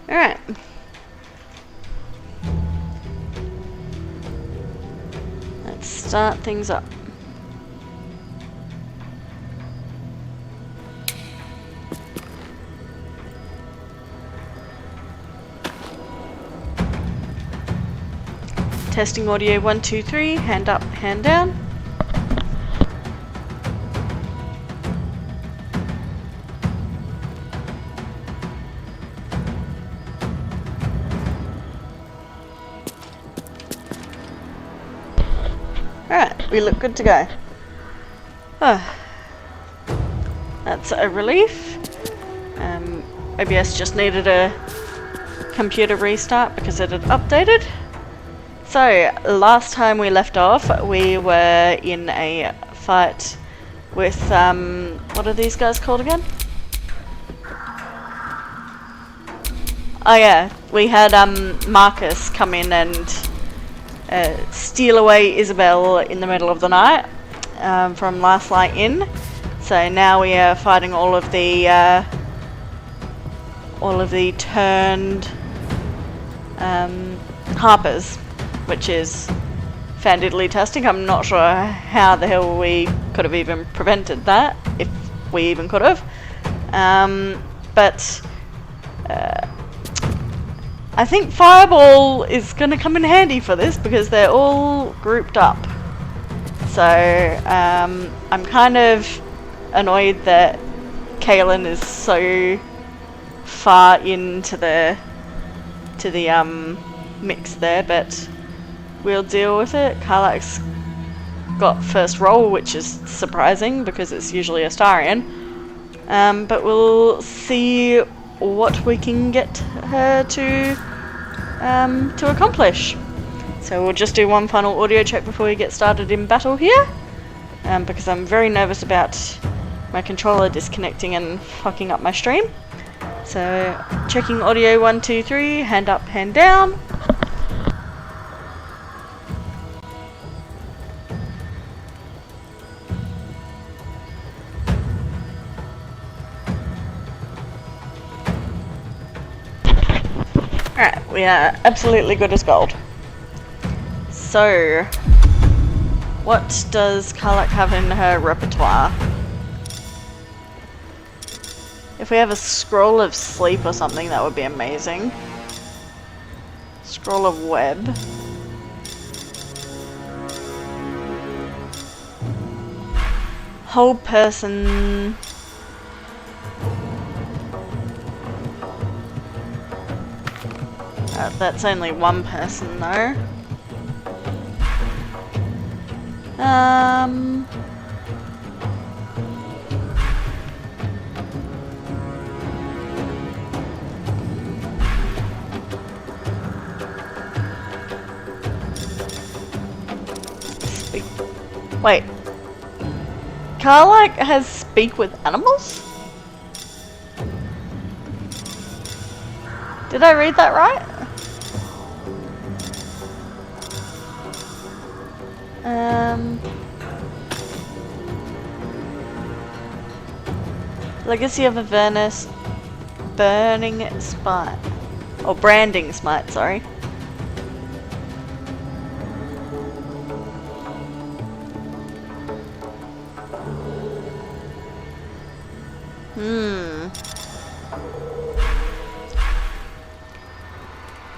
Alright. Let's start things up. Testing audio 1, 2, 3, hand up, hand down. Alright, we look good to go. Oh, that's a relief. OBS just needed a computer restart because it had updated. So, last time we left off, we were in a fight with, what are these guys called again? Oh yeah, we had, Marcus come in and steal away Isabel in the middle of the night, from Last Light Inn. So now we are fighting all of the turned, harpers. Which is fantastic. I'm not sure how the hell we could have even prevented that, if we even could have. But I think Fireball is going to come in handy for this because they're all grouped up. So I'm kind of annoyed that Kaylin is so far into the mix there, but we'll deal with it. Karlak's got first roll, which is surprising because it's usually Astarion. But we'll see what we can get her to accomplish. So we'll just do one final audio check before we get started in battle here, because I'm very nervous about my controller disconnecting and fucking up my stream. So checking audio 1, 2, 3, hand up, hand down. Alright, we are absolutely good as gold. So, what does Karlak have in her repertoire? If we have a scroll of sleep or something, that would be amazing. Scroll of web. Whole person. That's only one person though. Wait. Karlak has speak with animals? Did I read that right? Legacy of Avernus, Burning Smite. Or Branding Smite, sorry.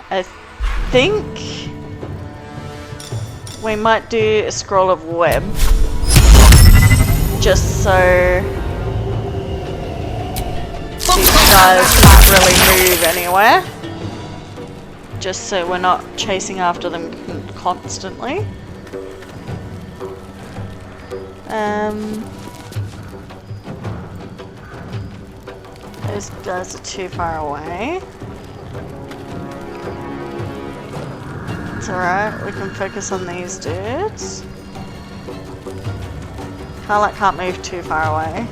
I think we might do a scroll of web, just so these guys can't really move anywhere, just so we're not chasing after them constantly. Those guys are too far away. It's alright, we can focus on these dudes. Karlak can't move too far away.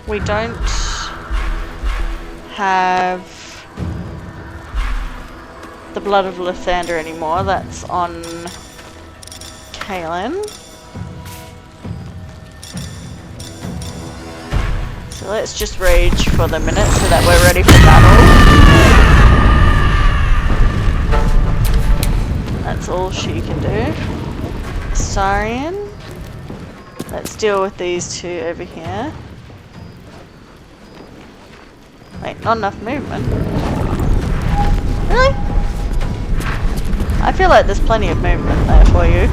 We don't have the Blood of Lathander anymore, that's on Kaylin. So let's just rage for the minute so that we're ready for battle. That's all she can do. Astarion. Let's deal with these two over here. Wait, not enough movement. Really? I feel like there's plenty of movement there for you.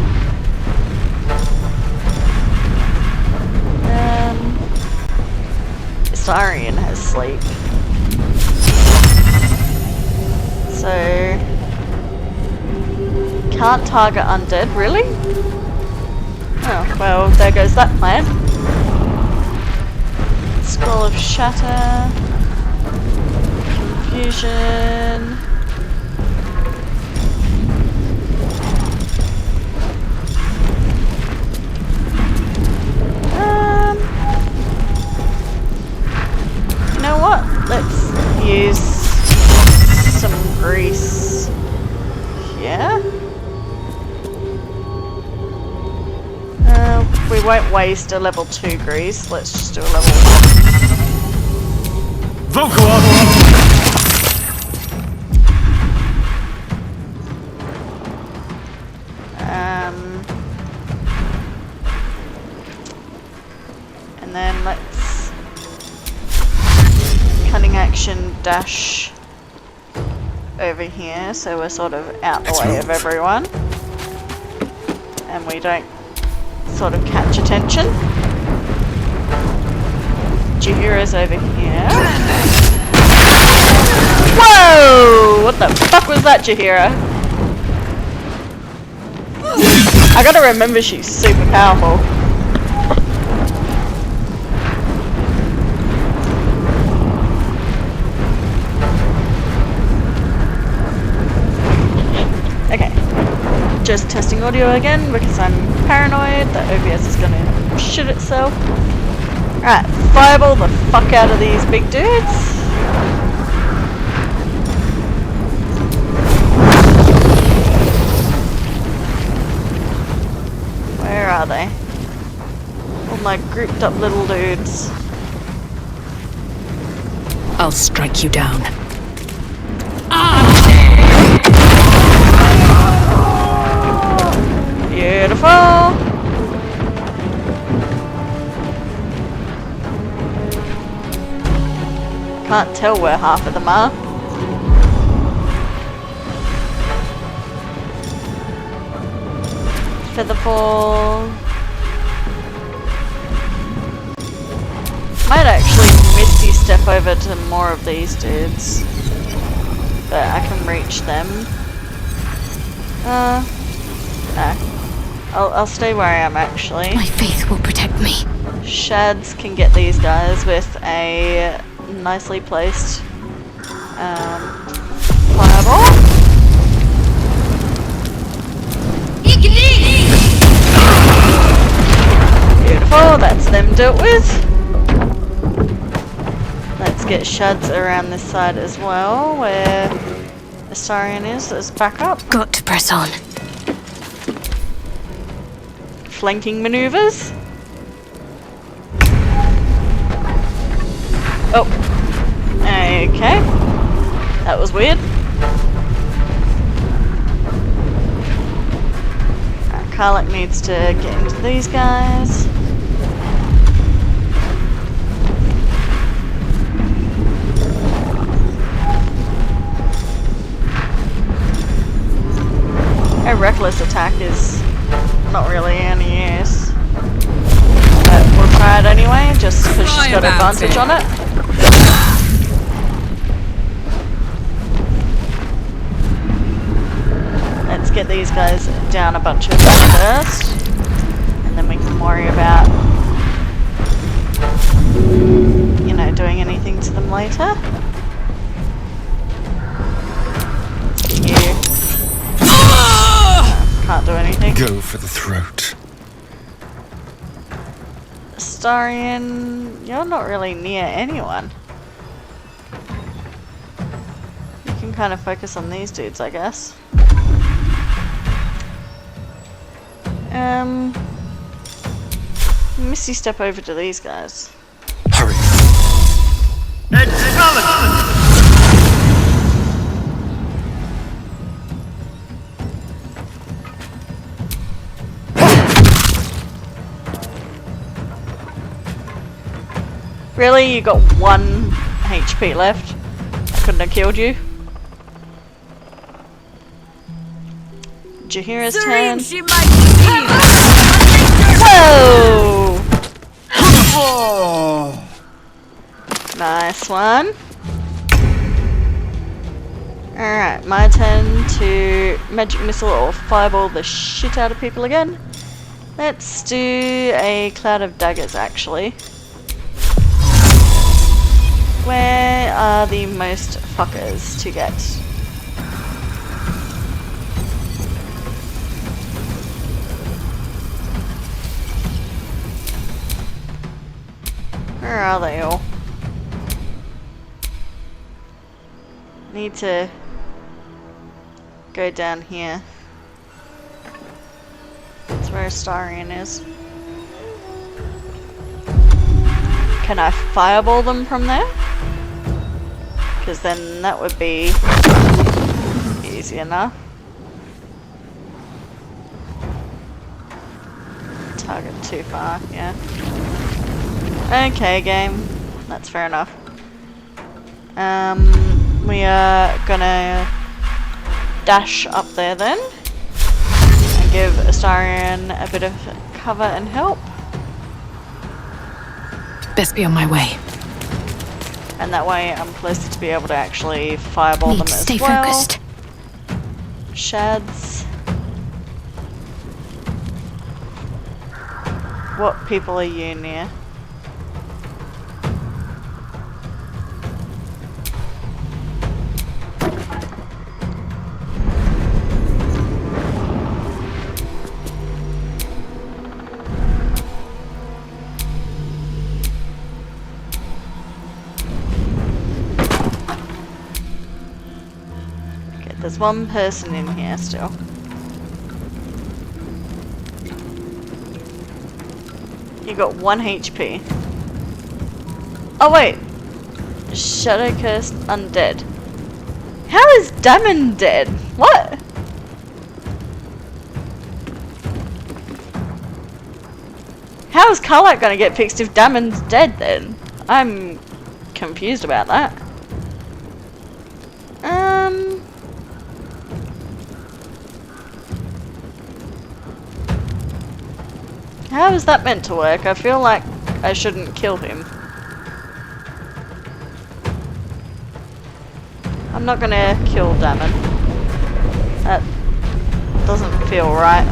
Astarion has sleep. So can't target undead, really? Oh, well, there goes that plan. Scroll of Shatter. Confusion. You know what? Let's use some grease. Yeah? We won't waste a level 2 grease. Let's just do a level 1. Vocal! And then let's cunning action dash over here so we're sort of out the way of everyone and we don't sort of catch attention. Jahira's over here. Whoa! What the fuck was that, Jahira? I gotta remember she's super powerful. Okay. Just testing audio again because I'm paranoid that OBS is gonna shit itself. Alright, fireball the fuck out of these big dudes. Where are they? All my grouped up little dudes. I'll strike you down. Beautiful. Can't tell where half of them are. Featherfall. Might actually Misty step over to more of these dudes. But I can reach them. No. I'll stay where I am actually. My faith will protect me. Shads can get these guys with a nicely placed fireball. Beautiful, that's them dealt with. Let's get Shads around this side as well, where Astarion is as backup. Got to press on. Flanking maneuvers. Oh. Okay. That was weird. Karlach needs to get into these guys. A reckless attack is not really any use. But we'll try it anyway, just because she's got advantage on it. Let's get these guys down a bunch of them first. And then we can worry about, you know, doing anything to them later. Let's get you. Can't do anything. Go for the throat. Astarion, you're not really near anyone. You can kind of focus on these dudes, I guess. Misty step over to these guys. Hurry. Really? You got 1 HP left? I couldn't have killed you? Jahira's turn. Whoa! Nice one. Alright, my turn to magic missile or fireball the shit out of people again. Let's do a cloud of daggers actually. Where are the most fuckers to get? Where are they all? Need to go down here. That's where Astarion is. Can I fireball them from there? Because then that would be easy enough. Target too far, yeah. Okay, game. That's fair enough. We are gonna dash up there then and give Astarion a bit of cover and help. Best be on my way. And that way I'm closer to be able to actually fireball them as stay well. Focused. Shads. What people are you near? There's one person in here still. You got 1 HP. Oh wait! Shadow Cursed Undead. How is Damon dead? What? How is Karlach gonna get fixed if Damon's dead then? I'm confused about that. How is that meant to work? I feel like I shouldn't kill him. I'm not gonna kill Damon. That doesn't feel right.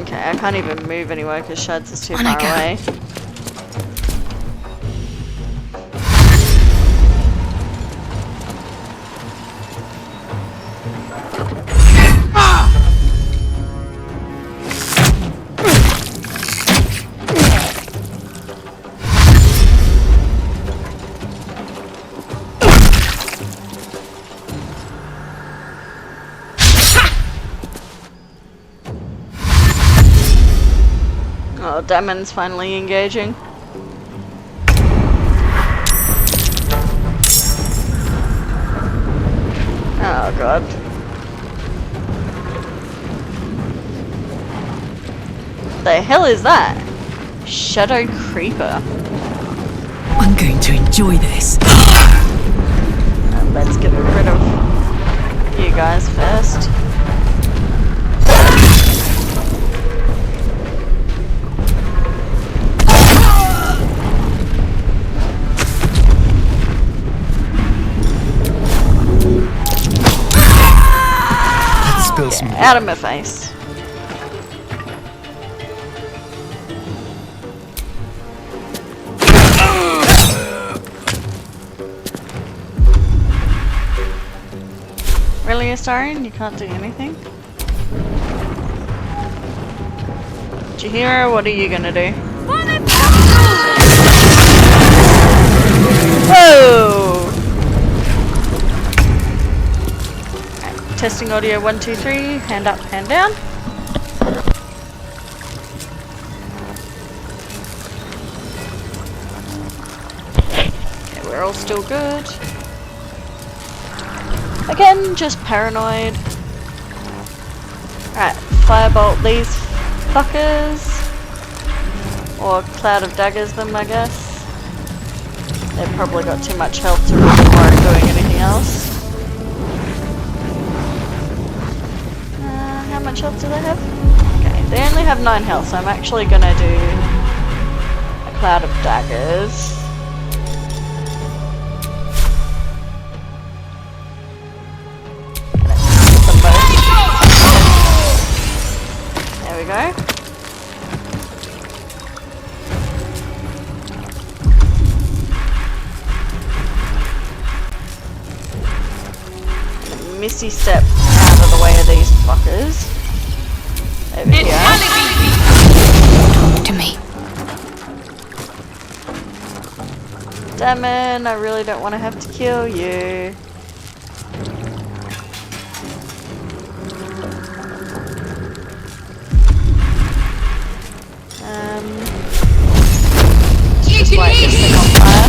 Okay, I can't even move anywhere because Shads is too far away. Oh, Damon's finally engaging. Oh god. The hell is that? Shadow Creeper. I'm going to enjoy this. Let's get rid of you guys first. Get out of my face. Really, Astarion? You can't do anything? Jahira, what are you gonna do? Whoa! Right, testing audio 1, 2, 3. Hand up, hand down. we're all still good. Again, just paranoid. Alright, firebolt these fuckers. Or cloud of daggers them, I guess. They've probably got too much health to really warrant doing anything else. How much health do they have? Okay, they only have 9 health, so I'm actually gonna do a cloud of daggers. There we go. Misty step out of the way of these fuckers. Over here. To me. Damn it, I really don't want to have to kill you. Just light this thing on fire.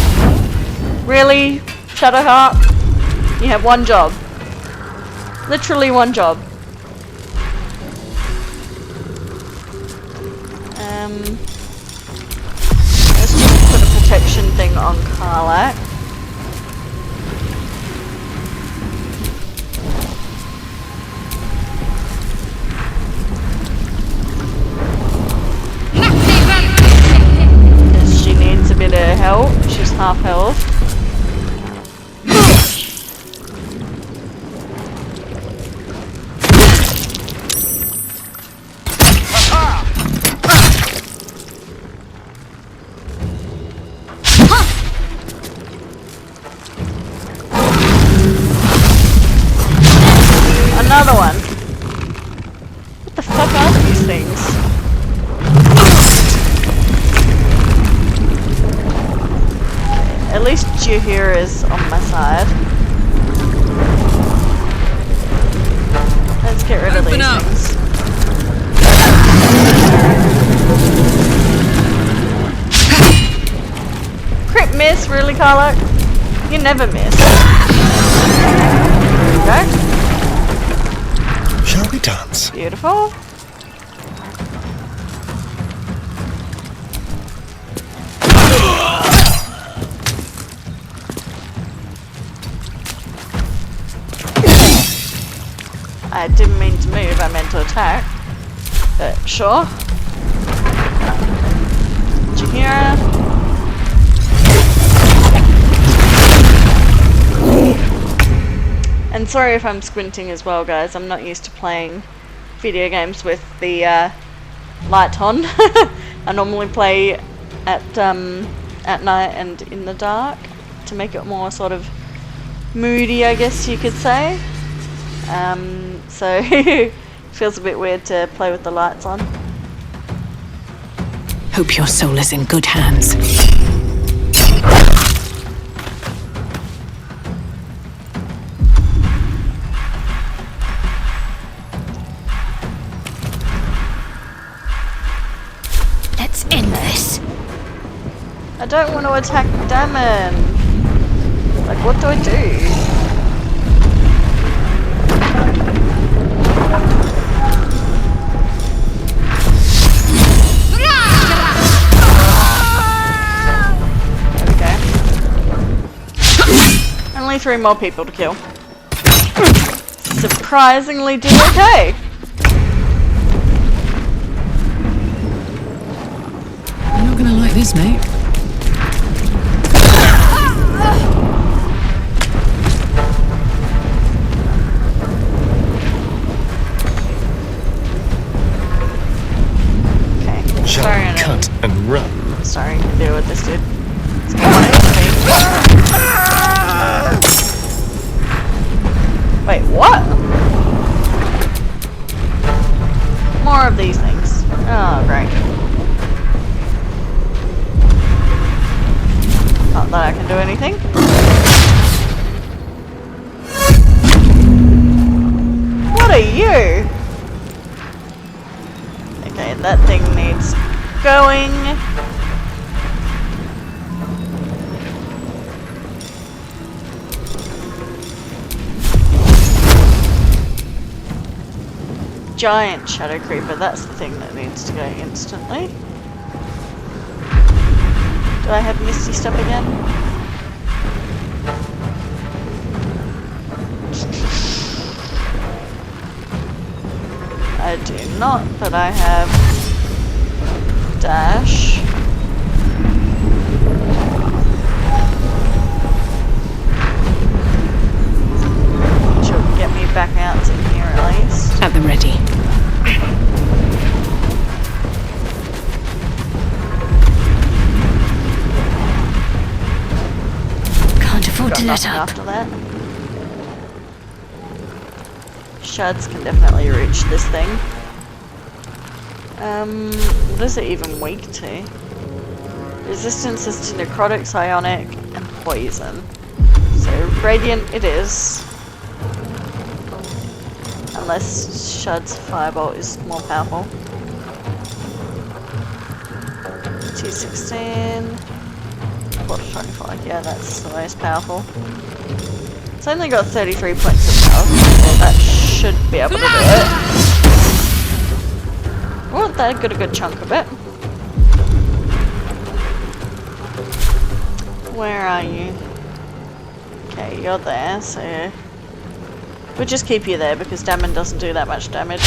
Really? Shadowheart? You have one job. Literally one job. Let's just put a protection thing on Karlak. Because she needs a bit of help. She's half health. Another one. What the fuck are these things? At least Juhira is on my side. Let's get rid of these things. Crit miss, really, Karlak? You never miss. There we go. Shall we dance? Beautiful. I didn't mean to move, I meant to attack. But sure. Juhira. And sorry if I'm squinting as well, guys. I'm not used to playing video games with the light on. I normally play at night and in the dark to make it more sort of moody, I guess you could say. So it feels a bit weird to play with the lights on. Hope your soul is in good hands. Let's end this. I don't want to attack Damon. Like, what do I do? Only 3 more people to kill. Surprisingly did okay. You're not gonna like this, mate. Okay. Shall we cut and run? Sorry to deal with this dude. It's got 1 HP. Wait, what? More of these things. Oh, great. Not that I can do anything. What are you? Okay, that thing needs going. giant shadow creeper. That's the thing that needs to go instantly. Do I have Misty Step again? I do not, but I have Dash. Which will get me back out to here at least. At the ready. Can't afford to let Nothing up. after that. Shards can definitely reach this thing. What is it even weak to? Resistance is to necrotic, psionic, and poison. So radiant it is. Unless Shard's Firebolt is more powerful. 216. 425, yeah, that's the most powerful. It's only got 33 points of health, so that should be able to do it. Oh, that got a good chunk of it. Where are you? Okay, you're there, so we'll just keep you there because Damon doesn't do that much damage.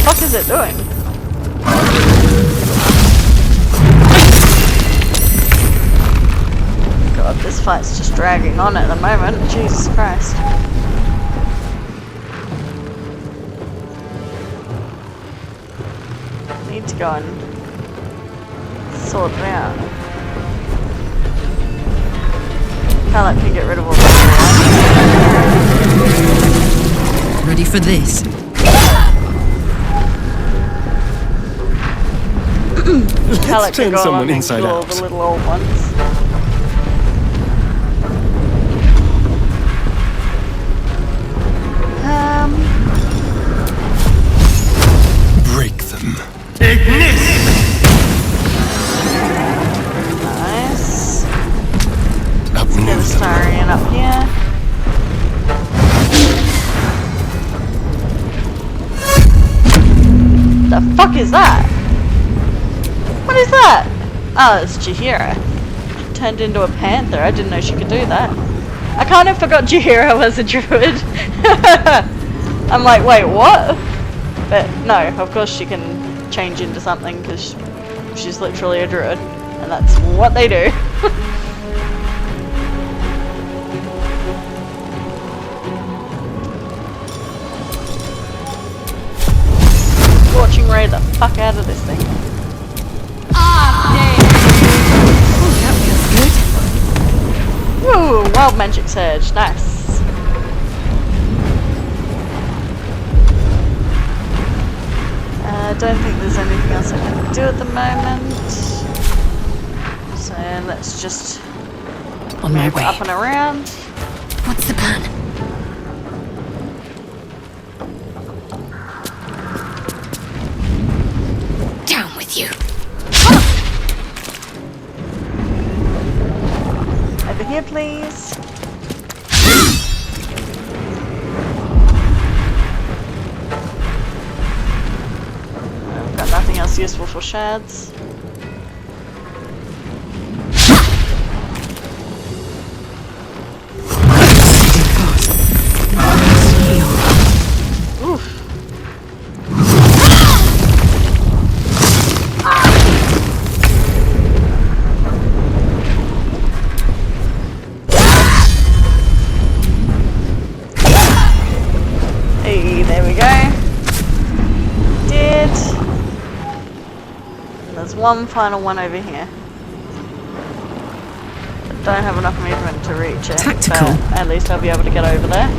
What is it doing? God, this fight's just dragging on at the moment. Jesus Christ. Need to go and sort it out. Pallet can get rid of all that. Ready for this? Pallet can turn go someone along and inside kill all out. the little old ones. Break them. Nice. Get a Uproot them. Starian up here. The fuck is that? What is that? Oh, it's Jahira. She turned into a panther. I didn't know she could do that. I kind of forgot Jahira was a druid. I'm like, wait, what? But no, of course she can change into something because she's literally a druid. And that's what they do. Scorching ray the fuck out of this thing. Oh, that feels good. Woo! Wild magic surge, nice. I don't think there's anything else I can do at the moment. So let's just On my move way. up and around. What's the plan? Down with you. Over here, please. I've got nothing else useful for shards. Oof. Hey, there we go. Did. And there's one final one over here. Don't have enough movement to reach it. Tactical. But at least I'll be able to get over there.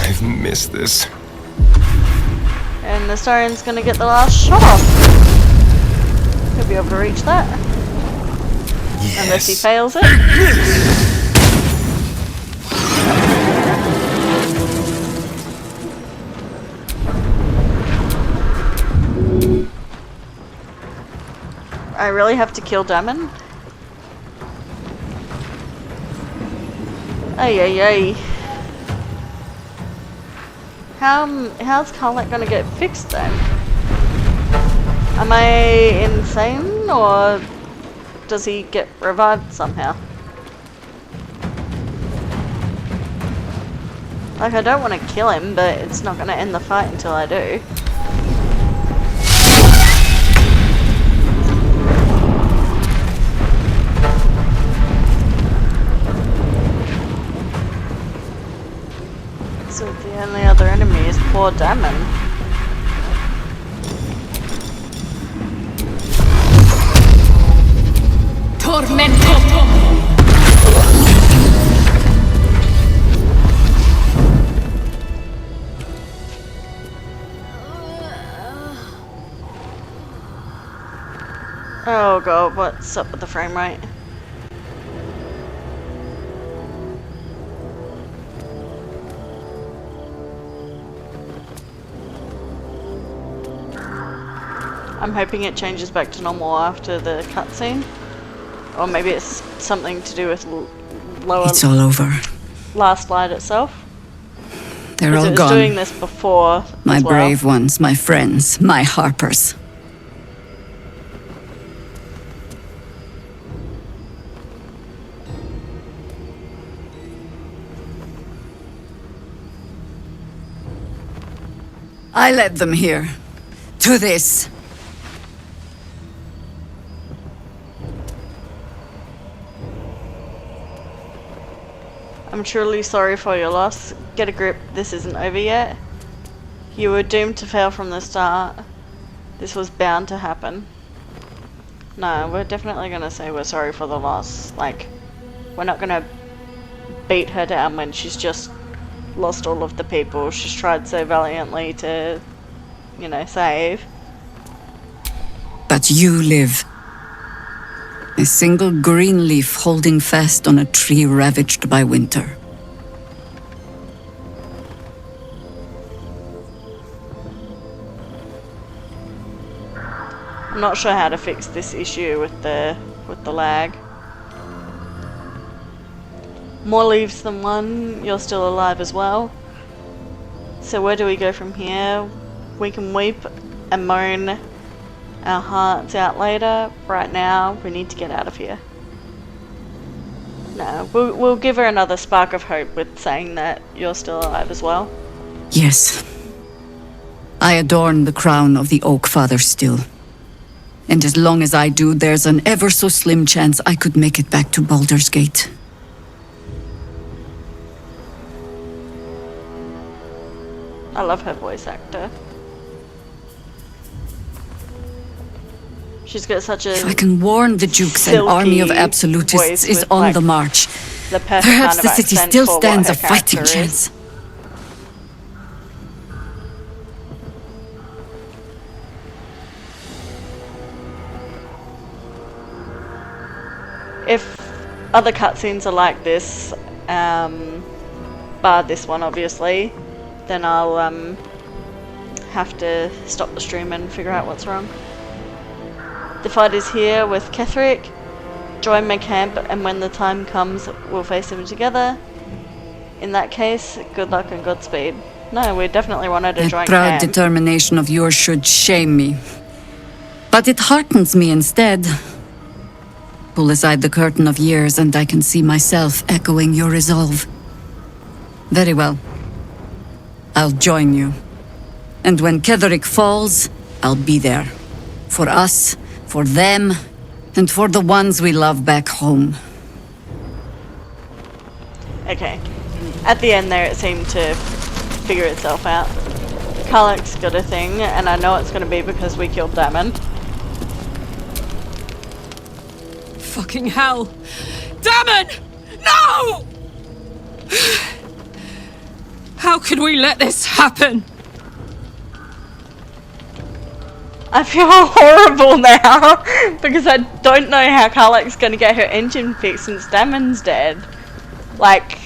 I've missed this. And the Starian's gonna get the last shot off. He'll be able to reach that. Unless he Yes. fails it. I really have to kill Damon? Ay ay ay. How's Carlec gonna get fixed then? Am I insane, or does he get revived somehow? Like, I don't want to kill him, but it's not gonna end the fight until I do. So the only other enemy is poor Damon. Tormento! Oh god, what's up with the frame rate? I'm hoping it changes back to normal after the cutscene. Or maybe it's something to do with lower... It's all over. Last light itself. They're all it was gone. doing this before My as well. brave ones, my friends, my Harpers. I led them here. To this. I'm truly sorry for your loss. Get a grip, this isn't over yet. You were doomed to fail from the start. This was bound to happen. No, we're definitely gonna say we're sorry for the loss. Like, we're not gonna beat her down when she's just lost all of the people she's tried so valiantly to, you know, save. But you live. A single green leaf holding fast on a tree ravaged by winter. I'm not sure how to fix this issue with the lag. More leaves than one, you're still alive as well. So where do we go from here? We can weep and moan our hearts out later. Right now, we need to get out of here. No, we'll give her another spark of hope with saying that you're still alive as well. Yes. I adorn the crown of the Oak Father still. And as long as I do, there's an ever so slim chance I could make it back to Baldurs Gate. I love her voice actor. She's got such a If I can warn the Dukes, an army of silky absolutists voice is with, on like, the march. the perfect Perhaps kind the of city accent still for what stands her a fighting character is. chance. If other cutscenes are like this, bar this one obviously, then I'll have to stop the stream and figure out what's wrong. The fight is here with Ketheric. Join my camp, and when the time comes, we'll face him together. In that case, good luck and Godspeed. No, we definitely wanted to That join proud camp. determination of yours should shame me. But it heartens me instead. Pull aside the curtain of years and I can see myself echoing your resolve. Very well. I'll join you. And when Ketheric falls, I'll be there. For us, for them, and for the ones we love back home. Okay. At the end there, it seemed to figure itself out. Karlach's got a thing, and I know it's going to be because we killed Damon. Fucking hell! Damon! No! How could we let this happen? I feel horrible now because I don't know how Karlach's going to get her engine fixed since Damon's dead. Like,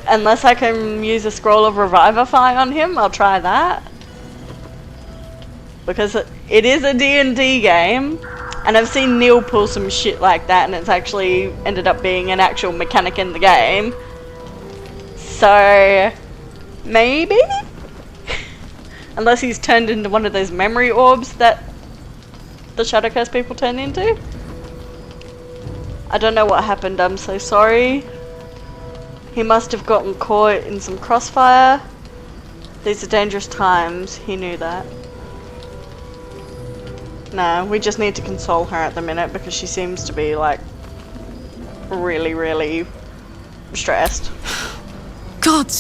unless I can use a scroll of revivify on him, I'll try that. Because it is a D&D game, and I've seen Neil pull some shit like that, and it's actually ended up being an actual mechanic in the game. So, maybe? Unless he's turned into one of those memory orbs that the Shadow Curse people turn into. I don't know what happened, I'm so sorry. He must have gotten caught in some crossfire. These are dangerous times, he knew that. No, we just need to console her at the minute because she seems to be like really, really stressed. God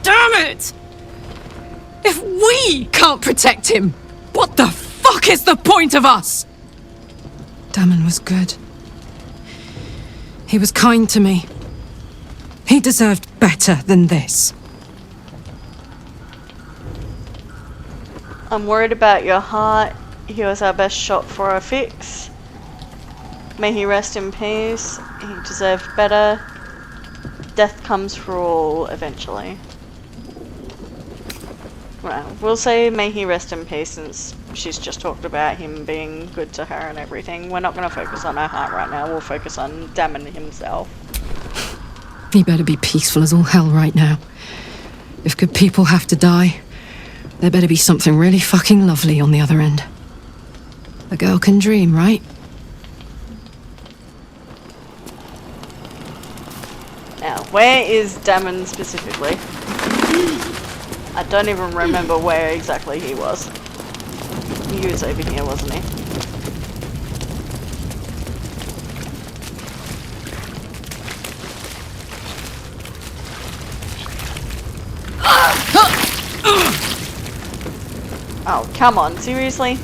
damn it! If we can't protect him, what the fuck is the point of us? Damon was good. He was kind to me. He deserved better than this. I'm worried about your heart. He was our best shot for a fix. May he rest in peace. He deserved better. Death comes for all eventually. Well, we'll say may he rest in peace since she's just talked about him being good to her and everything. We're not going to focus on her heart right now. We'll focus on Damon himself. He better be peaceful as all hell right now. If good people have to die, there better be something really fucking lovely on the other end. A girl can dream, right? Now, where is Damon specifically? I don't even remember where exactly he was. He was over here, wasn't he? Oh, come on, seriously?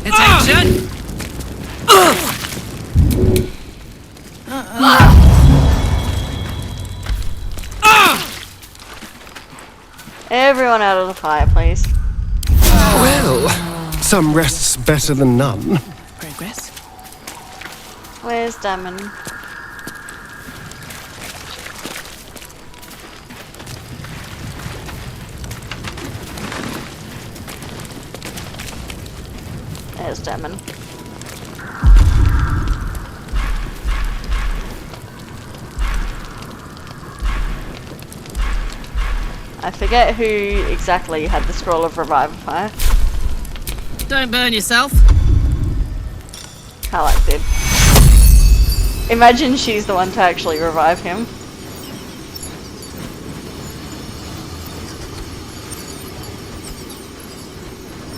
Attention! Everyone out of the fire, please. Well, some rest's better than none. Progress. Where's Damon? There's Damon. I forget who exactly had the scroll of revivify. Don't burn yourself. Karlak did. Imagine she's the one to actually revive him.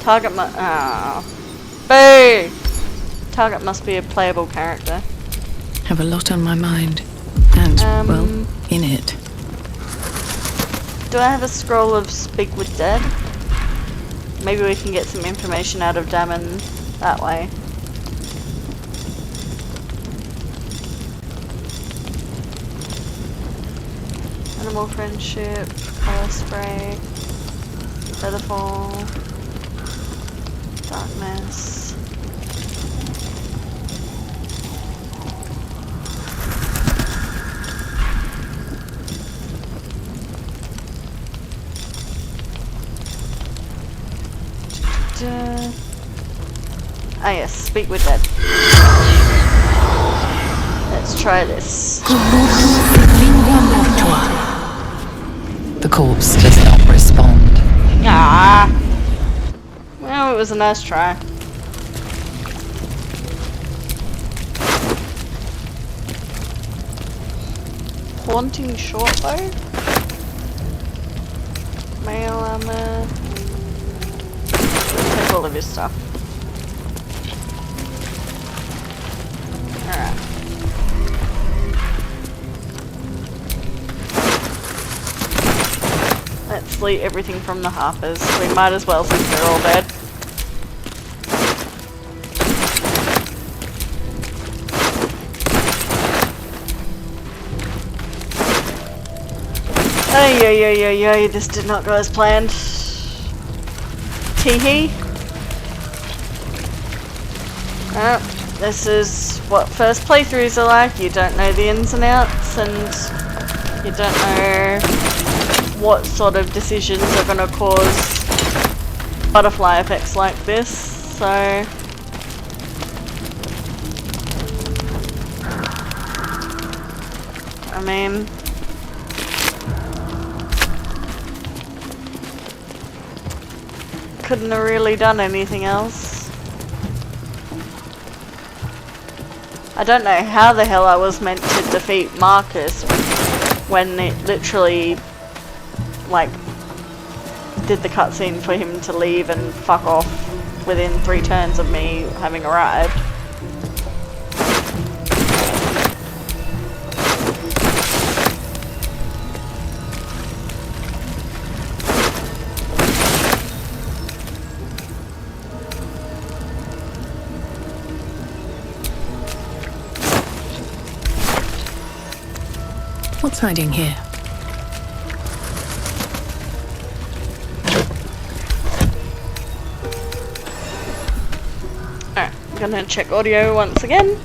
Target Boo! Target must be a playable character. Have a lot on my mind. And, well, in it. Do I have a scroll of Speak with Dead? Maybe we can get some information out of Damon that way. Animal friendship, color spray, featherfall, darkness. Ah yes, Speak with Dead. Let's try this. The corpse does not respond. Ah. Well, it was a nice try. Haunting shortbow. Mail armor. Take all of his stuff. Alright. Let's delete everything from the Harpers. We might as well since they're all dead. Ay, this did not go as planned. Teehee. this is what first playthroughs are like. You don't know the ins and outs, and you don't know what sort of decisions are going to cause butterfly effects like this, so I mean, couldn't have really done anything else. I don't know how the hell I was meant to defeat Marcus when it literally, like, did the cutscene for him to leave and fuck off within 3 turns of me having arrived. What's hiding here? Alright, I'm gonna check audio once again.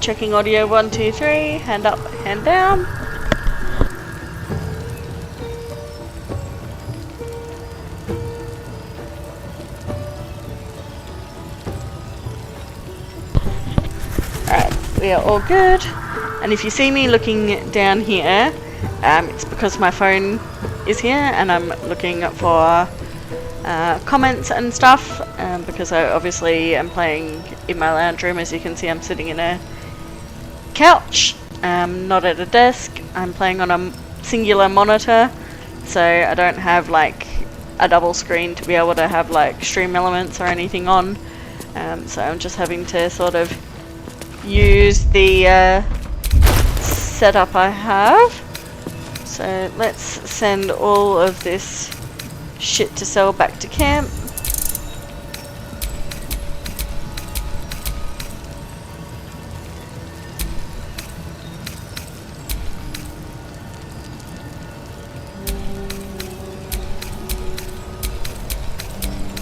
Checking audio 1, 2, 3, hand up, hand down. Alright, we are all good. And if you see me looking down here, it's because my phone is here and I'm looking for comments and stuff, because I obviously am playing in my lounge room. As you can see, I'm sitting in a couch, not at a desk. I'm playing on a singular monitor, so I don't have like a double screen to be able to have like stream elements or anything on, so I'm just having to sort of use the setup I have. So let's send all of this shit to sell back to camp.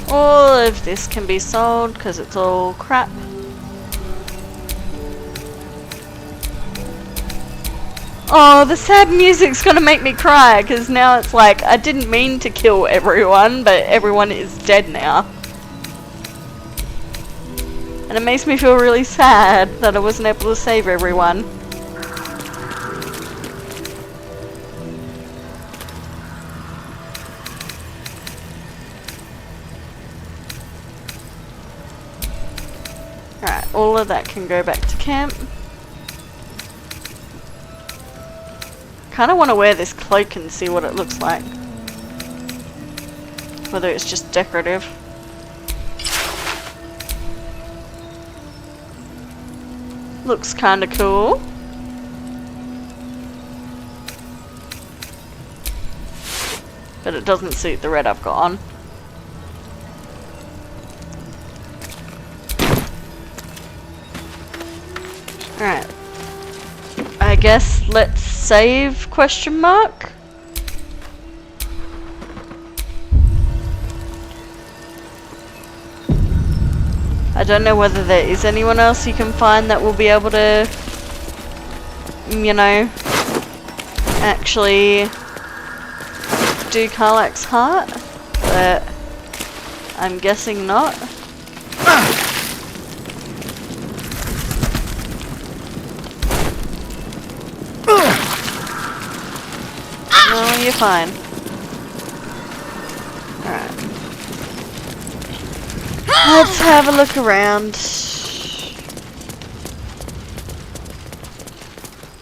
All of this can be sold because it's all crap. Oh, the sad music's gonna make me cry, because now it's like, I didn't mean to kill everyone, but everyone is dead now. And it makes me feel really sad that I wasn't able to save everyone. Alright, all of that can go back to camp. Kinda wanna wear this cloak and see what it looks like. Whether it's just decorative. Looks kinda cool. But it doesn't suit the red I've got on. Alright. I guess let's save ? I don't know whether there is anyone else you can find that will be able to, you know, actually do Karlach's heart, but I'm guessing not. Oh, you're fine. Alright. Let's have a look around.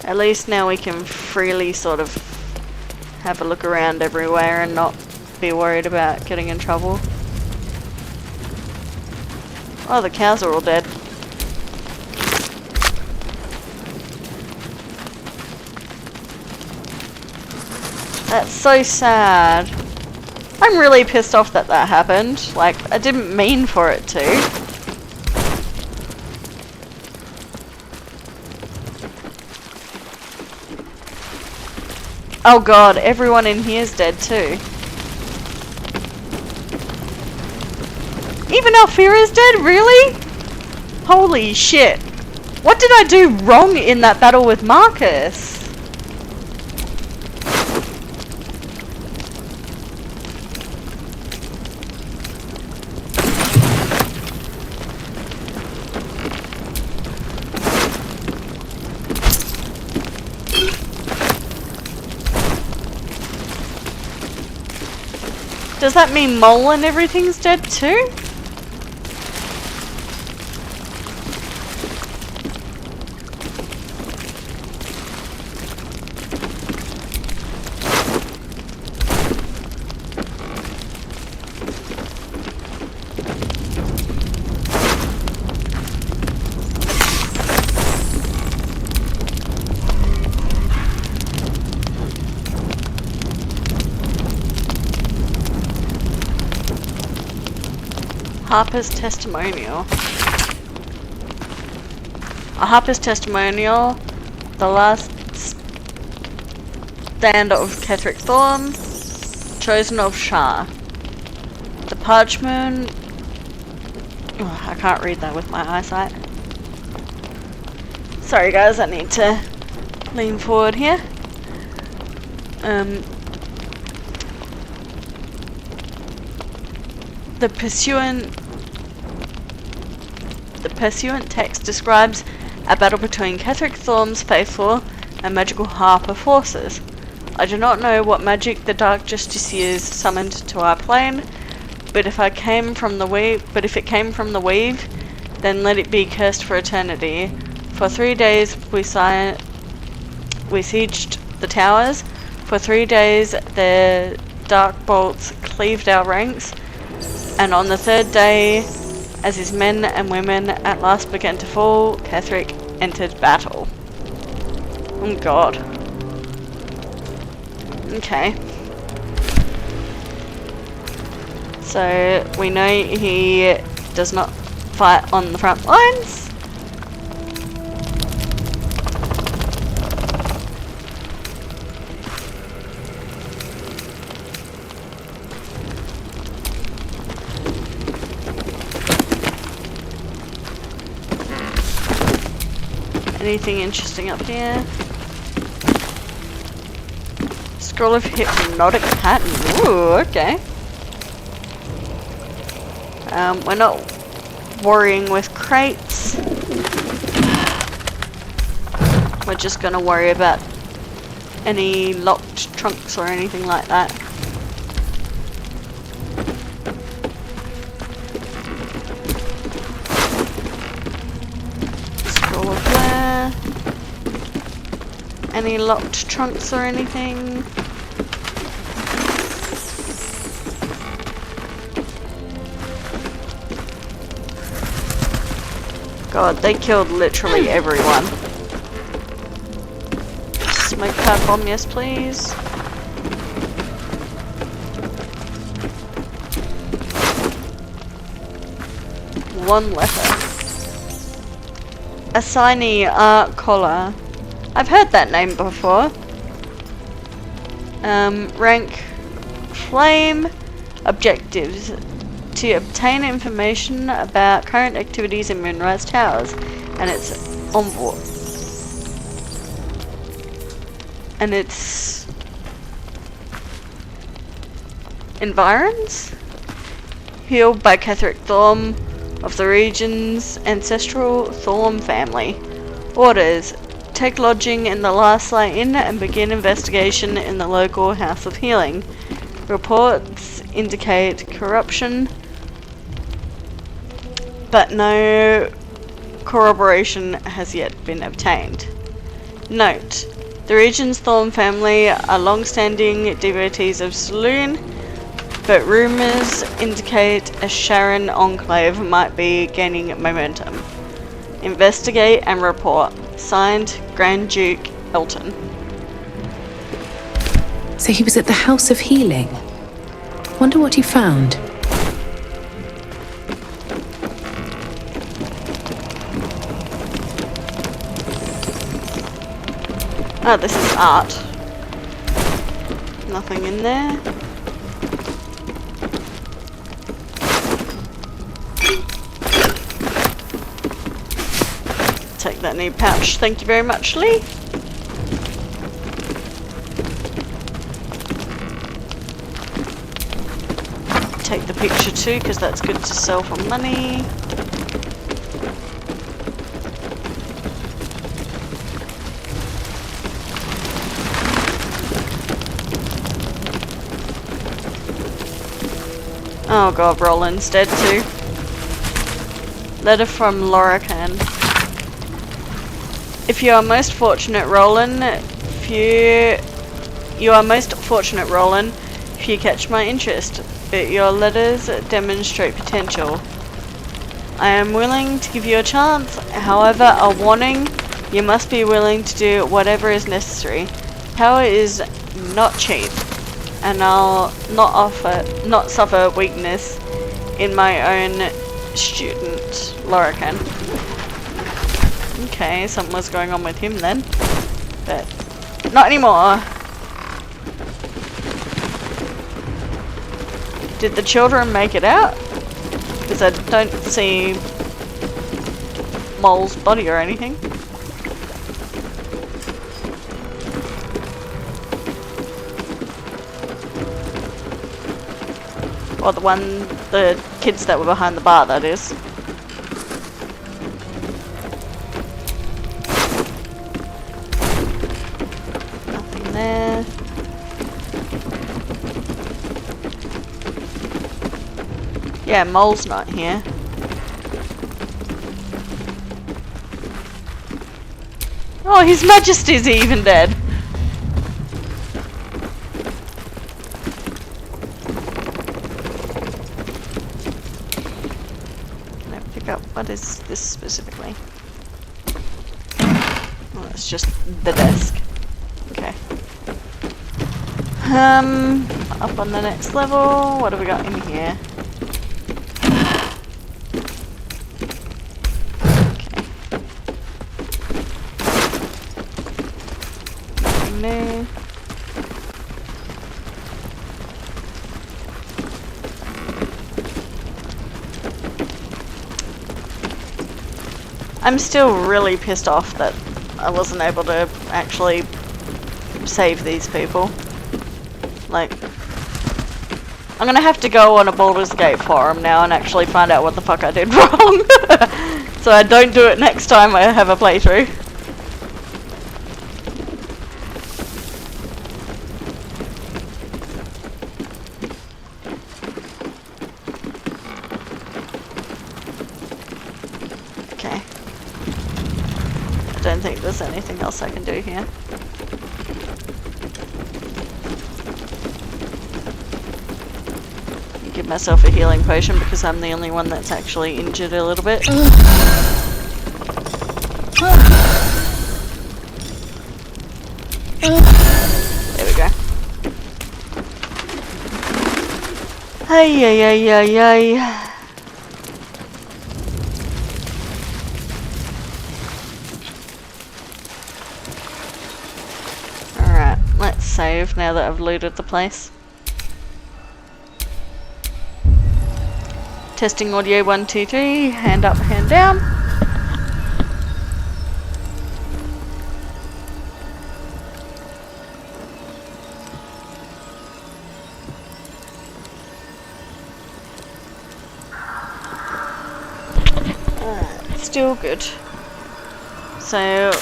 At least now we can freely sort of have a look around everywhere and not be worried about getting in trouble. Oh, the cows are all dead. That's so sad. I'm really pissed off that that happened. Like, I didn't mean for it to. Oh god, everyone in here is dead too. Even Alfira's dead? Really? Holy shit. What did I do wrong in that battle with Marcus? Does that mean Mole and everything's dead too? Harper's testimonial. A Harper's testimonial. The last stand of Ketheric Thorm. Chosen of Shah. The parchment. Oh, I can't read that with my eyesight. Sorry guys, I need to lean forward here. The pursuant text describes a battle between Ketheric Thorm's faithful and magical Harper forces. I do not know what magic the Dark Justiciars summoned to our plane, but if it came from the weave, then let it be cursed for eternity. For 3 days we sieged the towers. For 3 days their dark bolts cleaved our ranks. And on the 3rd day, as his men and women at last began to fall, Ketheric entered battle. Oh god. Okay. So, we know he does not fight on the front lines. Anything interesting up here? Scroll of hypnotic pattern. Ooh, okay. We're not worrying with crates. We're just gonna worry about any locked trunks or anything like that. Any locked trunks or anything? God, they killed literally everyone. Smoke pad bomb, yes please. One letter. Assignee Art Collar. I've heard that name before. Rank Flame. Objectives: to obtain information about current activities in Moonrise Towers and its envoy and its environs. Healed by Ketheric Thorm of the region's ancestral Thorm family. Orders: take lodging in the Last Light Inn and begin investigation in the local House of Healing. Reports indicate corruption, but no corroboration has yet been obtained. Note: the region's Thorm family are long-standing devotees of Saloon, but rumours indicate a Sharon enclave might be gaining momentum. Investigate and report. Signed, Grand Duke Elton. So he was at the House of Healing. Wonder what he found. Oh, this is art. Nothing in there. take that new pouch. Thank you very much, Lee. Take the picture too, because that's good to sell for money. Oh god, Roland's dead too. Letter from Lorican. If you are most fortunate, Roland, if you catch my interest, but your letters demonstrate potential. I am willing to give you a chance, however, a warning, you must be willing to do whatever is necessary. Power is not cheap, and I'll not suffer weakness in my own student, Lorican. Okay, something was going on with him then, but not anymore. Did the children make it out? Because I don't see Mole's body or anything. Or the kids that were behind the bar, that is. Nothing there. Yeah, Mole's not here. Oh, His Majesty's even dead. Can I pick up, what is this specifically? Oh, it's just the desk. Okay. Up on the next level, what have we got in here? No. I'm still really pissed off that I wasn't able to actually save these people. Like, I'm gonna have to go on a Baldurs Gate forum now and actually find out what the fuck I did wrong. So I don't do it next time I have a playthrough. I don't think there's anything else I can do here. Give myself a healing potion because I'm the only one that's actually injured a little bit. There we go. Ay ay ay ay ay. Let's save now that I've looted the place. Testing audio 1, 2, 3, hand up, hand down. Still good. So,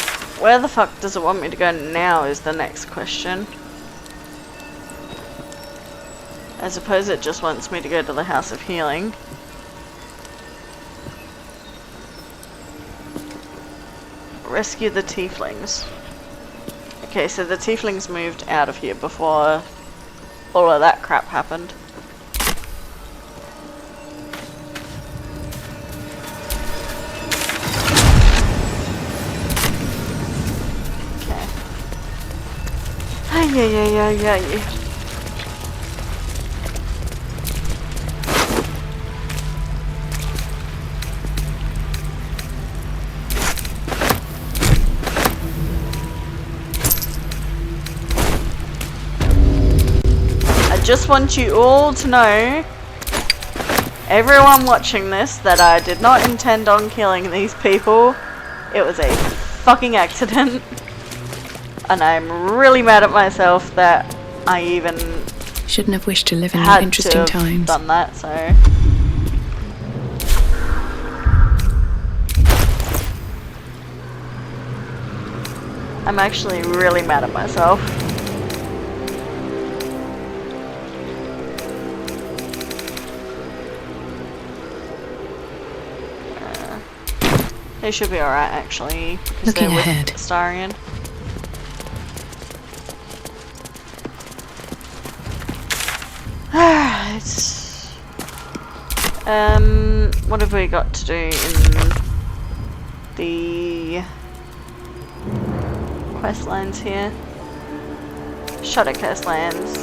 where the fuck does it want me to go now is the next question. I suppose it just wants me to go to the House of Healing. Rescue the tieflings. Okay, so the tieflings moved out of here before all of that crap happened. Yeah. I just want you all to know, everyone watching this, that I did not intend on killing these people. It was a fucking accident. And I'm really mad at myself that I even Shouldn't have wished to live in had interesting to have times. done that, so. I'm actually really mad at myself. They should be alright, actually, because Looking they're ahead. with Astarion. What have we got to do in the quest lines here? Shadowcast lands.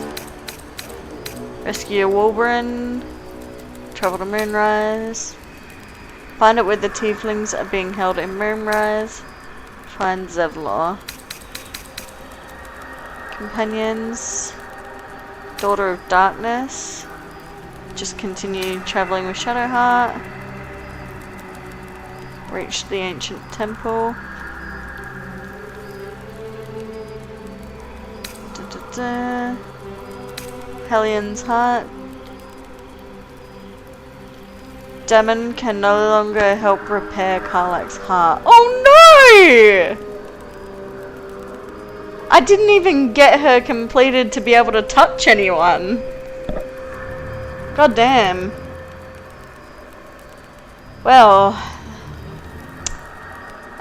Rescue a Wolverine. Travel to Moonrise. Find out where the tieflings are being held in Moonrise. Find Zevlor. Companions. Daughter of Darkness. Just continue travelling with Shadowheart. Reach the ancient temple. Hellion's Heart. Demon can no longer help repair Karlach's heart. Oh no! I didn't even get her completed to be able to touch anyone. God damn. Well,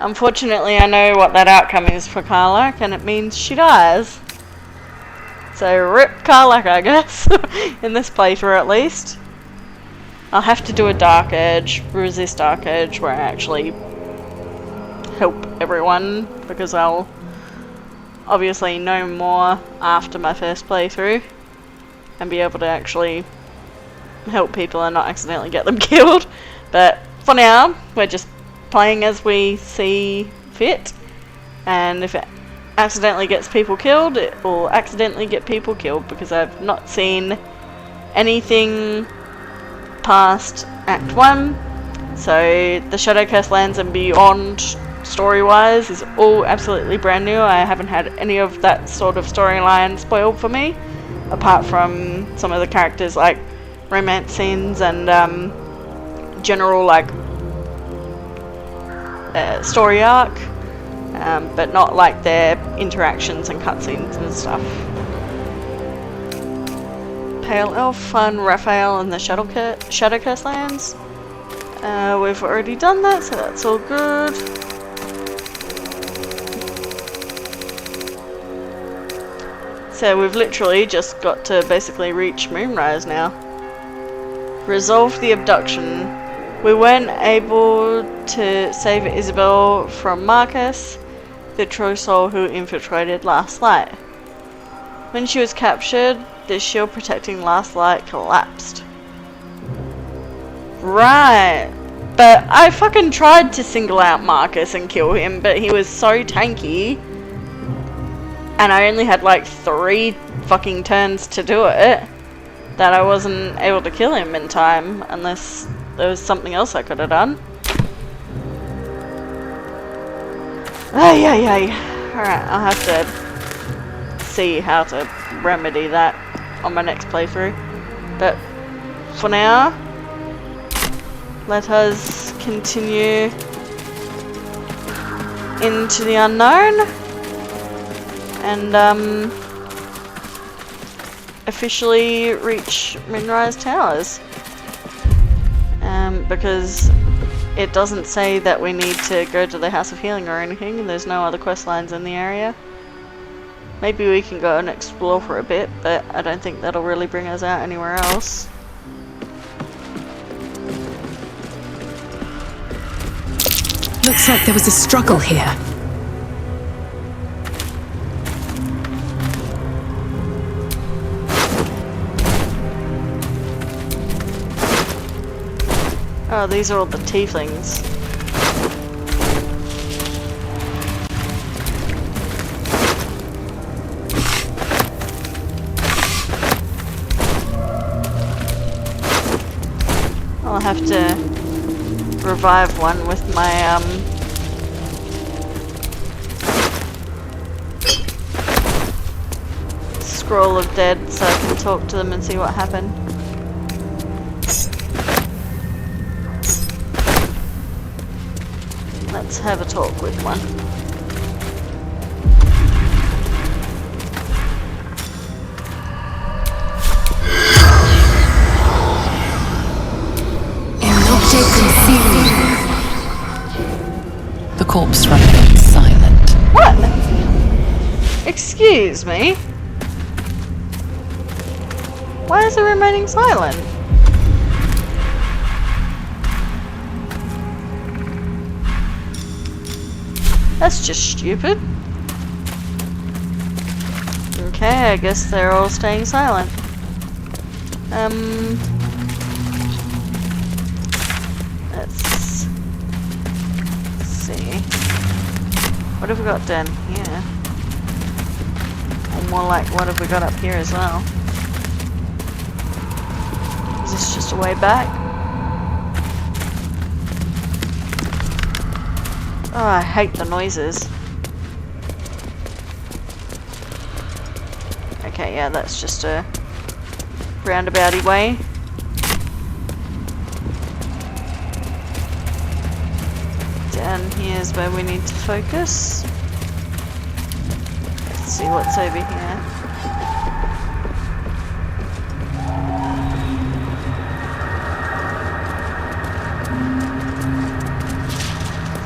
unfortunately I know what that outcome is for Karlach, and it means she dies. So rip Karlach, I guess, in this playthrough at least. I'll have to do a Dark Edge, resist Dark Edge, where I actually help everyone, because I'll obviously know more after my first playthrough, and be able to actually help people and not accidentally get them killed. But for now, we're just playing as we see fit, and if it accidentally gets people killed, it will accidentally get people killed, because I've not seen anything past Act 1, so the Shadowcast lands and beyond story-wise is all absolutely brand new. I haven't had any of that sort of storyline spoiled for me, apart from some of the characters like romance scenes and general like story arc, but not like their interactions and cutscenes and stuff. Pale Elf, Fun, Raphael, and the Shadowcast lands. We've already done that, so that's all good. So we've literally just got to basically reach Moonrise now. Resolve the abduction. We weren't able to save Isabel from Marcus, the true soul who infiltrated Last Light. When she was captured, the shield protecting Last Light collapsed. Right. But I fucking tried to single out Marcus and kill him, but he was so tanky. And I only had like 3 fucking turns to do it, that I wasn't able to kill him in time, unless there was something else I could have done. Ay, ay, ay. Alright, I'll have to see how to remedy that on my next playthrough. But for now, let us continue into the unknown and officially reach Moonrise Towers. Because it doesn't say that we need to go to the House of Healing or anything, and there's no other quest lines in the area. Maybe we can go and explore for a bit, but I don't think that'll really bring us out anywhere else. Looks like there was a struggle here. Oh, these are all the tieflings. I'll have to revive one with my scroll of dead so I can talk to them and see what happened. Let's have a talk with one. The corpse remains silent. What? Excuse me? Why is it remaining silent? That's just stupid. Okay, I guess they're all staying silent. Let's see. What have we got down here? Or more like, what have we got up here as well? Is this just a way back? Oh, I hate the noises. Okay, yeah, that's just a roundabouty way. Down here is where we need to focus. Let's see what's over here.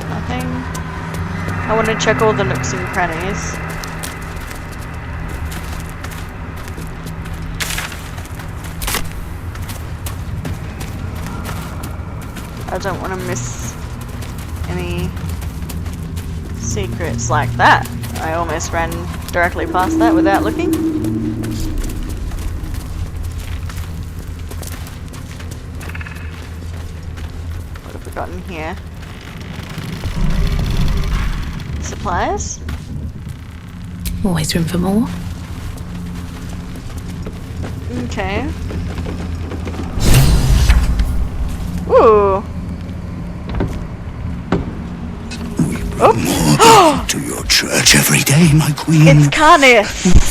Nothing. I want to check all the nooks and crannies. I don't want to miss any secrets like that. I almost ran directly past that without looking. What have we got in here? Supplies? Always room for more. Okay. Ooh. More to your church every day, my queen. It's Carnius.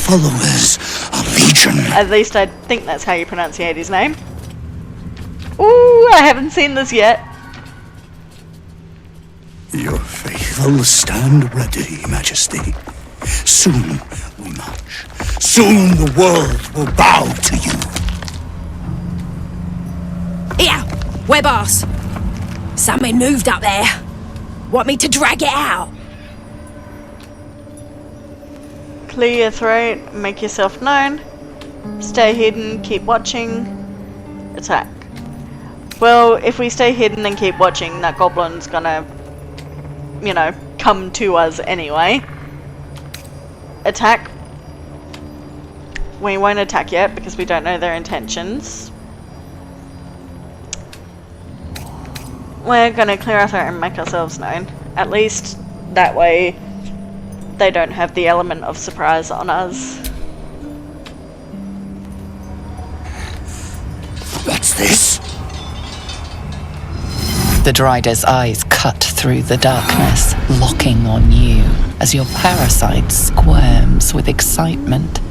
Followers, a legion. At least I think that's how you pronunciate his name. Ooh, I haven't seen this yet. Your faithful stand ready, Majesty. Soon we march. Soon the world will bow to you. Here, web ass. Something moved up there. Want me to drag it out? Clear your throat, make yourself known. Stay hidden, keep watching. Attack. Well, if we stay hidden and keep watching, that goblin's gonna, you know, come to us anyway. Attack. We won't attack yet because we don't know their intentions. We're gonna clear our throat and make ourselves known. At least that way they don't have the element of surprise on us. What's this? The Drider's eyes cut through the darkness, locking on you as your parasite squirms with excitement.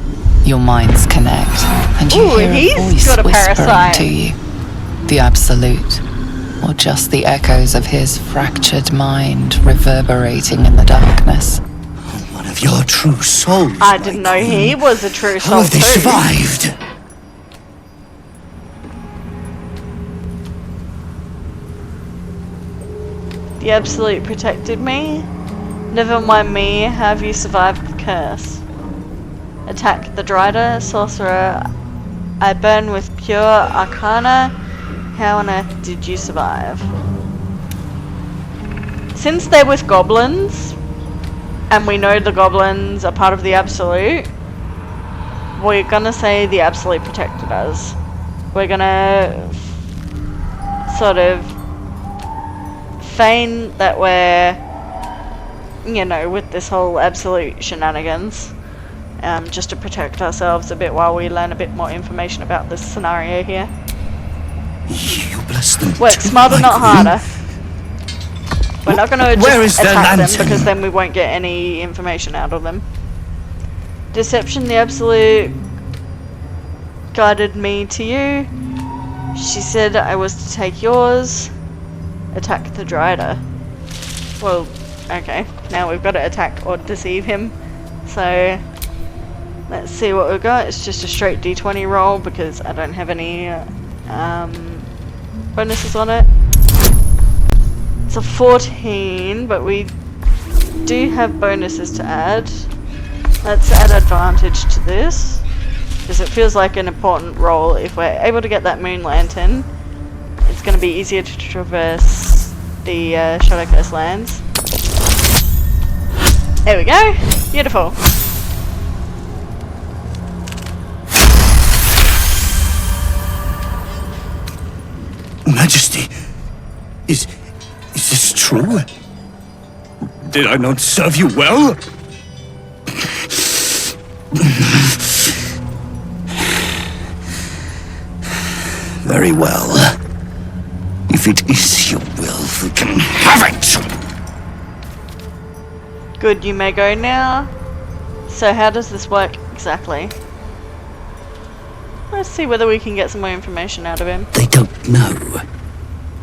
Your minds connect, and you hear a he's voice got a whispering parasite. to you. The Absolute, or just the echoes of his fractured mind reverberating in the darkness. One of your true souls. I didn't know he was a true How soul have they too. survived? The Absolute protected me. Never mind me, have you survived the curse? Attack the Drider, sorcerer. I burn with pure arcana. How on earth did you survive? Since they're with goblins, and we know the goblins are part of the Absolute, we're gonna say the Absolute protected us. We're gonna sort of feign that we're, you know, with this whole Absolute shenanigans, just to protect ourselves a bit while we learn a bit more information about this scenario here. You bless them. Work too, smarter, my not queen. harder. We're not going to Where just is their attack them lantern? because then we won't get any information out of them. Deception, the Absolute guided me to you. She said I was to take yours. Attack the Drider. Well, okay. Now we've got to attack or deceive him. So, let's see what we've got. It's just a straight d20 roll because I don't have any bonuses on it. It's a 14, but we do have bonuses to add. Let's add advantage to this, because it feels like an important roll. If we're able to get that moon lantern, it's going to be easier to traverse the Shadowcurse lands. There we go. Beautiful. Majesty, is this true? Did I not serve you well? Very well. If it is your will, we can have it! Good, you may go now. So how does this work exactly? Let's see whether we can get some more information out of him. They don't know.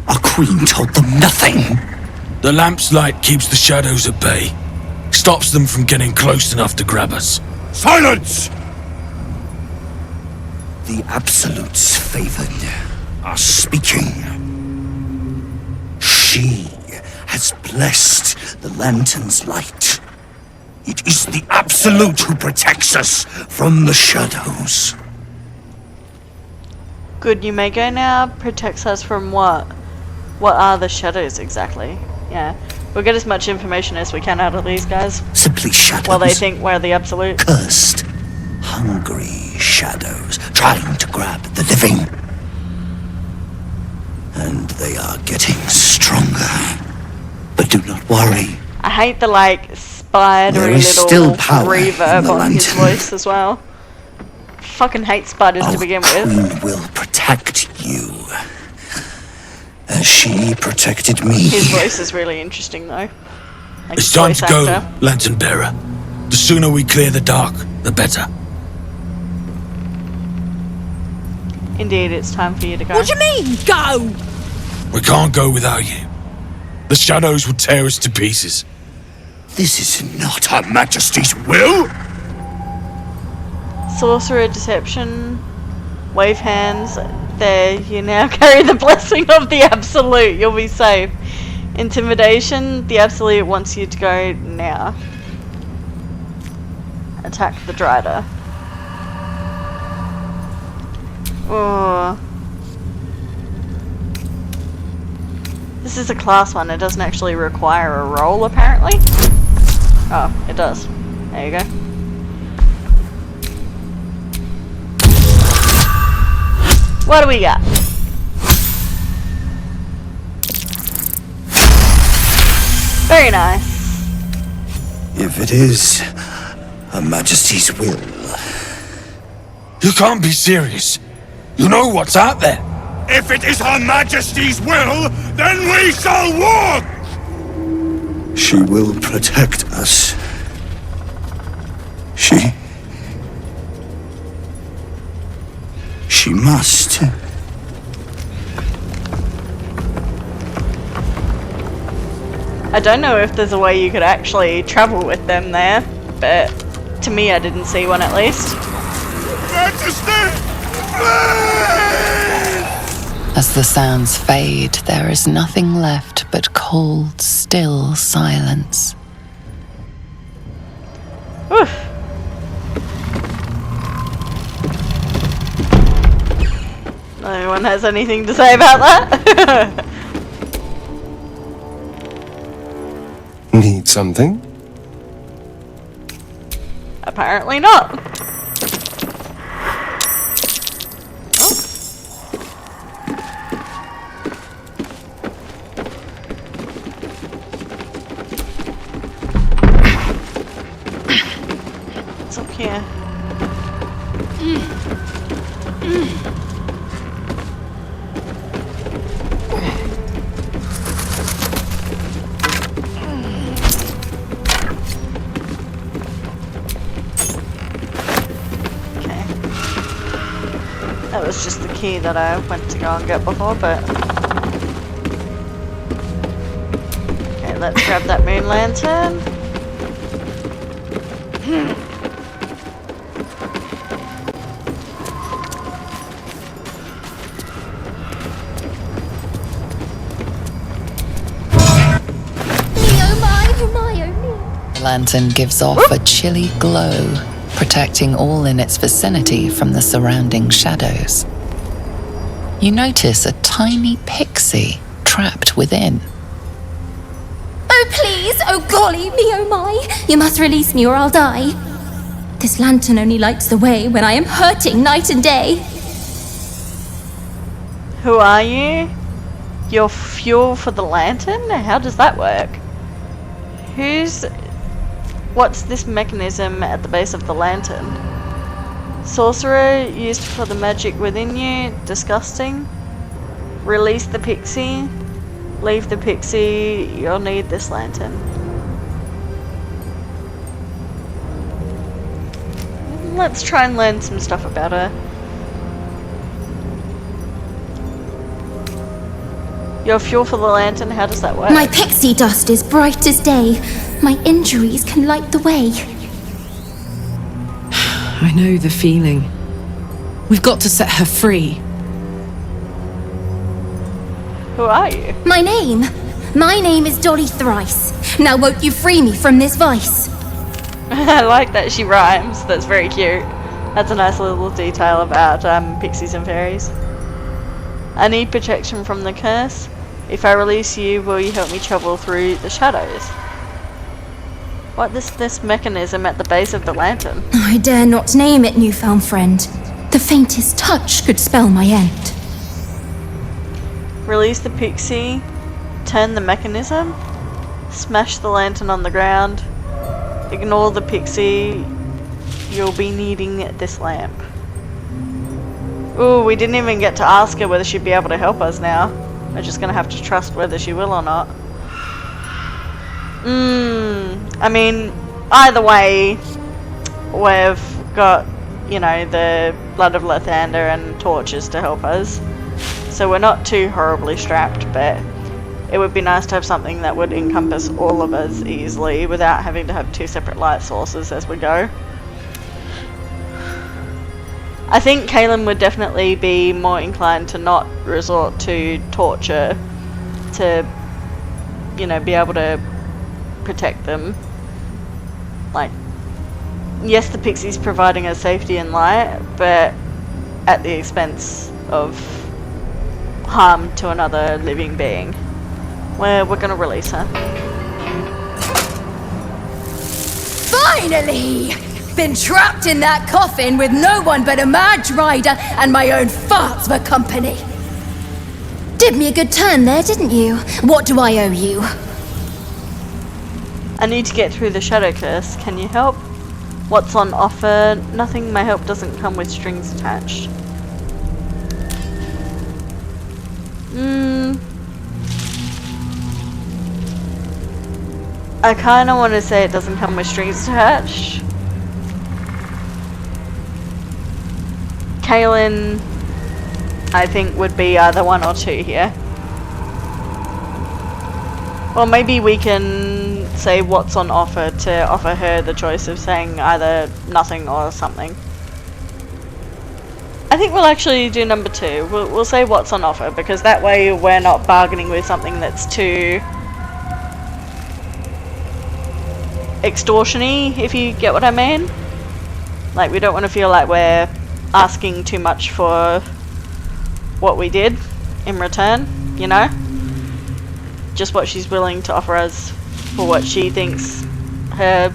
Our queen told them nothing. The lamp's light keeps the shadows at bay. Stops them from getting close enough to grab us. Silence! The Absolutes favored are speaking. She has blessed the lantern's light. It is the Absolute who protects us from the shadows. Good, you may go now. Protects us from what? What are the shadows exactly? Yeah. We'll get as much information as we can out of these guys. Simply shadows. While they think we're the Absolute. Cursed, hungry shadows trying to grab the living. And they are getting stronger. But do not worry. I hate the like spidery There is little still power in reverb the on his lantern. voice as well. Fucking hate spiders to Our begin with. queen will protect you. As she protected me. His voice is really interesting though. Like It's time voice to go, actor. Lantern Bearer. The sooner we clear the dark, the better. Indeed, it's time for you to go. What do you mean, go? We can't go without you. The shadows would tear us to pieces. This is not Her Majesty's will. Sorcerer, deception, wave hands. There, you now carry the blessing of the Absolute. You'll be safe. Intimidation, the Absolute wants you to go now. Attack the Drider. Oh. This is a class one. It doesn't actually require a roll, apparently. Oh, it does. There you go. What do we got? Very nice. If it is Her Majesty's will. You can't be serious. You know what's out there. If it is Her Majesty's will, then we shall walk! She will protect us. She must. I don't know if there's a way you could actually travel with them there, but to me I didn't see one at least. Majesty! Please! As the sounds fade, there is nothing left but cold, still silence. Whew. No one has anything to say about that? Need something? Apparently not. What's up here? Okay. was just the key that I went to go and get before, but... Okay, let's grab that moon lantern. The lantern gives off a chilly glow, protecting all in its vicinity from the surrounding shadows. You notice a tiny pixie trapped within. Oh please, oh golly, me oh my, you must release me or I'll die. This lantern only lights the way when I am hurting night and day. Who are you? You're fuel for the lantern? How does that work? What's this mechanism at the base of the lantern? Sorcerer used for the magic within you. Disgusting. Release the pixie. Leave the pixie. You'll need this lantern. Let's try and learn some stuff about her. Your fuel for the lantern, how does that work? My pixie dust is bright as day. My injuries can light the way. I know the feeling. We've got to set her free. Who are you? My name is Dolly Thrice. Now won't you free me from this vice? I like that she rhymes. That's very cute. That's a nice little detail about pixies and fairies. I need protection from the curse. If I release you, will you help me travel through the shadows? What is this mechanism at the base of the lantern? I dare not name it, newfound friend. The faintest touch could spell my end. Release the pixie, turn the mechanism, smash the lantern on the ground, ignore the pixie, you'll be needing this lamp. Ooh, we didn't even get to ask her whether she'd be able to help us now. We're just gonna have to trust whether she will or not. I mean, either way, we've got, you know, the blood of Lathander and torches to help us. So we're not too horribly strapped, but it would be nice to have something that would encompass all of us easily without having to have two separate light sources as we go. I think Kaelin would definitely be more inclined to not resort to torture to, you know, be able to protect them. Like, yes, the pixie's providing us safety and light, but at the expense of harm to another living being. We're gonna release her. Finally! Been trapped in that coffin with no one but a Madge Rider and my own farts for company. Did me a good turn there, didn't you? What do I owe you? I need to get through the shadow curse. Can you help? What's on offer? Nothing. My help doesn't come with strings attached. I kind of want to say it doesn't come with strings attached. Kaelin, I think, would be either one or two here. Well, maybe we can say what's on offer to offer her the choice of saying either nothing or something. I think we'll actually do number two. We'll say what's on offer, because that way we're not bargaining with something that's too extortion-y, if you get what I mean. Like, we don't want to feel like we're asking too much for what we did in return, you know? Just what she's willing to offer us for what she thinks her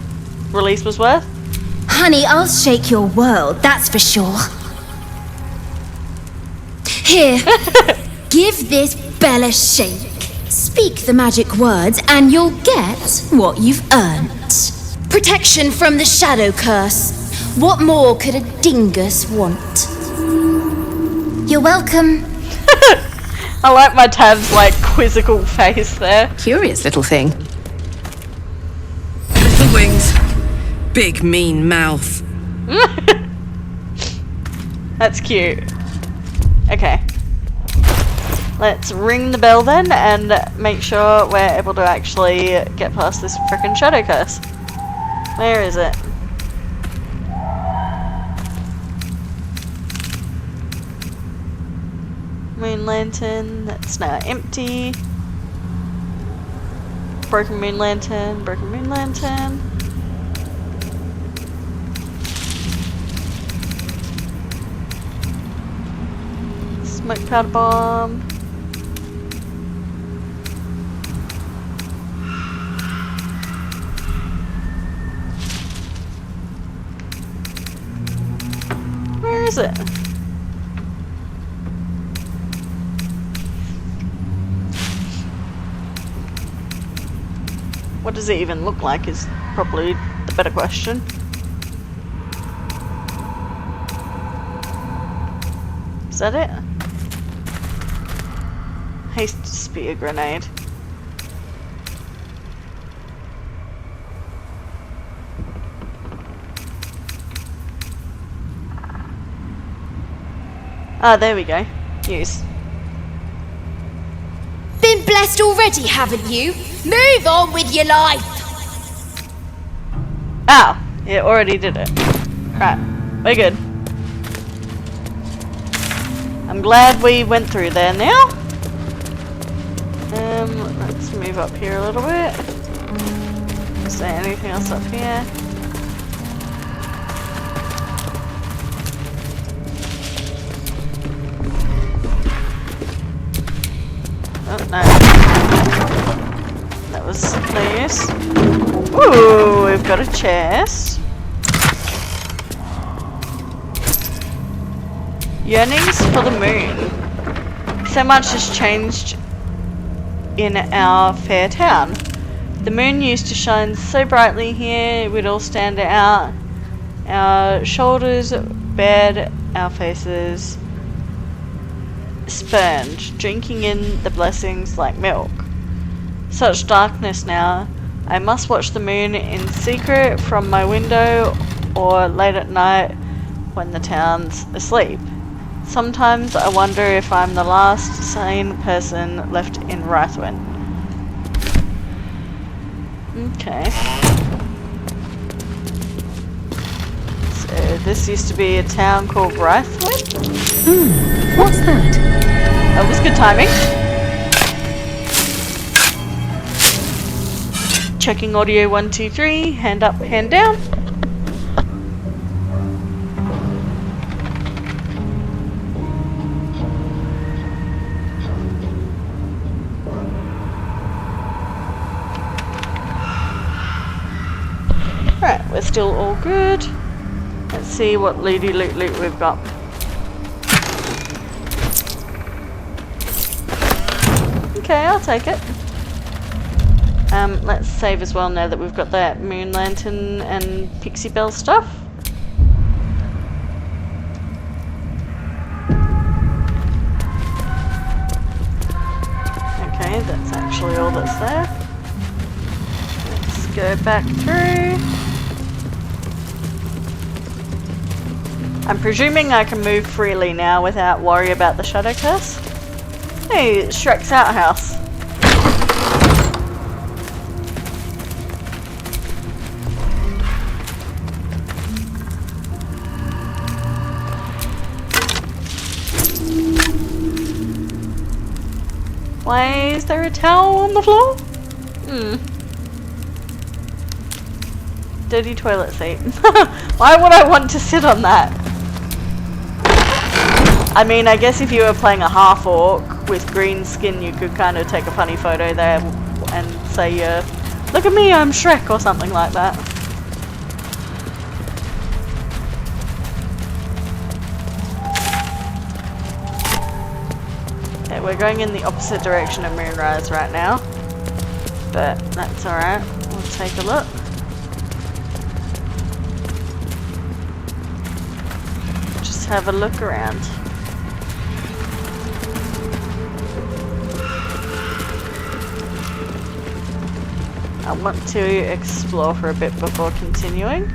release was worth. Honey, I'll shake your world, that's for sure. Here, give this bell a shake. Speak the magic words and you'll get what you've earned. Protection from the shadow curse. What more could a dingus want? You're welcome. I like my Tab's like quizzical face there. Curious little thing. Little wings, big mean mouth. That's cute. Okay. Let's ring the bell then and make sure we're able to actually get past this frickin' shadow curse. Where is it? Moon lantern, that's now empty. Broken moon lantern, broken moon lantern. Smoke powder bomb. Where is it? What does it even look like is probably the better question. Is that it? Haste spear grenade. Ah, there we go. Use. Been blessed already, haven't you? Move on with your life! Ow! It already did it. Right. We're good. I'm glad we went through there now. Let's move up here a little bit. Is there anything else up here? Oh, no. That was no use. Ooh, we've got a chest. Yearnings for the moon. So much has changed in our fair town. The moon used to shine so brightly here, we'd all stand out. Our shoulders bared, our faces spurned, drinking in the blessings like milk. Such darkness now. I must watch the moon in secret from my window or late at night when the town's asleep. Sometimes I wonder if I'm the last sane person left in Wrathwin. Okay. So this used to be a town called Wrathwin? What's that? That was good timing. Checking audio 1, 2, 3. Hand up, hand down. Right, we're still all good. Let's see what looty loot we've got. Okay, I'll take it. Let's save as well now that we've got that moon lantern and pixie bell stuff. Okay, that's actually all that's there. Let's go back through. I'm presuming I can move freely now without worry about the shadow curse. Hey, Shrek's outhouse. Why is there a towel on the floor? Dirty toilet seat. Why would I want to sit on that? I mean, I guess if you were playing a half-orc with green skin, you could kind of take a funny photo there and say, look at me, I'm Shrek, or something like that. Okay, we're going in the opposite direction of Moonrise right now, but that's alright. We'll take a look. Just have a look around. I want to explore for a bit before continuing.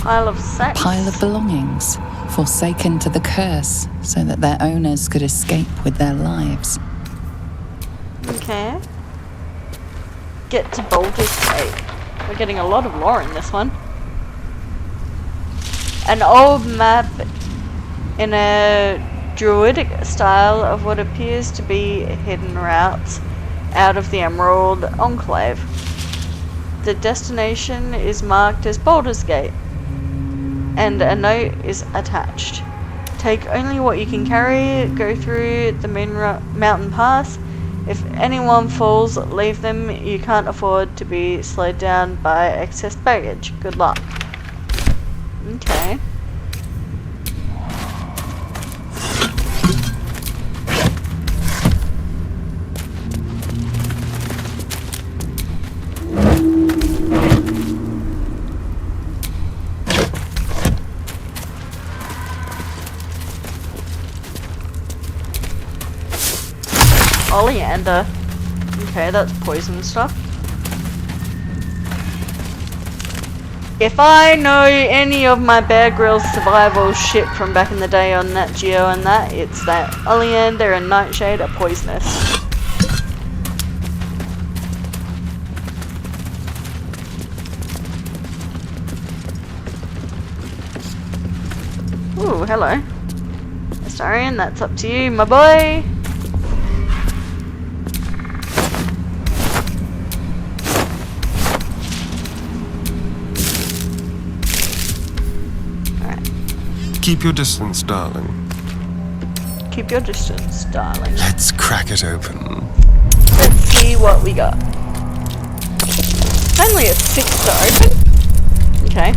Pile of sacks. Pile of belongings, forsaken to the curse so that their owners could escape with their lives. Okay. Get to Baldurs Gate. We're getting a lot of lore in this one. An old map in a druidic style of what appears to be hidden routes out of the Emerald Enclave. The destination is marked as Baldurs Gate, and a note is attached. Take only what you can carry, go through the main mountain pass. If anyone falls, leave them. You can't afford to be slowed down by excess baggage. Good luck. Okay. Oleander. Okay, that's poison stuff. If I know any of my Bear Grylls survival shit from back in the day on Nat Geo and that, it's that Oleander and Nightshade are poisonous. Ooh, hello. Astarion, that's up to you, my boy. Keep your distance, darling. Keep your distance, darling. Let's crack it open. Let's see what we got. Only a 6 to open? Okay.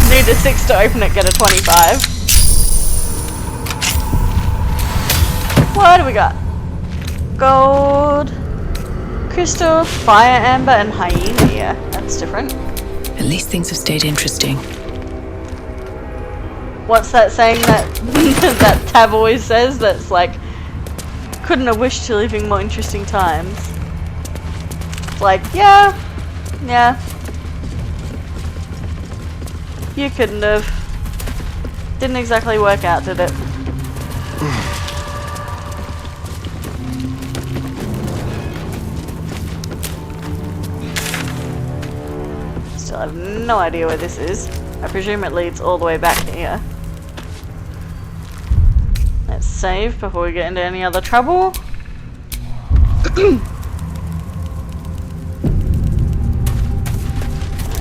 Need a 6 to open it, get a 25. What do we got? Gold, crystal, fire amber, and hyena. Yeah, that's different. At least things have stayed interesting. What's that saying that that Tav always says? That's like, couldn't have wished to living more interesting times. It's like, yeah. You couldn't have. Didn't exactly work out, did it? Still have no idea where this is. I presume it leads all the way back here. Let's save before we get into any other trouble.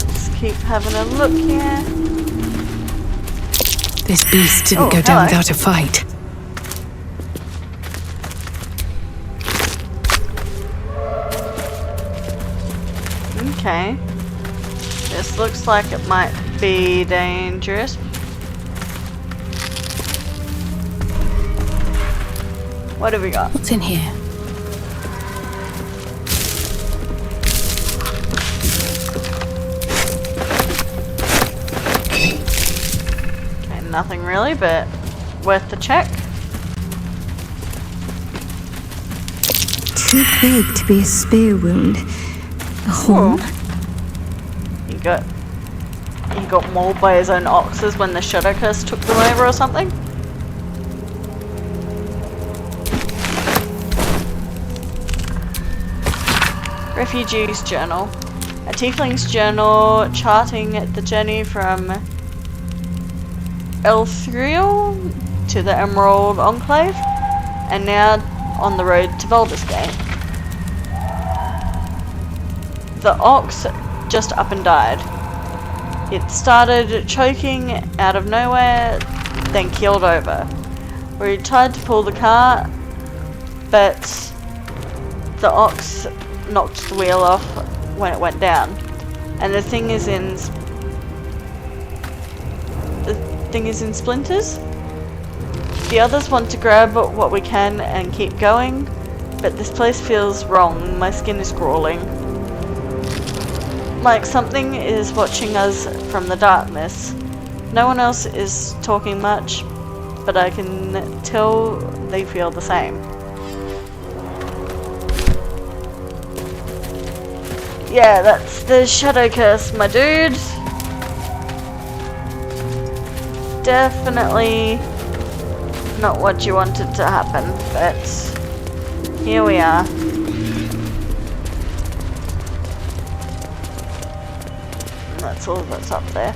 Let's keep having a look here. This beast didn't go down without a fight. Okay. This looks like it might be dangerous. What have we got? What's in here? Okay, nothing really, but worth the check. Too big to be a spear wound. A horn? He got mauled by his own oxes when the Shadow Curse took them over or something? Refugee's Journal. A tiefling's journal charting the journey from Elthriel to the Emerald Enclave, and now on the road to Baldurs Gate. The ox just up and died. It started choking out of nowhere, then keeled over. We tried to pull the cart, but the ox knocked the wheel off when it went down, and the thing is in splinters. The others want to grab what we can and keep going, but this place feels wrong. My skin is crawling. Like something is watching us from the darkness. No one else is talking much, but I can tell they feel the same. yeah, that's the shadow curse, my dude. Definitely not what you wanted to happen, but here we are. That's all that's up there.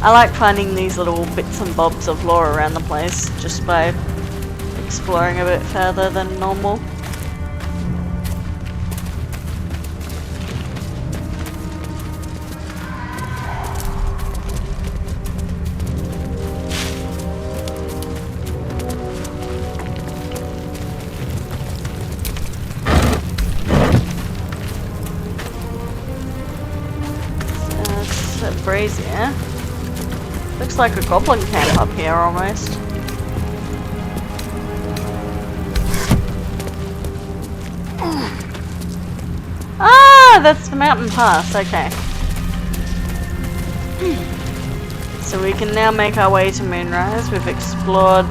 I like finding these little bits and bobs of lore around the place just by exploring a bit further than normal. It's a brazier. Looks like a goblin camp up here almost. Ah, that's the mountain pass, okay. So we can now make our way to Moonrise. We've explored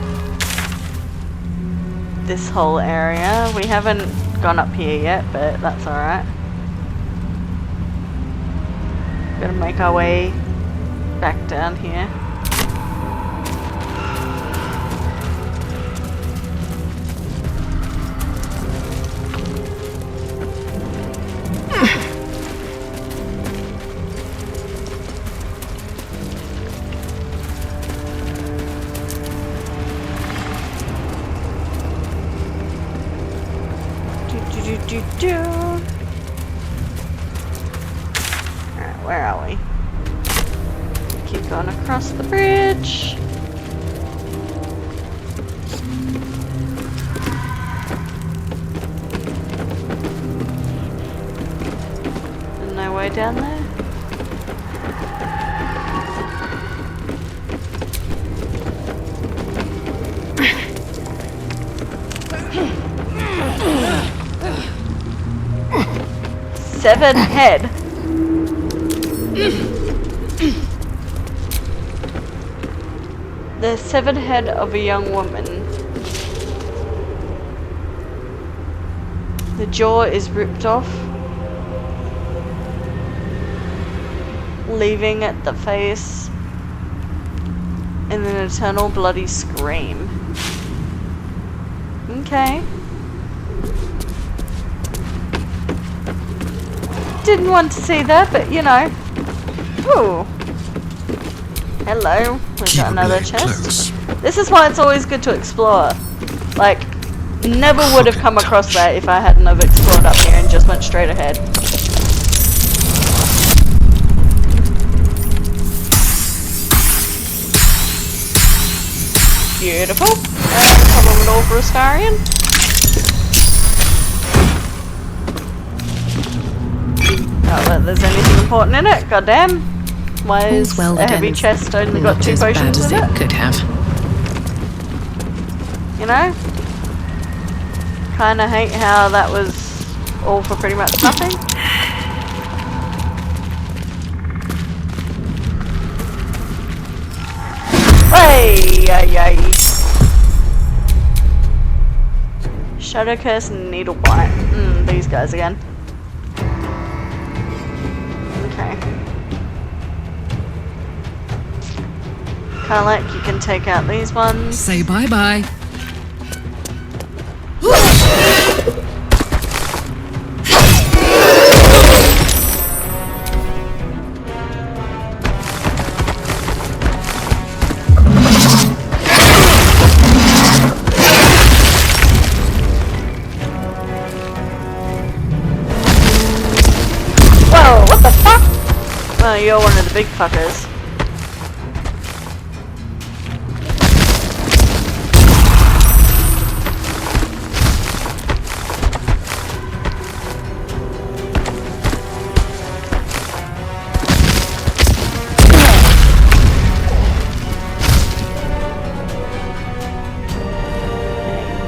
this whole area. We haven't gone up here yet, but that's alright. Gotta make our way back down here. Alright, where are we? Keep going across the bridge. There's no way down there. Severed head. The severed head of a young woman. The jaw is ripped off, leaving at the face in an eternal bloody scream. Okay. Didn't want to see that, but you know. Ooh. Hello. We've got another chest. This is why it's always good to explore. Like, never would have come across that if I hadn't have explored up here and just went straight ahead. Beautiful. Problem at all for Astarion. Not that there's anything important in it, goddamn. Why is a heavy chest only got 2 potions in it? Could have. You know? Kinda hate how that was all for pretty much nothing. Hey, ay. Shadow Curse and Needle Bite. These guys again. Kinda like you can take out these ones. Say bye-bye. Whoa, what the fuck? Well, you're one of the big fuckers.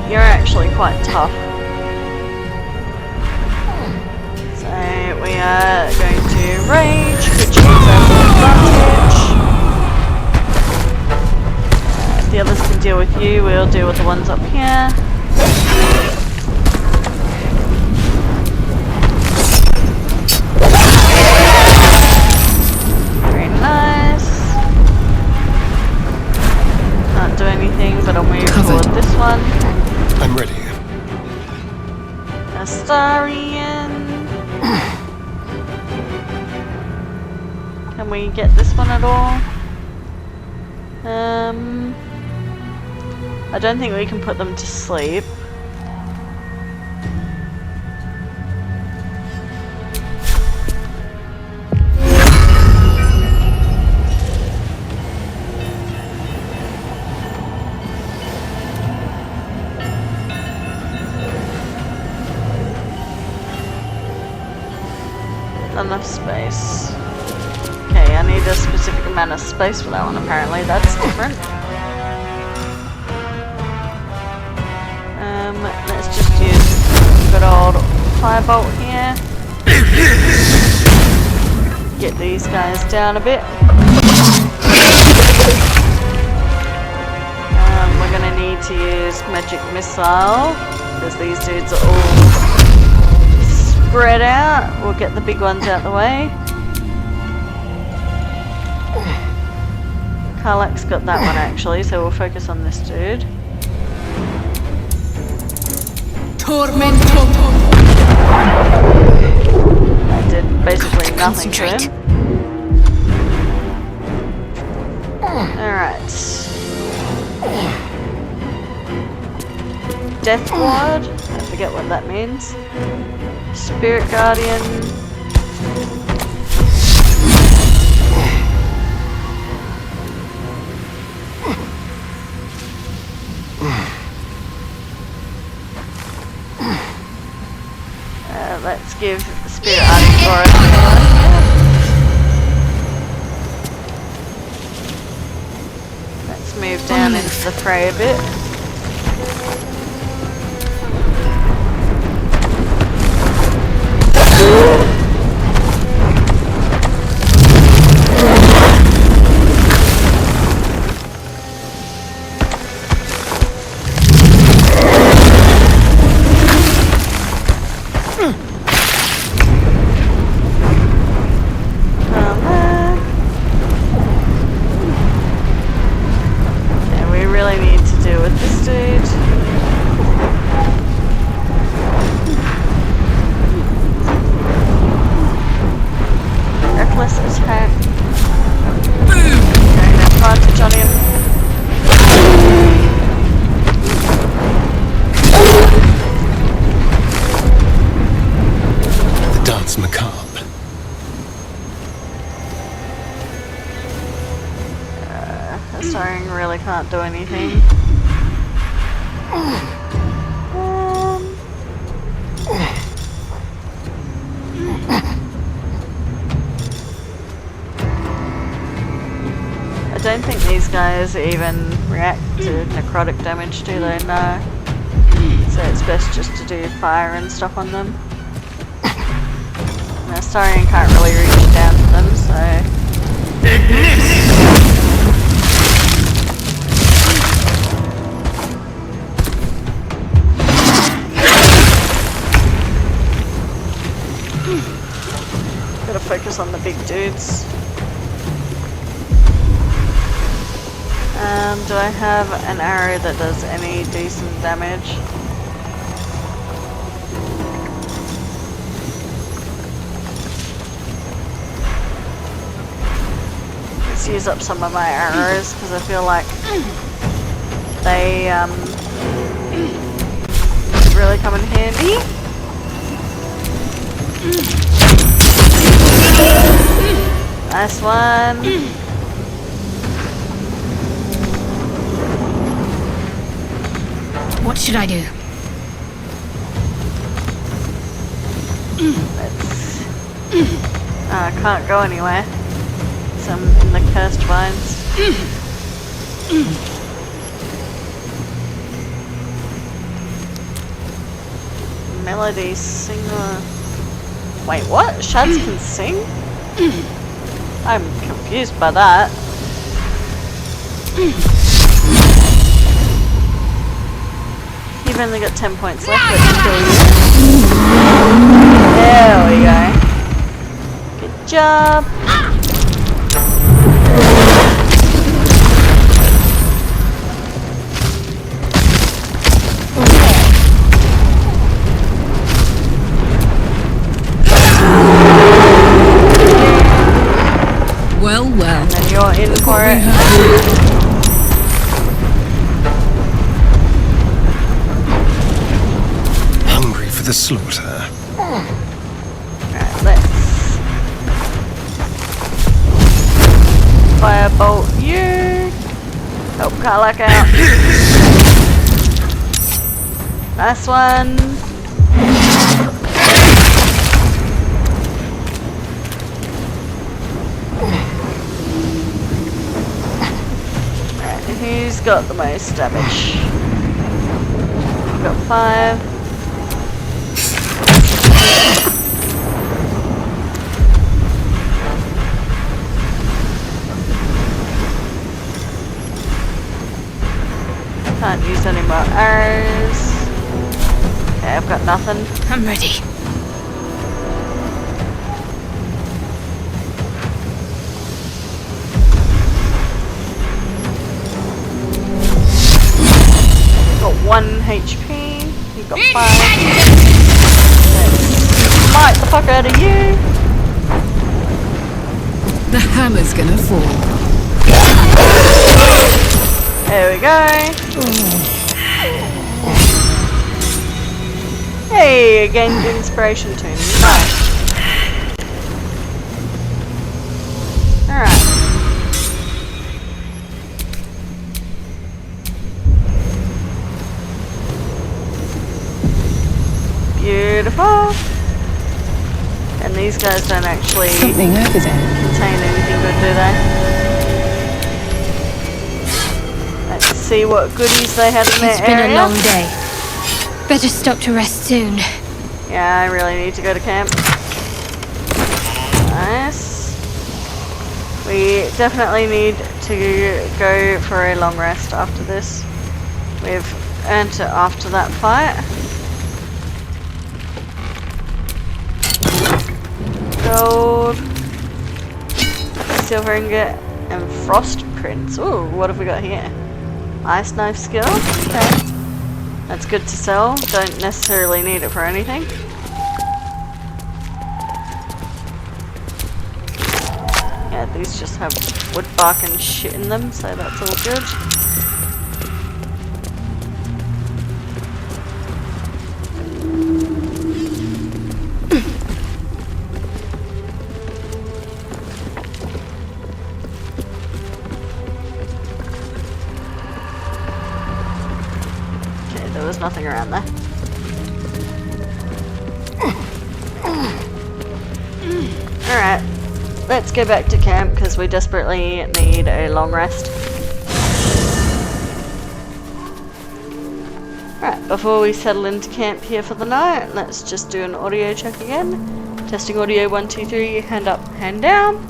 You're actually quite tough. So we are going to rage, which gives us advantage. The others can deal with you, we'll deal with the ones up here. Can we get this one at all? I don't think we can put them to sleep. Enough space. Okay, I need a specific amount of space for that one apparently. That's different. Let's just use good old firebolt here. Get these guys down a bit. We're gonna need to use magic missile because these dudes are all spread out. We'll get the big ones out the way. Karlak's got that one actually, so we'll focus on this dude. I did basically nothing to him. Alright. Death Ward? I forget what that means. Spirit Guardian. Let's give Spirit Artifact a Let's move down into the fray a bit. Can't do anything. I don't think these guys even react to necrotic damage, do they? No. So it's best just to do fire and stuff on them. And Astarion can't really reach down to them, so... Gotta focus on the big dudes. Do I have an arrow that does any decent damage? Let's use up some of my arrows because I feel like they really come in handy. Nice one. What should I do? I can't go anywhere. So I'm in the cursed vines. Melody singer. Wait, what? Shads can sing? I'm confused by that. You've only got 10 points left, but can kill you. There we go. Good job. the slaughter. Alright, let's firebolt you. Help Karlak out. Nice one. Alright, who's got the most damage? We've got 5. Can't use any more arrows. Okay, I've got nothing. I'm ready. Got 1 HP. You've got 5. Smite the fuck out of you. The hammer's gonna fall. There we go. Hey, I gained inspiration too. Nice. Alright. Beautiful. And these guys don't actually Something over there. contain anything good, do they? Let's see what goodies they had in their It's been area. a long day. Better stop to rest soon. Yeah, I really need to go to camp. Nice. We definitely need to go for a long rest after this. We've earned it after that fight. Gold. Silver ingot and frost prints. Ooh, what have we got here? Ice knife skill. Okay. That's good to sell. Don't necessarily need it for anything. Yeah, these just have wood bark and shit in them, so that's all good. There was nothing around there. Alright, let's go back to camp because we desperately need a long rest. Alright, before we settle into camp here for the night, let's just do an audio check again. Testing audio 1, 2, 3, hand up, hand down.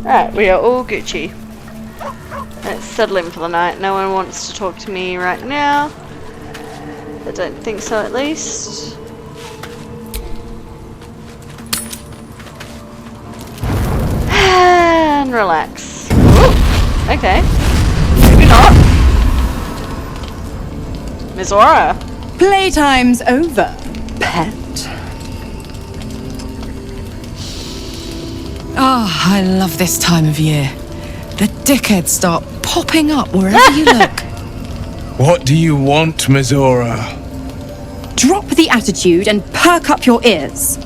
Alright, we are all Gucci. Let's settle in for the night. No one wants to talk to me right now. I don't think so, at least. And relax. Ooh, okay. Maybe not. Mizora. Playtime's over, pet. Oh, I love this time of year. The dickheads start popping up wherever you look. What do you want, Mizora? Drop the attitude and perk up your ears.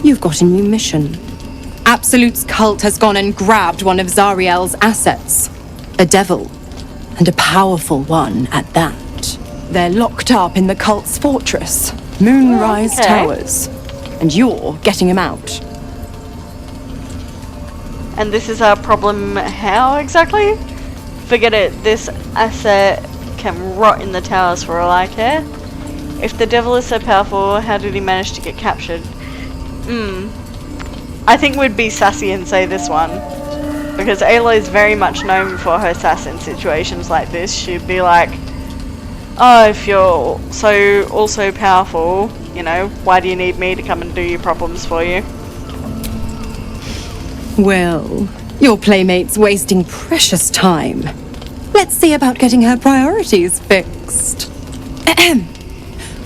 You've got a new mission. Absolute's cult has gone and grabbed one of Zariel's assets. A devil. And a powerful one at that. They're locked up in the cult's fortress, Moonrise Towers. And you're getting him out. And this is our problem how exactly? Forget it, this asset can rot in the towers for all I care. If the devil is so powerful, how did he manage to get captured? I think we'd be sassy and say this one. Because Ayla is very much known for her sass in situations like this. She'd be like, oh, if you're so also powerful, you know, why do you need me to come and do your problems for you? Well, your playmate's wasting precious time. Let's see about getting her priorities fixed.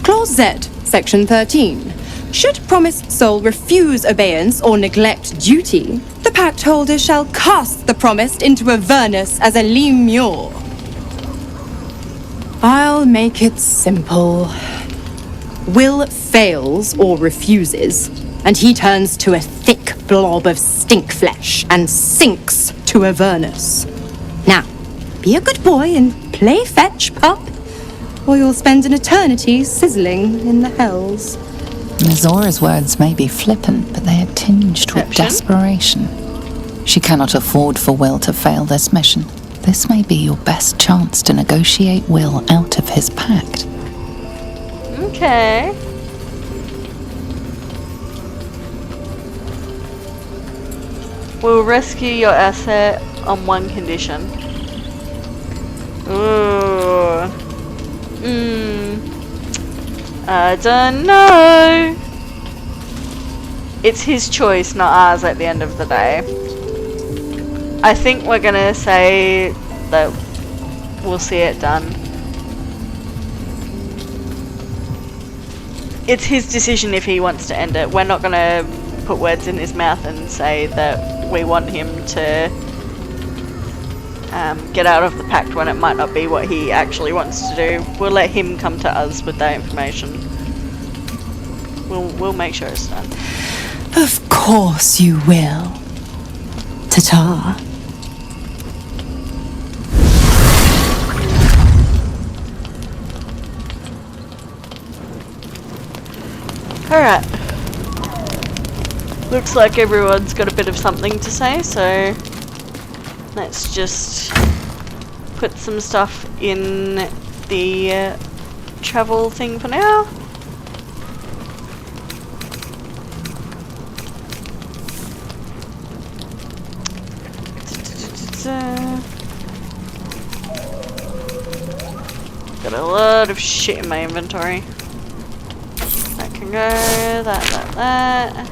Clause Z, Section 13. Should promised soul refuse obeyance or neglect duty, the pact holder shall cast the promised into Avernus as a lemure. I'll make it simple. Will fails or refuses, and he turns to a thick blob of stink flesh and sinks to Avernus. Now, be a good boy and play fetch, pup, or you'll spend an eternity sizzling in the hells. Zora's words may be flippant, but they are tinged with desperation. She cannot afford for Will to fail this mission. This may be your best chance to negotiate Will out of his pact. Okay. We'll rescue your asset on one condition. Ooh. I don't know. It's his choice, not ours at the end of the day. I think we're gonna say that we'll see it done. It's his decision if he wants to end it. We're not gonna put words in his mouth and say that we want him to get out of the pact when it might not be what he actually wants to do. We'll let him come to us with that information. We'll make sure it's done. Of course you will. Ta-ta. Alright. Looks like everyone's got a bit of something to say, so let's just put some stuff in the travel thing for now. Got a lot of shit in my inventory. That can go, that.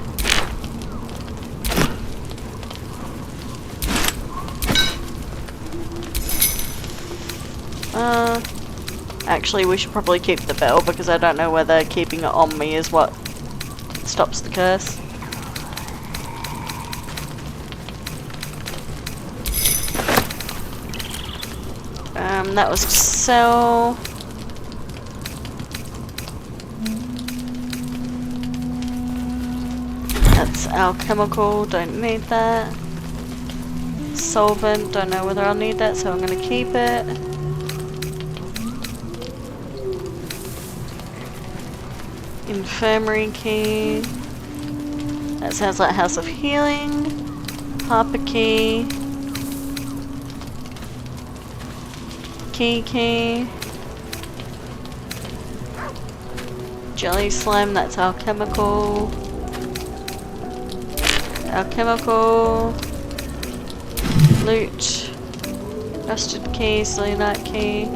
Actually, we should probably keep the bell because I don't know whether keeping it on me is what stops the curse. That was to sell. That's alchemical, don't need that. Solvent, don't know whether I'll need that, so I'm going to keep it. Infirmary key. That sounds like House of Healing. Harper key. Key. Jelly slime, that's alchemical. Loot. Rusted key, selenite key.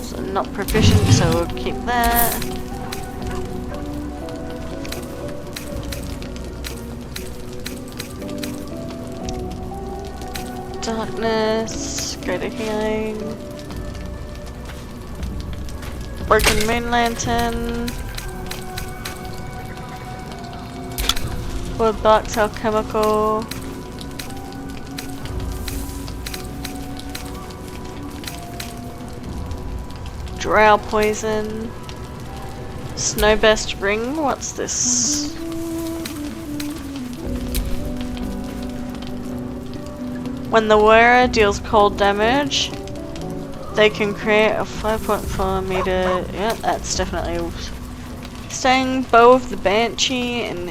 So not proficient, so we'll keep that. Darkness, greater healing. Broken moon lantern. Wood box, alchemical. Drow poison. Snowburst ring, what's this? When the wearer deals cold damage, they can create a 5.4 meter. Yeah, that's definitely staying. Bow of the Banshee and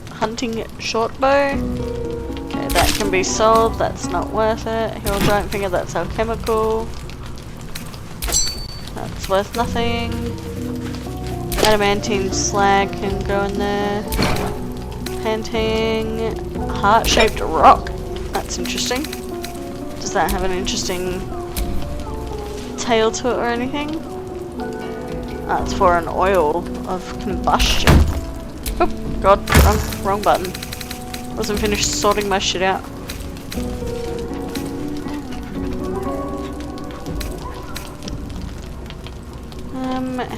hunting short bow. Okay, that can be sold. That's not worth it. Heal giant finger. That's alchemical. That's worth nothing. Adamantine slag can go in there. Painting. Heart-shaped rock. That's interesting. Does that have an interesting tail to it or anything? That's for an oil of combustion. Oh god, wrong button. Wasn't finished sorting my shit out.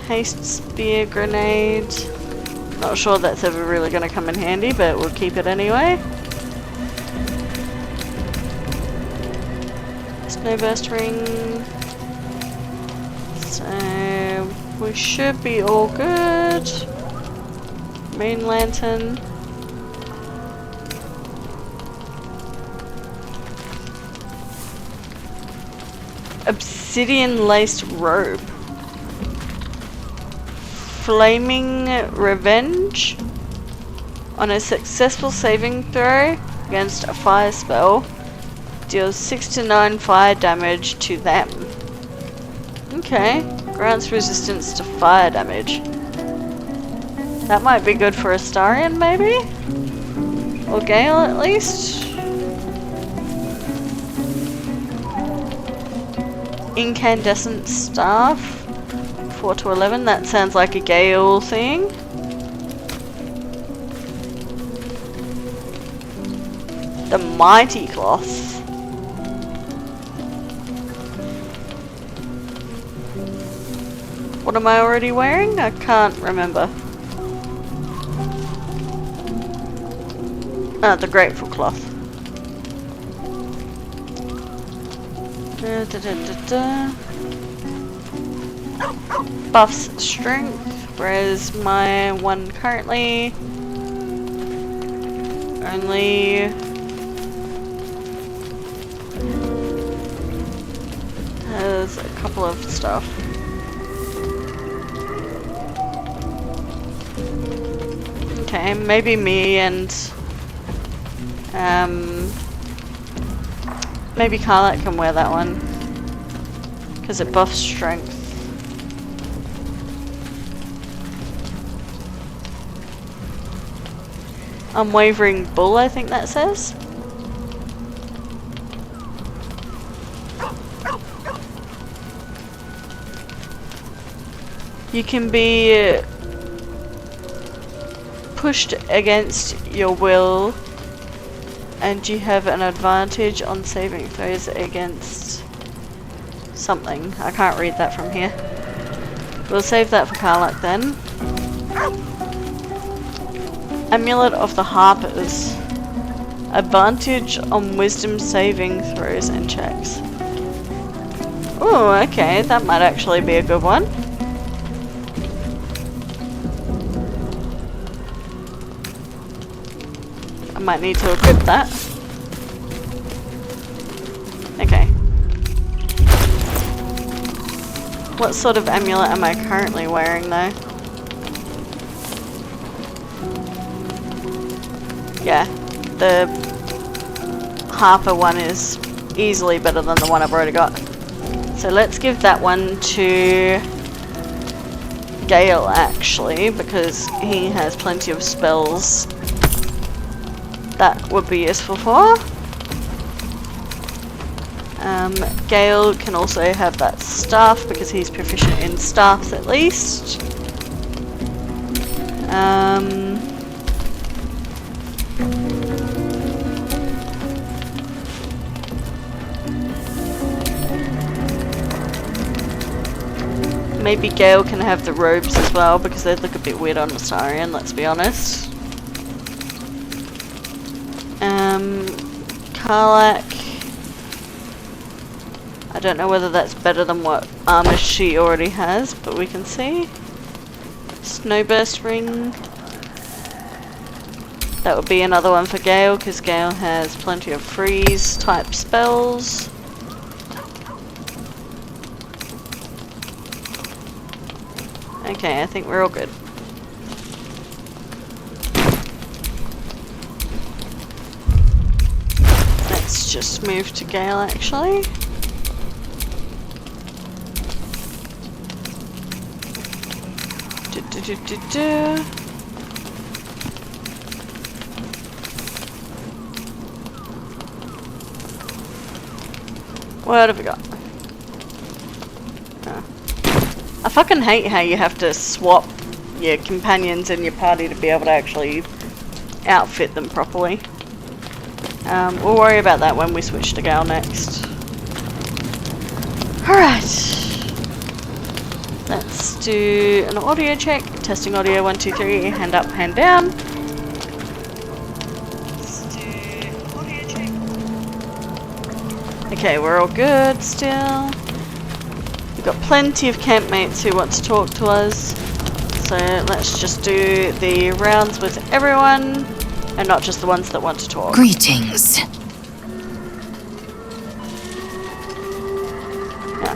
Haste spear grenade. Not sure that's ever really going to come in handy, but we'll keep it anyway. Snowburst ring. So we should be all good. Main lantern. Obsidian laced robe. Flaming revenge. On a successful saving throw against a fire spell, deals 6 to 9 fire damage to them. Okay, grants resistance to fire damage. That might be good for Astarion, maybe? Or Gale, at least? Incandescent staff. 4 to 11, that sounds like a Gale thing. The mighty cloth. What am I already wearing? I can't remember. Ah, the grateful cloth. Buffs strength, whereas my one currently only has a couple of stuff. Okay, maybe me and maybe Karlak can wear that one because it buffs strength. Unwavering bull, I think that says. You can be pushed against your will, and you have an advantage on saving throws against something. I can't read that from here. We'll save that for Karlak then. Amulet of the Harpers. Advantage on wisdom saving throws and checks. Oh, okay, that might actually be a good one. I might need to equip that. Okay. What sort of amulet am I currently wearing though? Yeah, the Harper one is easily better than the one I've already got. So let's give that one to Gale actually, because he has plenty of spells that would be useful for. Gale can also have that staff because he's proficient in staffs at least. Maybe Gale can have the robes as well because they look a bit weird on Astarion, let's be honest. Karlak. I don't know whether that's better than what armor she already has, but we can see. Snowburst ring. That would be another one for Gale because Gale has plenty of freeze type spells. Okay, I think we're all good. Let's just move to Gale actually. What have we got? I fucking hate how you have to swap your companions in your party to be able to actually outfit them properly. We'll worry about that when we switch to Gale next. Alright. Let's do an audio check. Testing audio 1, 2, 3. Hand up, hand down. Let's do audio check. Okay, we're all good still. We've got plenty of campmates who want to talk to us. So let's just do the rounds with everyone and not just the ones that want to talk. Greetings. Yeah,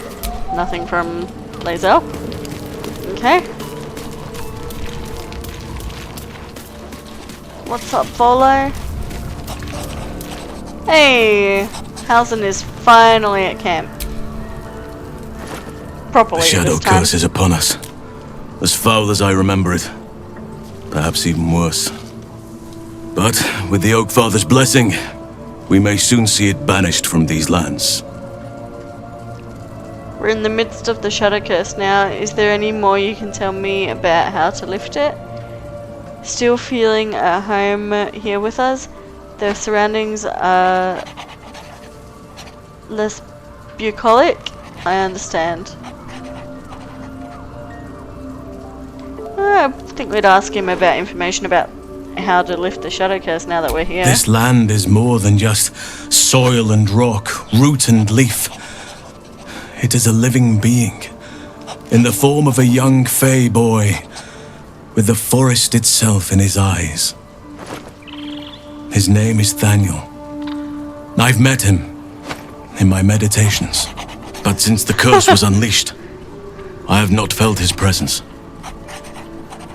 nothing from Lae'zel. Okay. What's up, Volo? Hey! Halsin is finally at camp. Properly The shadow this time. curse is upon us. As foul as I remember it. Perhaps even worse. But with the Oak Father's blessing, we may soon see it banished from these lands. We're in the midst of the shadow curse now. Is there any more you can tell me about how to lift it? Still feeling at home here with us? The surroundings are less bucolic? I understand. I think we'd ask him about information about how to lift the shadow curse now that we're here. This land is more than just soil and rock, root and leaf. It is a living being, in the form of a young fey boy, with the forest itself in his eyes. His name is Thaniel. I've met him in my meditations, but since the curse was unleashed, I have not felt his presence.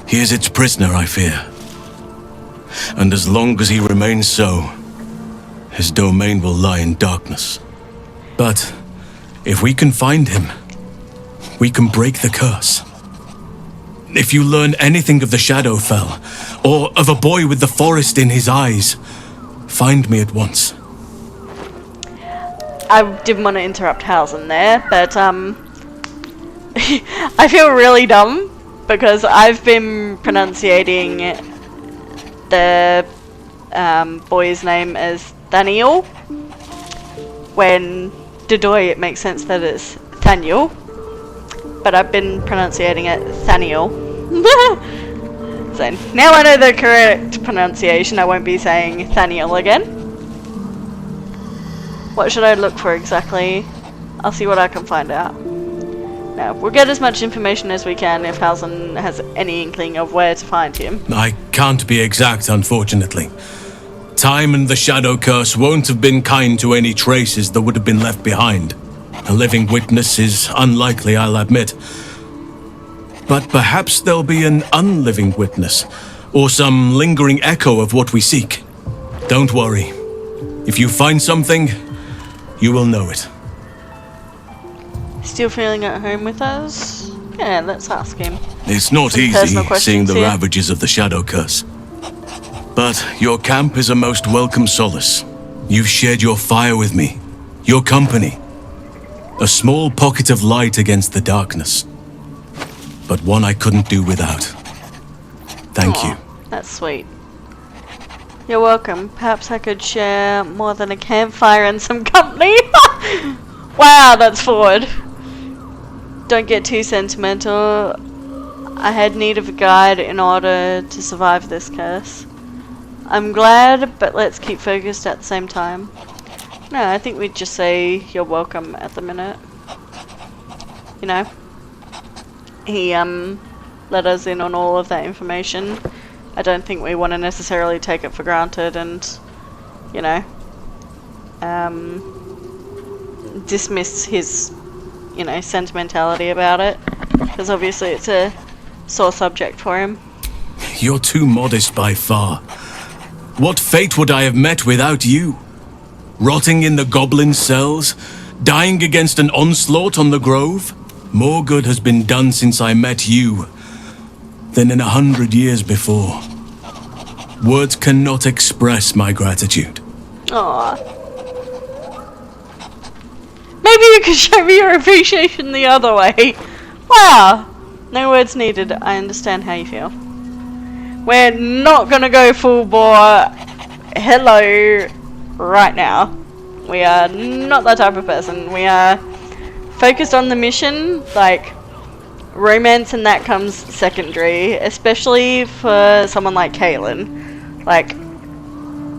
He is its prisoner, I fear. And as long as he remains so, his domain will lie in darkness. But if we can find him, we can break the curse. If you learn anything of the Shadowfell, or of a boy with the forest in his eyes, find me at once. I didn't want to interrupt Halsin there, but I feel really dumb because I've been pronunciating the boy's name as Thaniel. When Dedoy, it makes sense that it's Thaniel, but I've been pronunciating it Thaniel. So now I know the correct pronunciation. I won't be saying Thaniel again. What should I look for exactly? I'll see what I can find out. Now, we'll get as much information as we can if Halsin has any inkling of where to find him. I can't be exact, unfortunately. Time and the Shadow Curse won't have been kind to any traces that would have been left behind. A living witness is unlikely, I'll admit. But perhaps there'll be an unliving witness, or some lingering echo of what we seek. Don't worry. If you find something, you will know it. Still feeling at home with us? Yeah, let's ask him. It's not Some easy personal seeing questions the here. ravages of the Shadow Curse. But your camp is a most welcome solace. You've shared your fire with me, your company. A small pocket of light against the darkness. But one I couldn't do without. Thank you. That's sweet. You're welcome. Perhaps I could share more than a campfire and some company. Wow, that's forward. Don't get too sentimental. I had need of a guide in order to survive this curse. I'm glad, but let's keep focused at the same time. No, I think we'd just say you're welcome at the minute. You know, he let us in on all of that information. I don't think we want to necessarily take it for granted and, you know, dismiss his, you know, sentimentality about it, because obviously it's a sore subject for him. You're too modest by far. What fate would I have met without you? Rotting in the goblin cells? Dying against an onslaught on the grove? More good has been done since I met you than in 100 years before. Words cannot express my gratitude. Aww. Maybe you could show me your appreciation the other way. Wow. No words needed. I understand how you feel. We're not gonna go full bore hello right now. We are not that type of person. We are focused on the mission. Like, romance and that comes secondary, especially for someone like Kaylin. Like,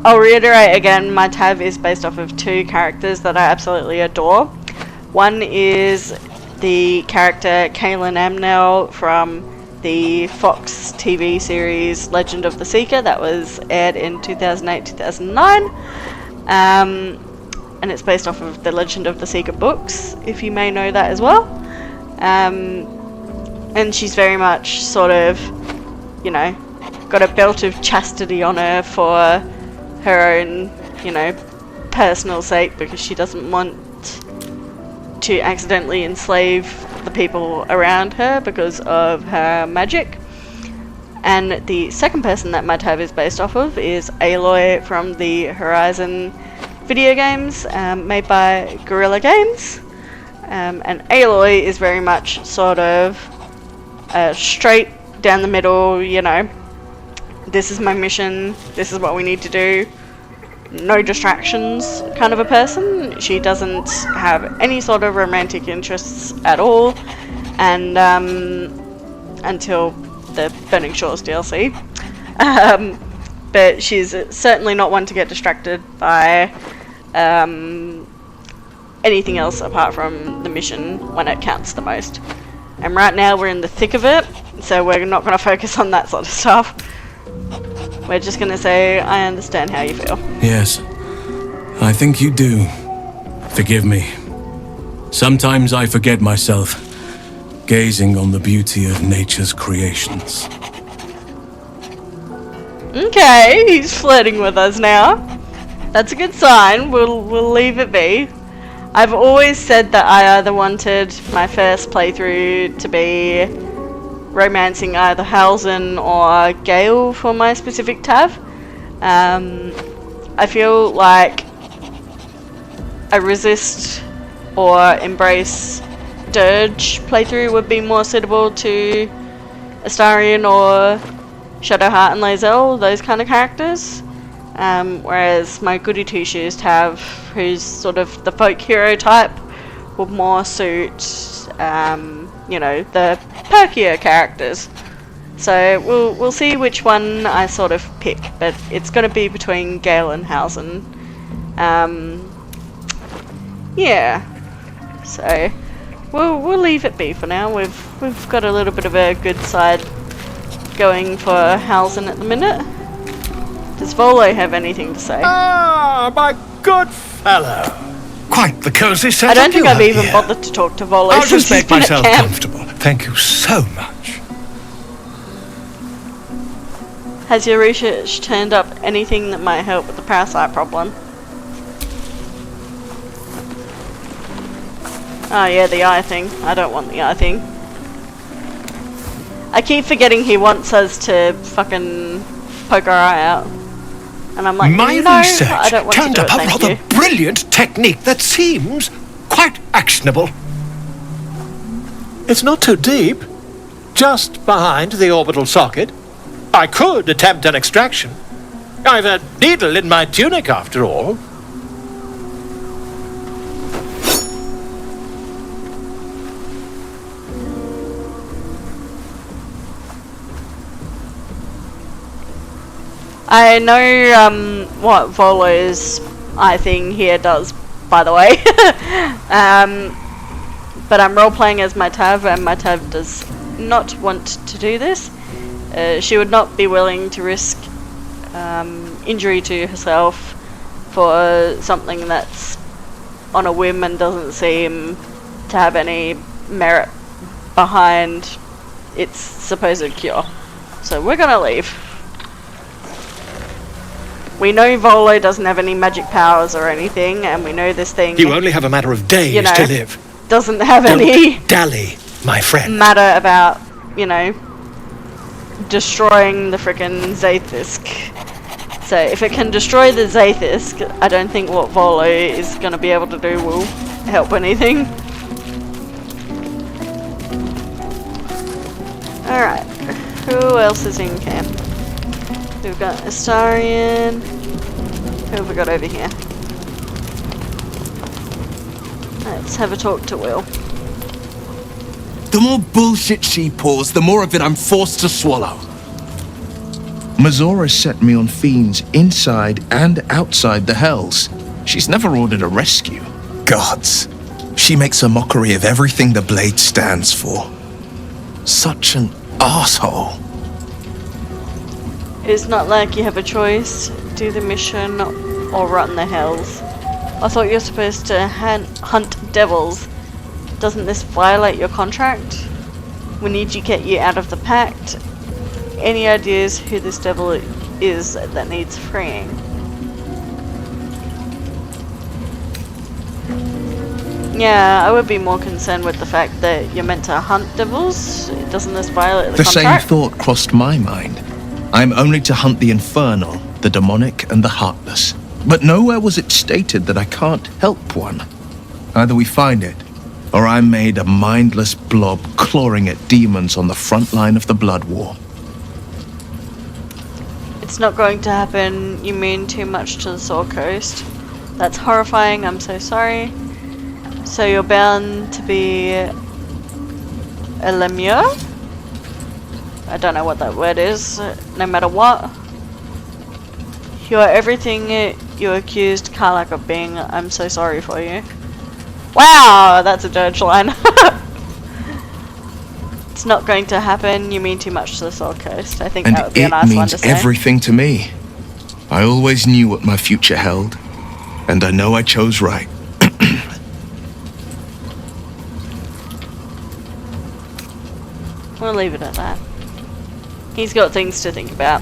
I'll reiterate again, my tab is based off of 2 characters that I absolutely adore. One is the character Kaylin Amnell from the Fox TV series Legend of the Seeker that was aired in 2008-2009. And it's based off of the Legend of the Seeker books, if you may know that as well. And she's very much sort of, you know, got a belt of chastity on her for her own, you know, personal sake, because she doesn't want to accidentally enslave the people around her because of her magic. And the second person that my tab is based off of is Aloy from the Horizon video games made by Guerrilla Games. And Aloy is very much sort of straight down the middle, you know, this is my mission, this is what we need to do, no distractions kind of a person. She doesn't have any sort of romantic interests at all, and until the Burning Shores DLC. But she's certainly not one to get distracted by anything else apart from the mission when it counts the most. And right now we're in the thick of it, so we're not going to focus on that sort of stuff. We're just going to say, I understand how you feel. Yes, I think you do. Forgive me. Sometimes I forget myself, gazing on the beauty of nature's creations. Okay, he's flirting with us now. That's a good sign. We'll leave it be. I've always said that I either wanted my first playthrough to be romancing either Halsin or Gale for my specific tab. I feel like a resist or embrace dirge playthrough would be more suitable to Astarion or Shadowheart and Lae'zel, those kind of characters. Whereas my goody two shoes tab, who's sort of the folk hero type, would more suit you know, the perkier characters. So we'll see which one I sort of pick, but it's going to be between Gale and Halsin. Yeah. So we'll leave it be for now. We've got a little bit of a good side going for Halsin at the minute. Does Volo have anything to say? Ah, my good fellow. Quite the cozy setup. I don't think I've even here. bothered to talk to Volo I'll since just make he's been myself at camp. comfortable. Thank you so much. Has your research turned up anything that might help with the parasite problem? Oh yeah, the eye thing. I don't want the eye thing. I keep forgetting he wants us to fucking poke our eye out. And I'm like, My no, research I don't want turned to do up it, a thank rather you. brilliant technique that seems quite actionable. It's not too deep. Just behind the orbital socket. I could attempt an extraction. I've a needle in my tunic after all. I know what Volo's eye thing here does, by the way. But I'm role-playing as my Tav, and my Tav does not want to do this. She would not be willing to risk injury to herself for something that's on a whim and doesn't seem to have any merit behind its supposed cure. So we're gonna leave. We know Volo doesn't have any magic powers or anything, and we know this thing, You only have a matter of days you know, to live. doesn't have Don't any dally, my friend. matter about, you know, destroying the frickin' Zaithisk. So if it can destroy the Zaithisk, I don't think what Volo is going to be able to do will help anything. Alright, who else is in camp? We've got Astarion. Who have we got over here? Let's have a talk to Will. The more bullshit she pours, the more of it I'm forced to swallow. Mazora set me on fiends inside and outside the Hells. She's never ordered a rescue. Gods. She makes a mockery of everything the Blade stands for. Such an asshole. It's not like you have a choice. Do the mission or rot in the Hells. I thought you were supposed to hunt devils. Doesn't this violate your contract? We need to get you out of the pact. Any ideas who this devil is that needs freeing? Yeah, I would be more concerned with the fact that you're meant to hunt devils. Doesn't this violate the contract? Same thought crossed my mind. I am only to hunt the infernal, the demonic, and the heartless. But nowhere was it stated that I can't help one. Either we find it, or I'm made a mindless blob clawing at demons on the front line of the blood war. It's not going to happen. You mean too much to the Soul Coast. That's horrifying. I'm so sorry. So you're bound to be a lemure? I don't know what that word is. No matter what. You're everything you accused Karlach of being. I'm so sorry for you. Wow, that's a dirge line. It's not going to happen. You mean too much to the Soul Coast. I think that would be a nice one to say. And it means everything to me. I always knew what my future held, and I know I chose right. We'll leave it at that. He's got things to think about.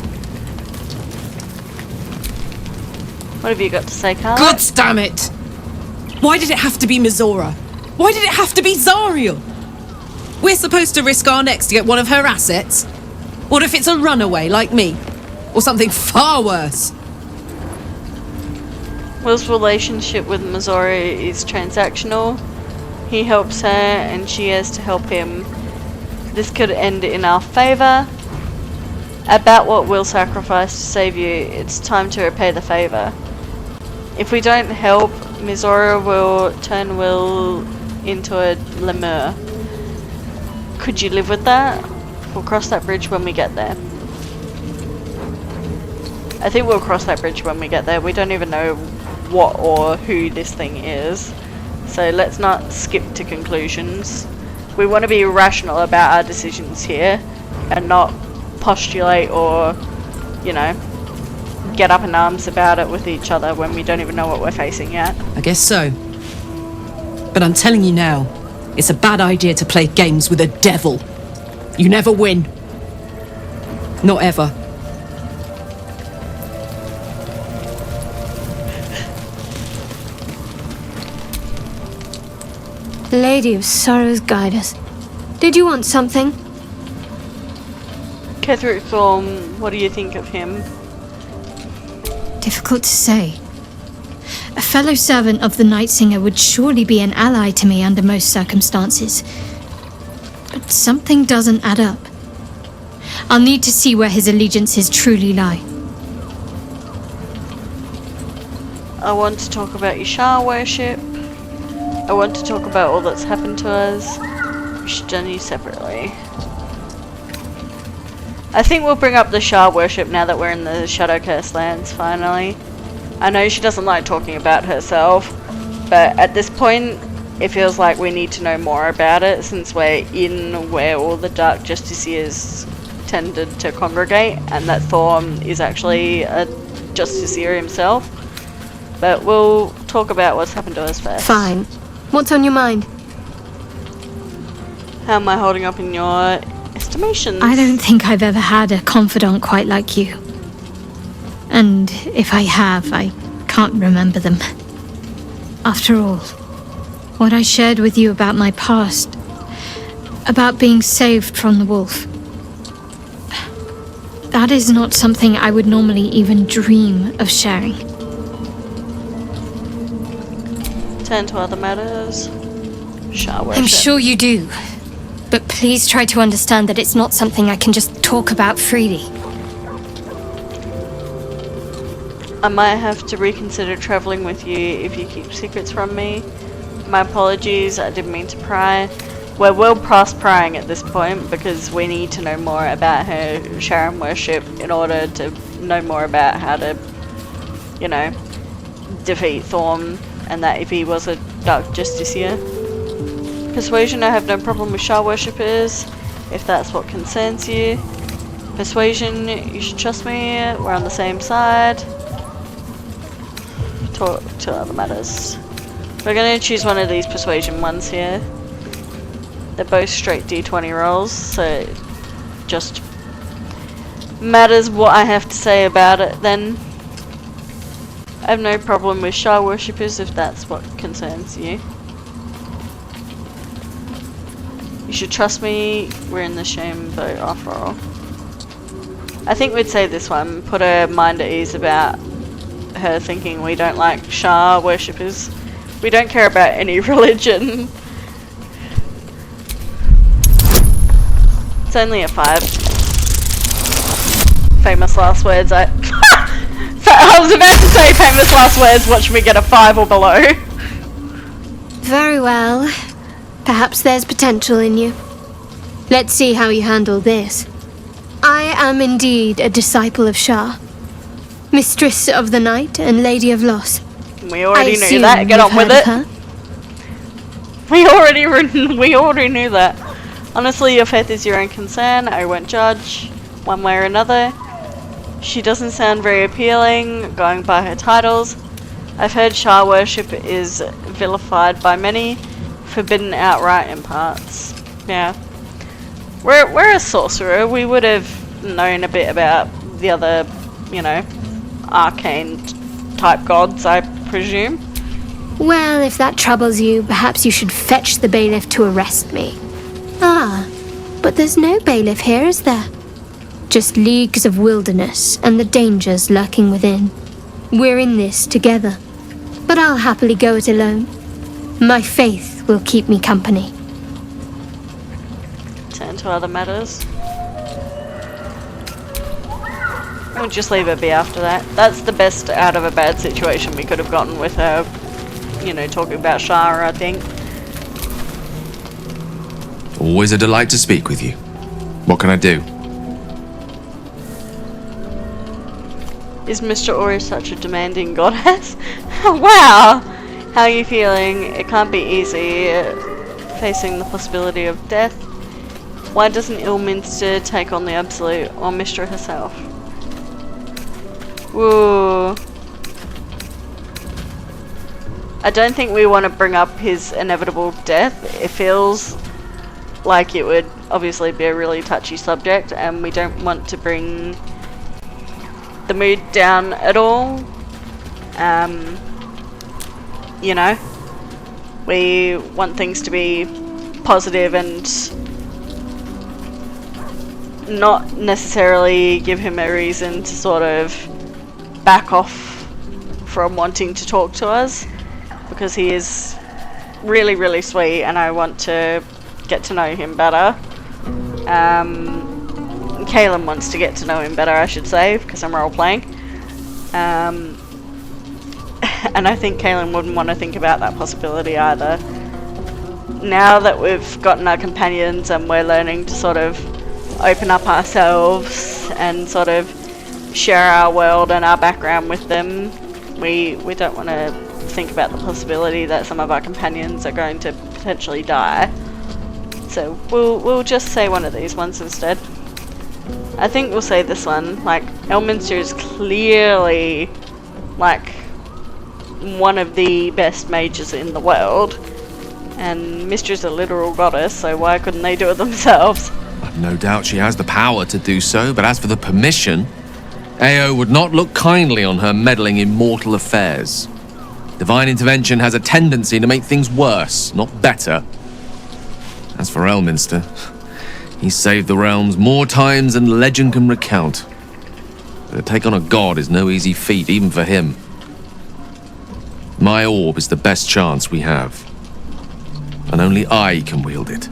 What have you got to say, Karlach? God damn it! Why did it have to be Mazora? Why did it have to be Zariel? We're supposed to risk our necks to get one of her assets? What if it's a runaway like me? Or something far worse? Will's relationship with Mazora is transactional. He helps her and she has to help him. This could end in our favour. About what Will sacrificed to save you, it's time to repay the favour. If we don't help, Mazora will turn Will into a lemur. Could you live with that? We'll cross that bridge when we get there. I think we'll cross that bridge when we get there. We don't even know what or who this thing is. So let's not skip to conclusions. We want to be rational about our decisions here and not postulate or, you know, get up in arms about it with each other when we don't even know what we're facing yet. I guess so. But I'm telling you now, it's a bad idea to play games with a devil. You never win. Not ever. Lady of Sorrows, guide us. Did you want something? Ketherick Thorm, what do you think of him? Difficult to say. A fellow servant of the Night Singer would surely be an ally to me under most circumstances. But something doesn't add up. I'll need to see where his allegiances truly lie. I want to talk about Yashar worship. I want to talk about all that's happened to us. We should do these separately. I think we'll bring up the Shah worship now that we're in the Shadow Curse lands, finally. I know she doesn't like talking about herself, but at this point, it feels like we need to know more about it since we're in where all the Dark Justiciars tended to congregate, and that Thorm is actually a Justiciar himself. But we'll talk about what's happened to us first. Fine. What's on your mind? How am I holding up in your estimations? I don't think I've ever had a confidant quite like you. And if I have, I can't remember them. After all, what I shared with you about my past, about being saved from the wolf, that is not something I would normally even dream of sharing. Turn to other matters. Shah worship. I'm sure you do. But please try to understand that it's not something I can just talk about freely. I might have to reconsider traveling with you if you keep secrets from me. My apologies, I didn't mean to pry. we're well past prying at this point because we need to know more about her Sharon worship in order to know more about how to, you know, defeat Thorn, and that if he was a Dark Justiciar. Persuasion, I have no problem with Shah worshippers, if that's what concerns you. Persuasion, you should trust me, we're on the same side. Talk to other matters. We're going to choose one of these persuasion ones here. They're both straight D20 rolls, so it just matters what I have to say about it then. I have no problem with Shah worshippers if that's what concerns you. You should trust me, we're in the same boat after all. I think we'd say this one, put her mind at ease about her thinking we don't like Shah worshippers. We don't care about any religion. It's only a 5. Famous last words. I was about to say famous last words, watch me get a 5 or below. Very well. Perhaps there's potential in you. Let's see how you handle this. I am indeed a disciple of Shah, Mistress of the Night and Lady of Loss. We already knew that. Get on with it. We already knew that. Honestly, your faith is your own concern. I won't judge one way or another. She doesn't sound very appealing, going by her titles. I've heard Shah worship is vilified by many, forbidden outright in parts. Yeah. We're a sorcerer. We would have known a bit about the other, you know, arcane type gods, I presume. Well, if that troubles you, perhaps you should fetch the bailiff to arrest me. Ah, but there's no bailiff here, is there? Just leagues of wilderness and the dangers lurking within. We're in this together, but I'll happily go it alone. My faith will keep me company. Turn to other matters. We'll just leave it be after that. That's the best out of a bad situation we could have gotten with her, you know, talking about Shah, I think. Always a delight to speak with you. What can I do? Is Mr. Ori such a demanding goddess? Wow! How are you feeling? It can't be easy, facing the possibility of death. Why doesn't Ilminster take on the Absolute, or Mystra herself? Woo. I don't think we want to bring up his inevitable death. It feels like it would obviously be a really touchy subject, and we don't want to bring the mood down at all. You know, we want things to be positive and not necessarily give him a reason to sort of back off from wanting to talk to us, because he is really, really sweet and I want to get to know him better. Kaelin wants to get to know him better, I should say, because I'm role-playing. And I think Kaelin wouldn't want to think about that possibility either. Now that we've gotten our companions and we're learning to sort of open up ourselves and sort of share our world and our background with them, we don't want to think about the possibility that some of our companions are going to potentially die. So we'll just say one of these ones instead. I think we'll say this one. Like, Elminster is clearly like one of the best mages in the world, and Mistra's a literal goddess, so why couldn't they do it themselves? I've no doubt she has the power to do so, but as for the permission, Ao would not look kindly on her meddling in mortal affairs. Divine intervention has a tendency to make things worse, not better. As for Elminster, he's saved the realms more times than legend can recount. But to take on a god is no easy feat, even for him. My orb is the best chance we have, and only I can wield it.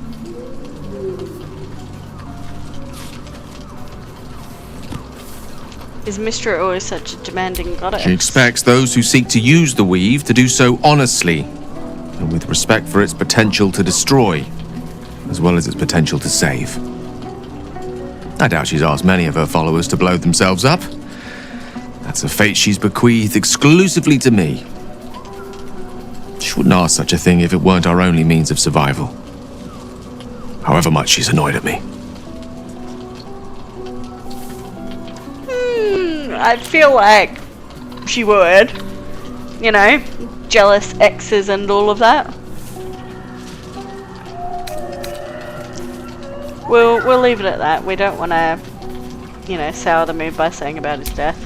Is Mystra always such a demanding goddess? She expects those who seek to use the weave to do so honestly, and with respect for its potential to destroy. as well as its potential to save. I doubt she's asked many of her followers to blow themselves up. That's a fate she's bequeathed exclusively to me. She wouldn't ask such a thing if it weren't our only means of survival. However much she's annoyed at me. I feel like she would. You know, jealous exes and all of that. We'll leave it at that. We don't want to, you know, sour the mood by saying about his death.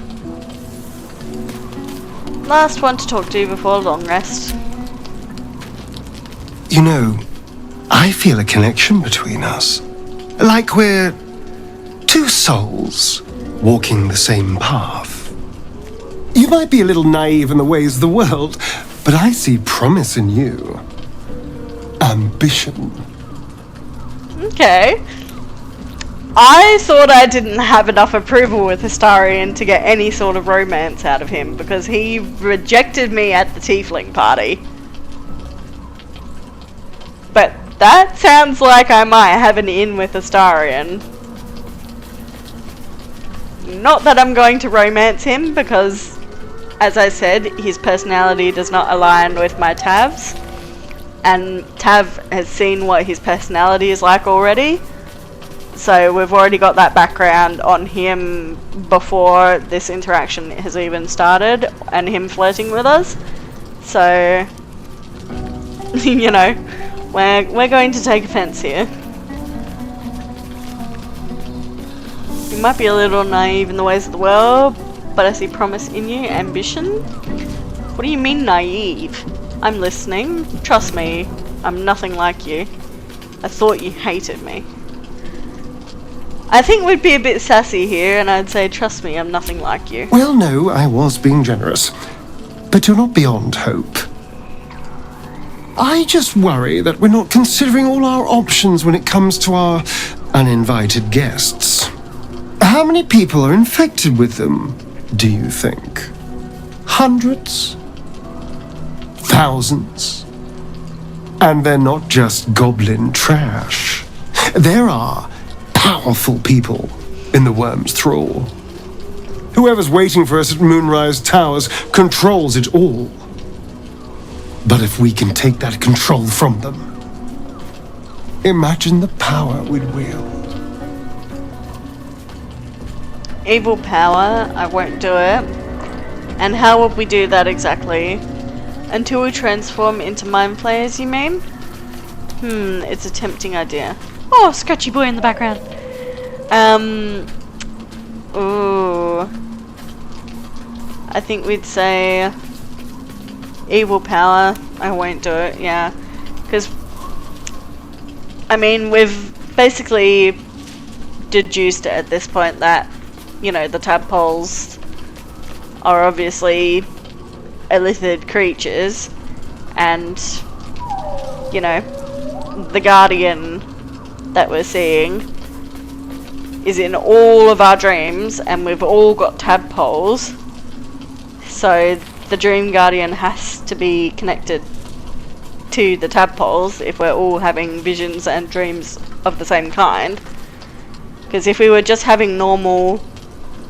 Last one to talk to before long rest. You know, I feel a connection between us. Like we're two souls walking the same path. You might be a little naive in the ways of the world, but I see promise in you. Ambition. Okay. I thought I didn't have enough approval with Astarion to get any sort of romance out of him because he rejected me at the tiefling party. But that sounds like I might have an in with Astarion. Not that I'm going to romance him because, as I said, his personality does not align with my Tav's. And Tav has seen what his personality is like already. So we've already got that background on him before this interaction has even started and him flirting with us. So, you know, we're going to take offense here. You might be a little naive in the ways of the world, but I see promise in you. Ambition? What do you mean naive? I'm listening. Trust me, I'm nothing like you. I thought you hated me. I think we'd be a bit sassy here, and I'd say, trust me, I'm nothing like you. Well, no, I was being generous. But you're not beyond hope. I just worry that we're not considering all our options when it comes to our uninvited guests. How many people are infected with them, do you think? Hundreds? Thousands? And they're not just goblin trash. There are powerful people in the Worm's thrall. Whoever's waiting for us at Moonrise Towers controls it all. But if we can take that control from them, imagine the power we'd wield. Evil power, I won't do it. And how would we do that exactly? Until we transform into mind flayers, you mean? It's a tempting idea. Oh, scratchy boy in the background. Ooh. I think we'd say evil power. I won't do it, yeah. Because, I mean, we've basically deduced at this point that, you know, the tadpoles are obviously illithid creatures, and, you know, the guardian that we're seeing is in all of our dreams, and we've all got tadpoles, so the dream guardian has to be connected to the tadpoles if we're all having visions and dreams of the same kind. Because if we were just having normal,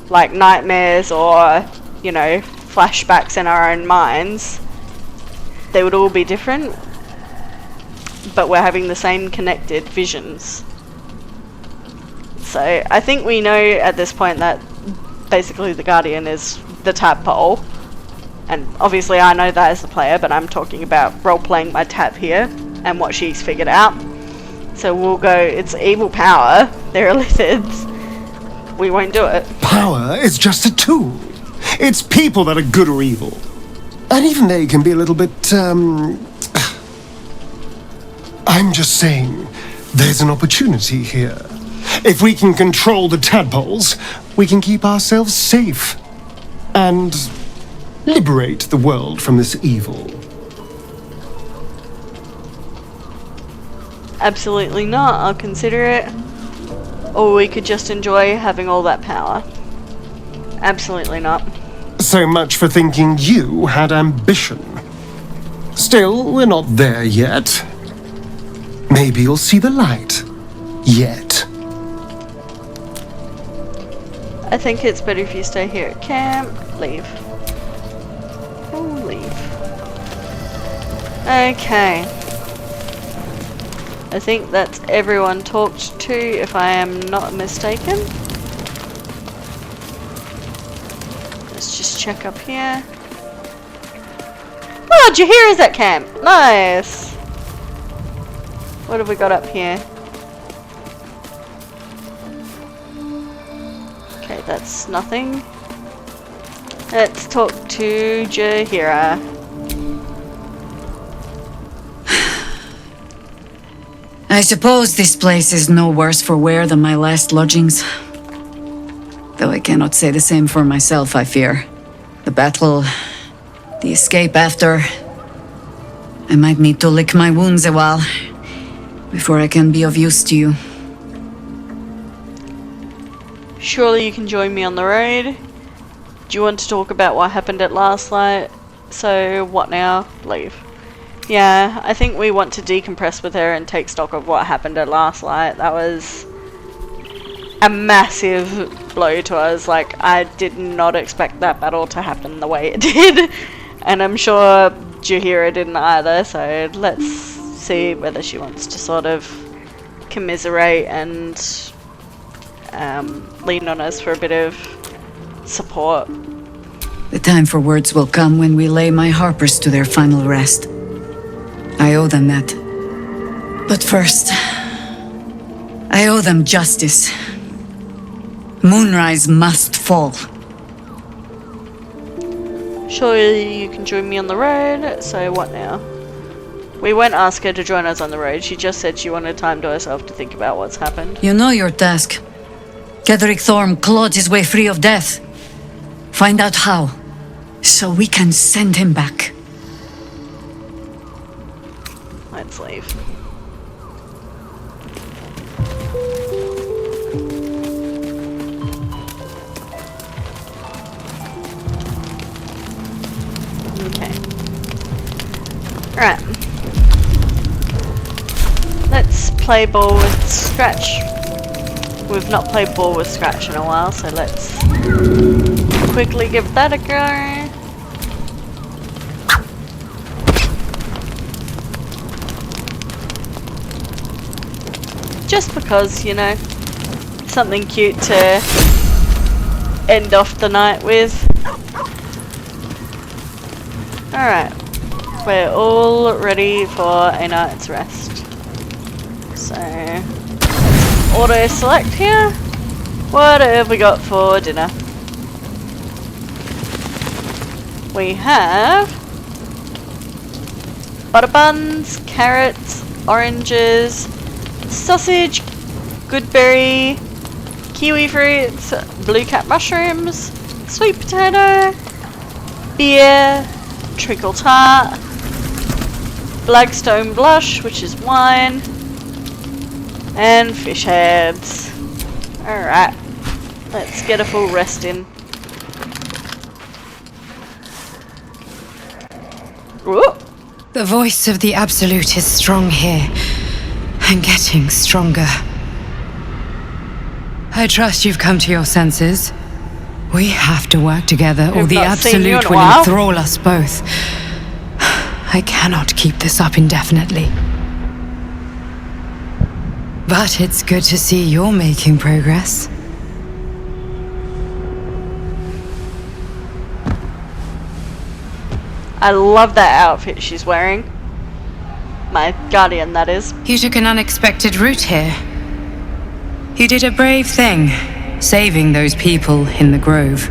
like, nightmares or, you know, flashbacks in our own minds, they would all be different, but we're having the same connected visions. So I think we know at this point that basically the guardian is the tadpole, and obviously I know that as the player, but I'm talking about role-playing my Tav here and what she's figured out. So we'll go, it's evil power, they're illithids, we won't do it. Power is just a tool. It's people that are good or evil. And even they can be a little bit, I'm just saying, there's an opportunity here. If we can control the tadpoles, we can keep ourselves safe. And liberate the world from this evil. Absolutely not, I'll consider it. Or we could just enjoy having all that power. Absolutely not. So much for thinking you had ambition. Still, we're not there yet. Maybe you'll see the light. Yet. I think it's better if you stay here at camp. Leave. Oh, leave. Okay. I think that's everyone talked to, if I am not mistaken. Let's just check up here. Oh, Jaheira's at camp. Nice. What have we got up here? Okay, that's nothing. Let's talk to Jaheira. I suppose this place is no worse for wear than my last lodgings. Though I cannot say the same for myself, I fear. The battle, the escape after. I might need to lick my wounds a while before I can be of use to you. Surely you can join me on the road. Do you want to talk about what happened at last night? So, what now? Leave. Yeah, I think we want to decompress with her and take stock of what happened at last night. That was a massive blow to us. Like, I did not expect that battle to happen the way it did. And I'm sure Jaheira didn't either, so let's see whether she wants to sort of commiserate and lean on us for a bit of support. The time for words will come when we lay my harpers to their final rest. I owe them that. But first, I owe them justice. Moonrise must fall. Surely you can join me on the road, so what now? We won't ask her to join us on the road, she just said she wanted time to herself to think about what's happened. You know your task. Ketheric Thorm clawed his way free of death. Find out how, so we can send him back. Let's leave. Okay. Right. Let's play ball with Scratch. We've not played ball with Scratch in a while, so let's quickly give that a go. Just because, you know, something cute to end off the night with. Alright, we're all ready for a night's rest. So, auto select here. What have we got for dinner? We have butter buns, carrots, oranges, sausage, goodberry, kiwi fruits, blue cap mushrooms, sweet potato, beer, treacle tart, Blackstone blush, which is wine, and fish heads. Alright, let's get a full rest in. Whoop. The voice of the Absolute is strong here, and getting stronger. I trust you've come to your senses. We have to work together, or the Absolute will enthrall us both. I cannot keep this up indefinitely. But it's good to see you're making progress. I love that outfit she's wearing. My guardian, that is. You took an unexpected route here. You did a brave thing, saving those people in the grove.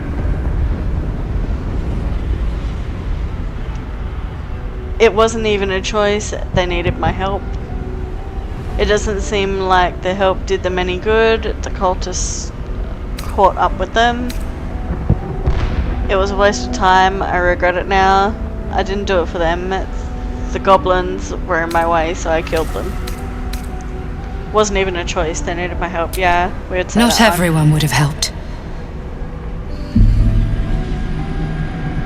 It wasn't even a choice, they needed my help. It doesn't seem like the help did them any good. The cultists caught up with them. It was a waste of time, I regret it now. I didn't do it for them. The goblins were in my way, so I killed them. Wasn't even a choice, they needed my help, yeah. Weird say Not everyone would have helped.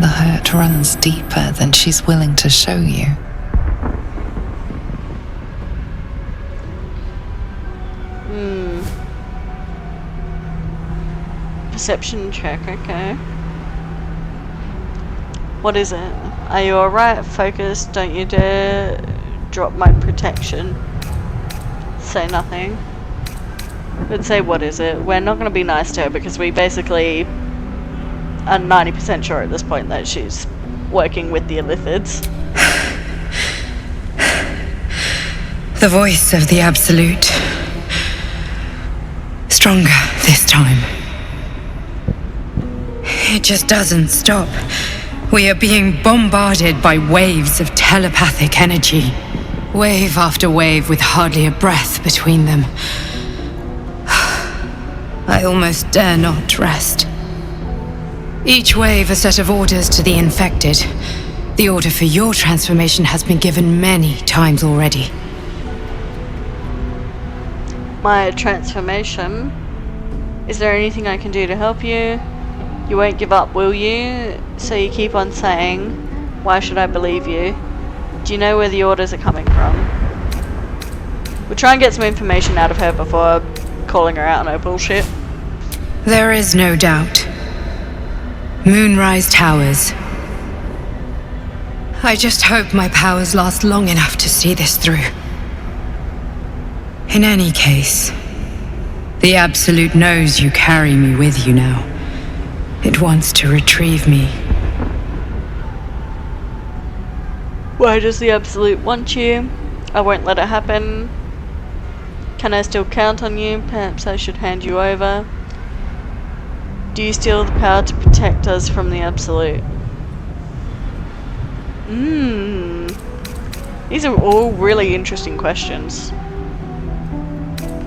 The hurt runs deeper than she's willing to show you. Perception check, okay. What is it? Are you alright? Focus, don't you dare drop my protection. Say nothing. But say what is it? We're not going to be nice to her because we basically are 90% sure at this point that she's working with the Illithids. The voice of the Absolute. Stronger this time. It just doesn't stop. We are being bombarded by waves of telepathic energy. Wave after wave with hardly a breath between them. I almost dare not rest. Each wave a set of orders to the infected. The order for your transformation has been given many times already. My transformation? Is there anything I can do to help you? You won't give up, will you? So you keep on saying, why should I believe you? Do you know where the orders are coming from? We'll try and get some information out of her before calling her out on her bullshit. There is no doubt. Moonrise Towers. I just hope my powers last long enough to see this through. In any case, the Absolute knows you carry me with you now. It wants to retrieve me. Why does the Absolute want you? I won't let it happen. Can I still count on you? Perhaps I should hand you over. Do you still have the power to protect us from the Absolute? These are all really interesting questions.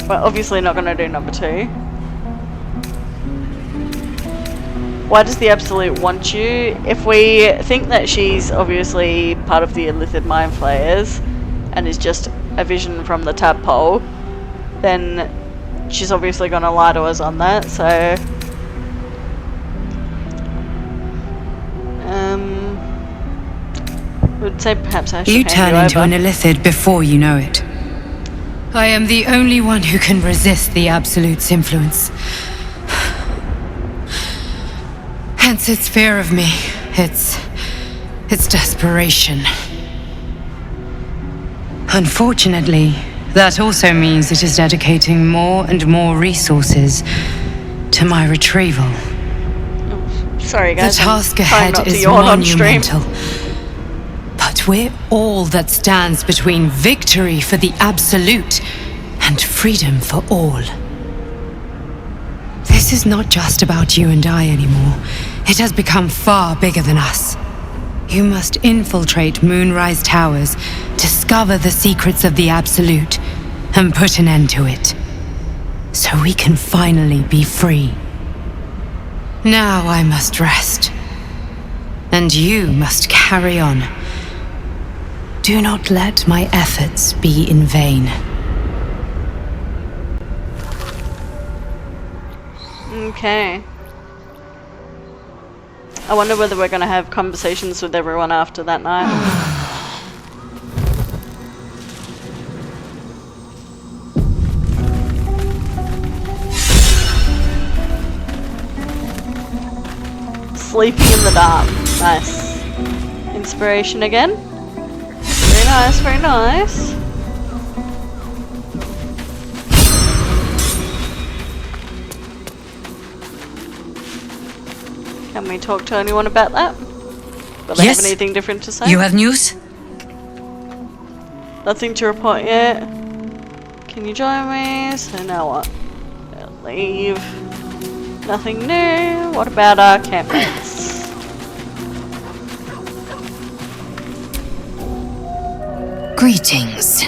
We're obviously not going to do number 2. Why does the Absolute want you? If we think that she's obviously part of the Illithid Mind Flayers and is just a vision from the tadpole, then she's obviously going to lie to us on that, so... would say perhaps I should You turn into an Illithid before you know it. I am the only one who can resist the Absolute's influence. Hence its fear of me, its desperation. Unfortunately, that also means it is dedicating more and more resources to my retrieval. Oh, sorry guys, the task ahead is monumental. But we're all that stands between victory for the Absolute and freedom for all. This is not just about you and I anymore. It has become far bigger than us. You must infiltrate Moonrise Towers, discover the secrets of the Absolute, and put an end to it. So we can finally be free. Now I must rest. And you must carry on. Do not let my efforts be in vain. Okay. I wonder whether we're going to have conversations with everyone after that night. Sleeping in the dark. Nice. Inspiration again. Very nice, very nice. Can we talk to anyone about that? Will they have anything different to say? You have news? Nothing to report yet. Can you join me? So now what? Leave. Nothing new. What about our campmates? Greetings.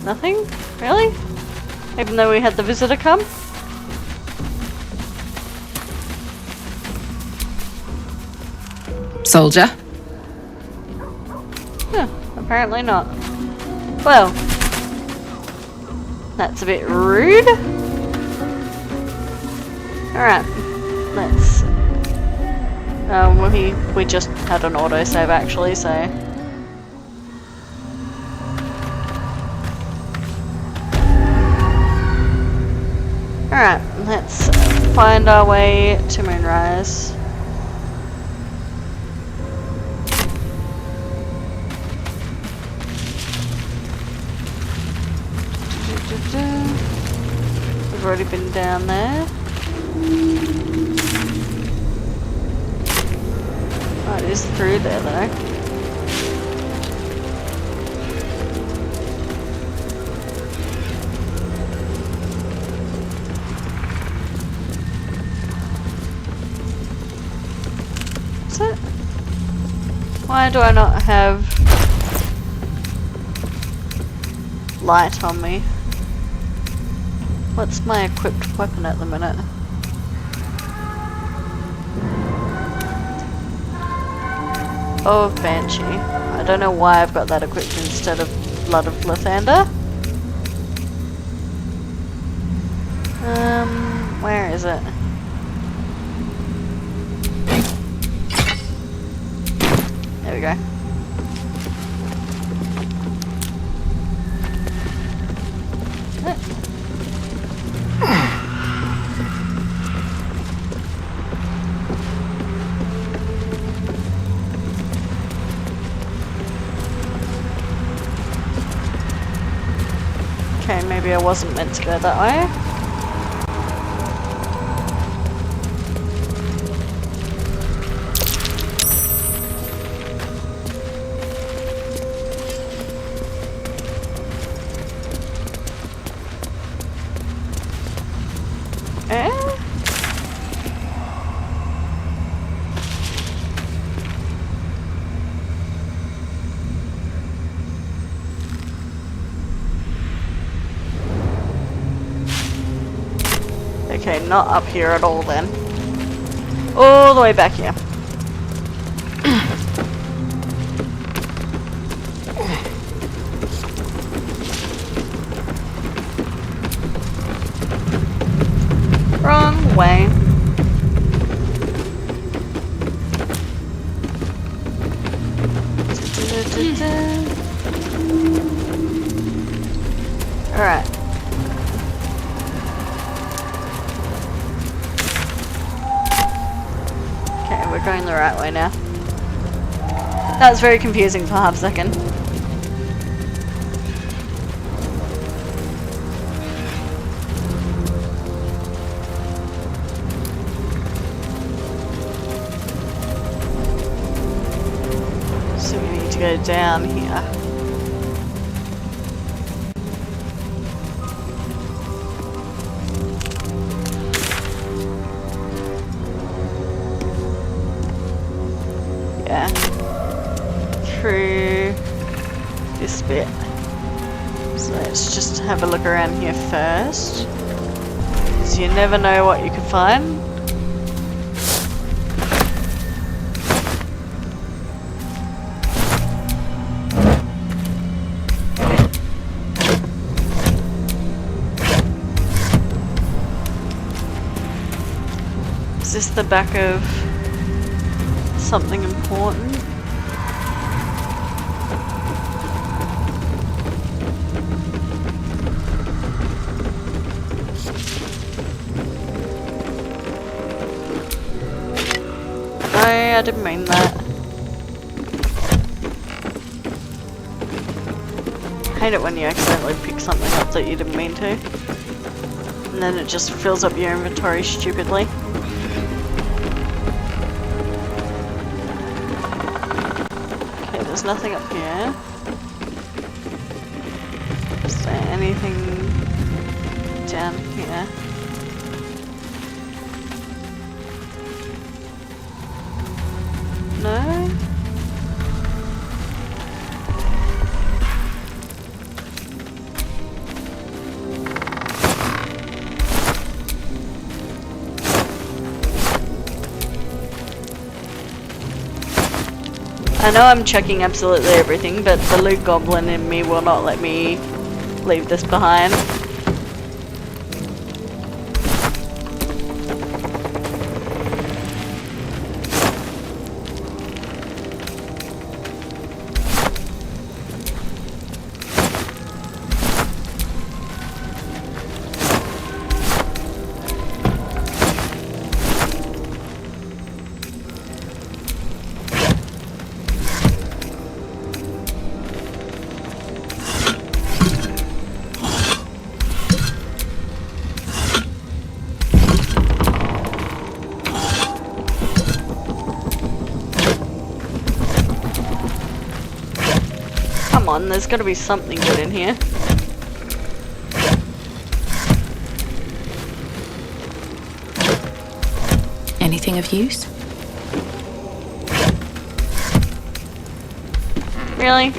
Nothing? Really? Even though we had the visitor come? Soldier? Huh, apparently not. Well, that's a bit rude. Alright, let's... we just had an autosave actually, so... Alright, let's find our way to Moonrise. We've already been down there. Oh, it is through there though. Is it? Why do I not have light on me? What's my equipped weapon at the minute? Oh, Banshee. I don't know why I've got that equipped instead of Blood of Lathander. Where is it? There we go. Okay, maybe I wasn't meant to go that way. Okay, not up here at all then. All the way back here. Wrong way. Alright. Okay, we're going the right way now. That was very confusing for half a second. So we need to go down here. Yeah. Through this bit. So let's just have a look around here first. Because you never know what you can find. Is this the back of something important? No, I didn't mean that. I hate it when you accidentally pick something up that you didn't mean to. And then it just fills up your inventory stupidly. There's nothing up here. Is there anything down here? No? I know I'm checking absolutely everything, but the loot goblin in me will not let me leave this behind. on, there's gotta be something good in here. Anything of use? Really?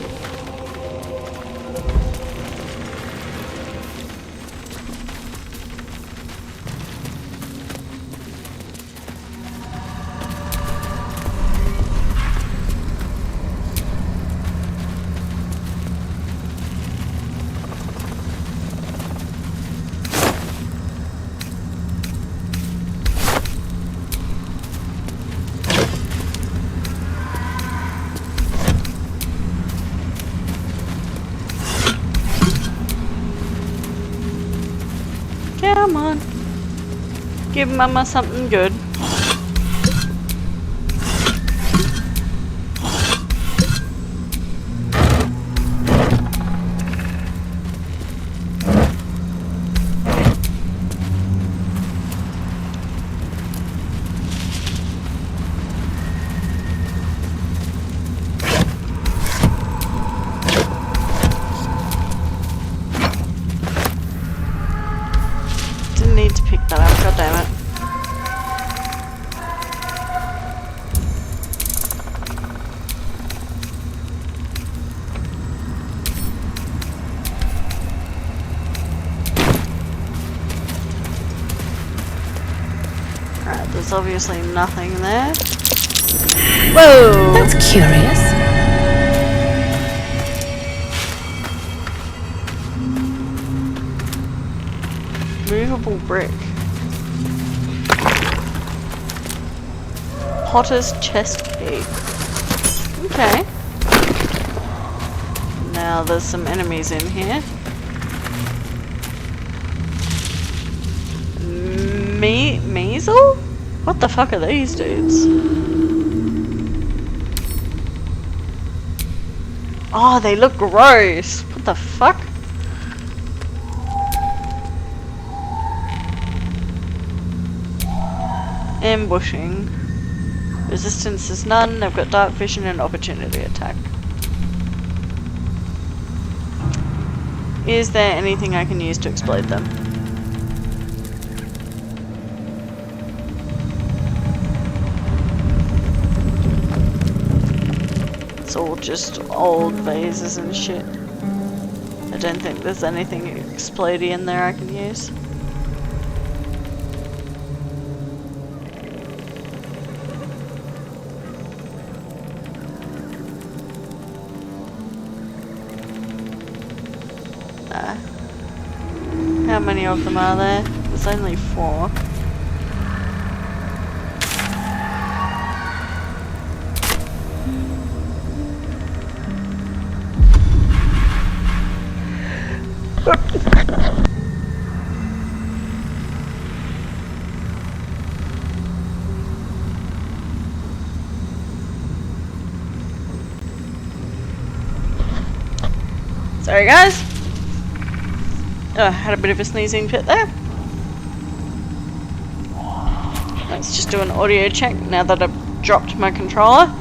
Come on. Give Mama something good. Need to pick that up, god damn it. Alright, there's obviously nothing there. Whoa! That's curious. Movable brick. Potter's chest key. Okay. Now there's some enemies in here. Measle? What the fuck are these dudes? Oh, they look gross. What the fuck? Ambushing. Resistance is none. They've got dark vision and opportunity attack. Is there anything I can use to exploit them? It's all just old vases and shit. I don't think there's anything explodey in there I can use. How many of them are there? There's only 4. Sorry guys. Oh, I had a bit of a sneezing fit there. Let's just do an audio check now that I've dropped my controller.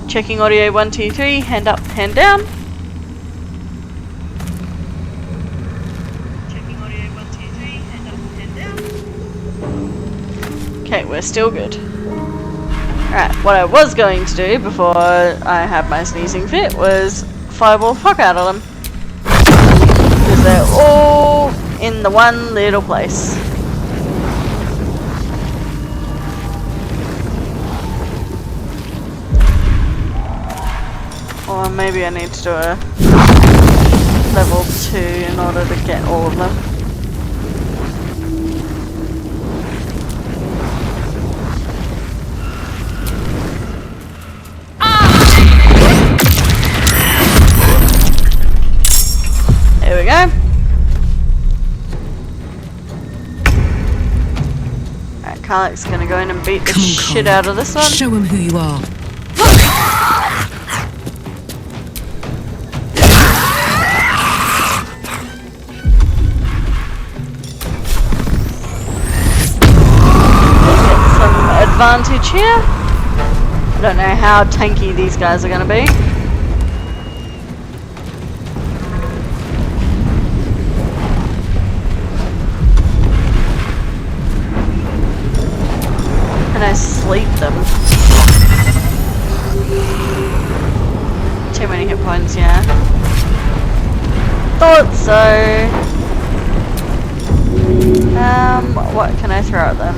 Checking audio 1, 2, 3, hand up, hand down. Checking audio 1, 2, 3, hand up, hand down. Okay, we're still good. Alright, what I was going to do before I had my sneezing fit was fireball the fuck out of them. Because they're all in the one little place. Or maybe I need to do a level 2 in order to get all of them. There we go. Alright, Karlach's gonna go in and beat the shit out of this one. Show him who you are. Get some advantage here. I don't know how tanky these guys are gonna be. Can I sleep them? Too many hit points, yeah. Thought so. What can I throw at them?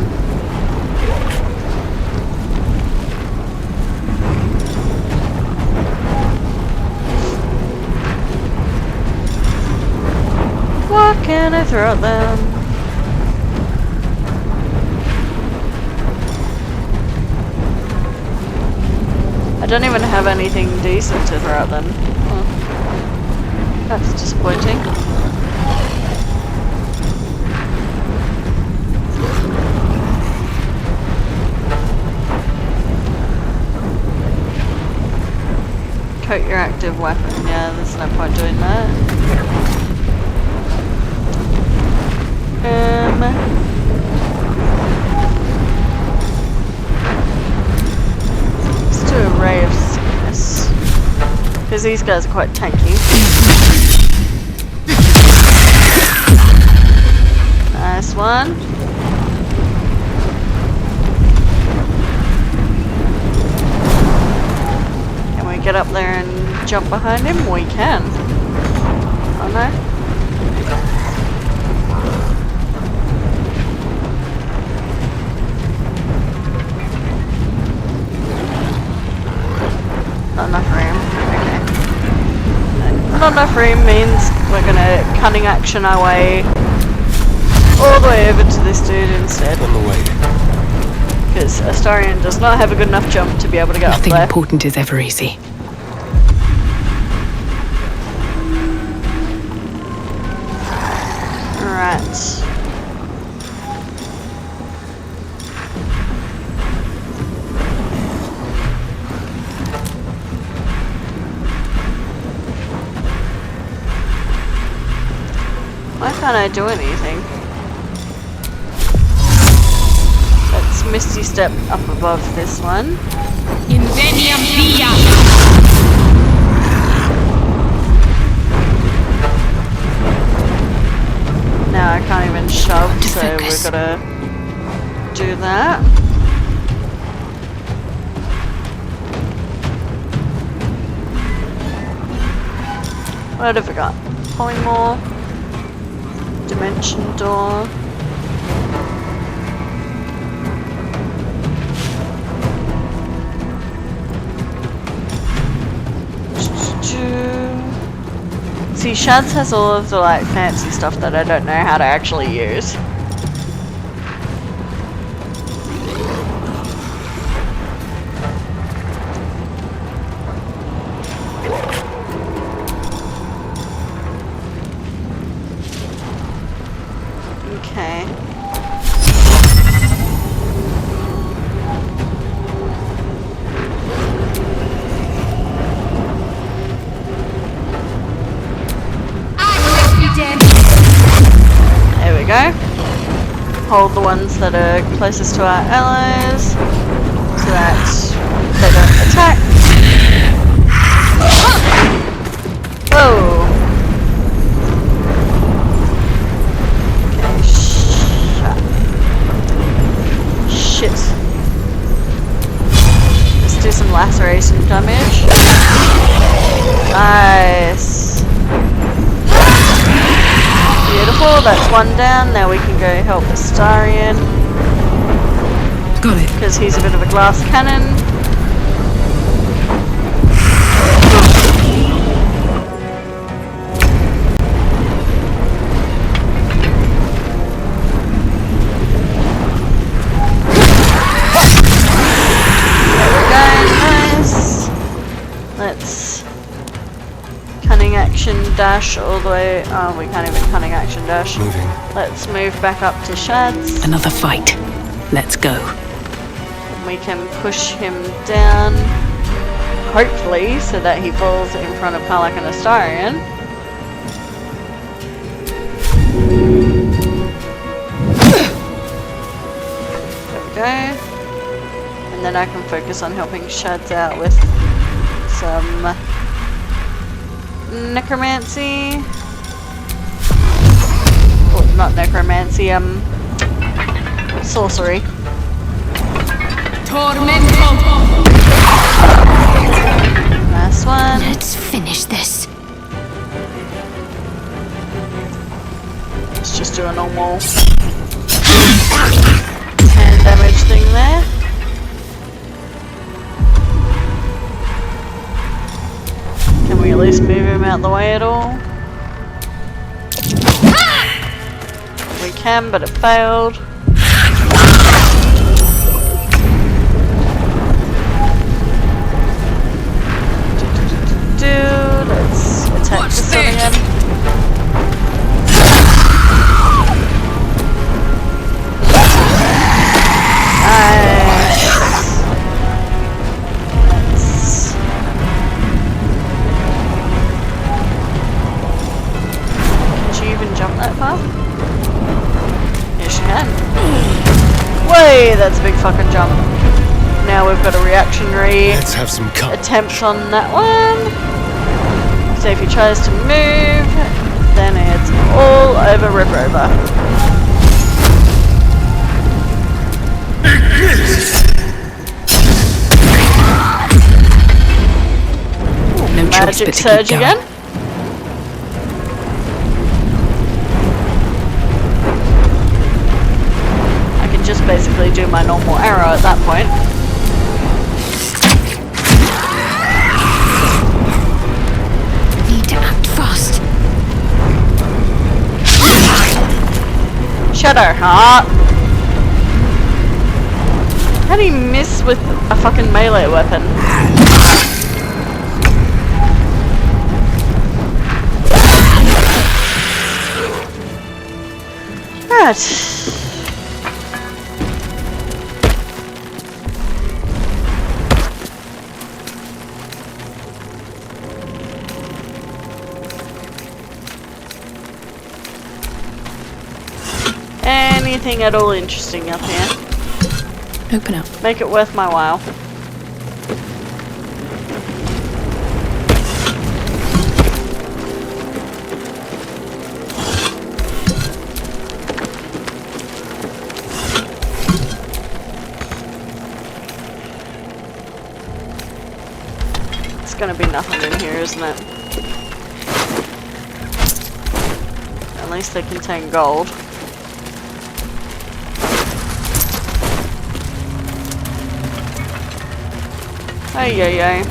What can I throw at them? I don't even have anything decent to throw at them. Oh. That's disappointing. Coat your active weapon. Yeah, there's no point doing that. Let's do a ray of sickness. Because these guys are quite tanky. Nice one. Can we get up there and jump behind him? We can. Oh no. Not enough room. Okay. Not enough room means we're gonna cunning action our way all the way over to this dude instead. On the way. Because Astarion does not have a good enough jump to be able to get Nothing up there. important is ever easy. Alright. Why can't I do anything? Let's Misty Step up above this one. Inveniam via. Now I can't even shove, so we've gotta do that. What have we got? Polymorph. Dimension door. See, Shads has all of the like fancy stuff that I don't know how to actually use. Okay. There we go. Hold the ones that are closest to our allies so that they don't attack. Whoa! Shit. Let's do some laceration damage. Nice. Beautiful, that's one down. Now we can go help Astarion. Got it. Because he's a bit of a glass cannon. Let's cunning action dash all the way. Oh, we can't even cunning action dash. Moving. Let's move back up to Shads. Another fight. Let's go. We can push him down, hopefully, so that he falls in front of Palak and Astarion. There we go. And then I can focus on helping Shads out with some necromancy. Oh, not necromancy, sorcery. Last one. Let's finish this. Let's just do a normal hand damage thing there. Can we at least move him out the way at all? We can, but it failed. Let's attack this one again. Can she even jump that far? Yes, she can. Way, that's a big fucking jump. Now we've got a reactionary Let's have some attempt on that one. So if he tries to move, then it's all over Rip Rover. No choice Magic but to surge keep going. again. I can just basically do my normal arrow at that point. Need to act fast. Shadow Heart. How do you miss with a fucking melee weapon? Right. Anything at all interesting up here? Open up. Make it worth my while. It's gonna be nothing in here, isn't it? At least they contain gold. Ay, ay, ay.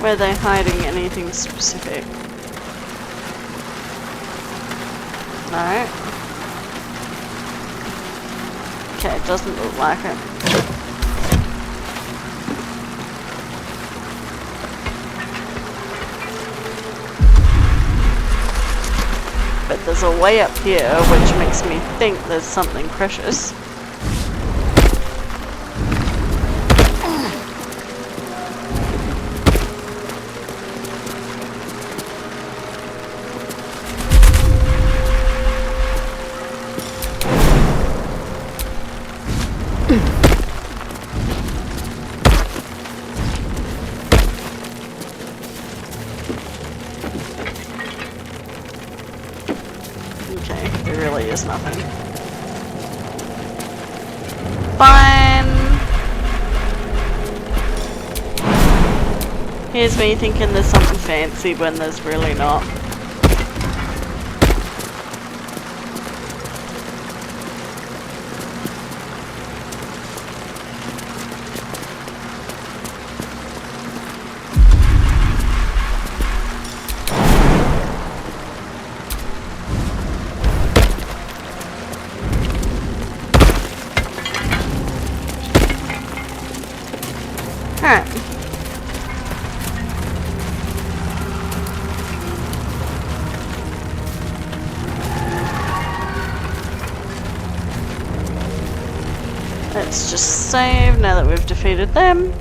Were they hiding anything specific? No. Okay, it doesn't look like it. But there's a way up here which makes me think there's something precious. Okay, there really is nothing. Fine. Here's me thinking there's something fancy when there's really not. Alright. Let's just save now that we've defeated them.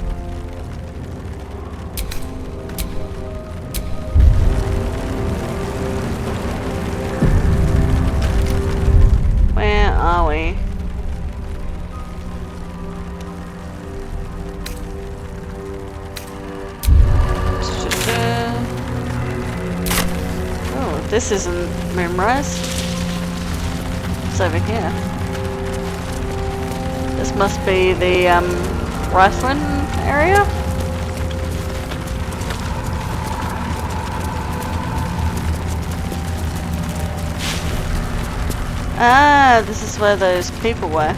Where are we? This isn't Moonrise. It's over here. This must be the Riflin area. Ah, this is where those people were.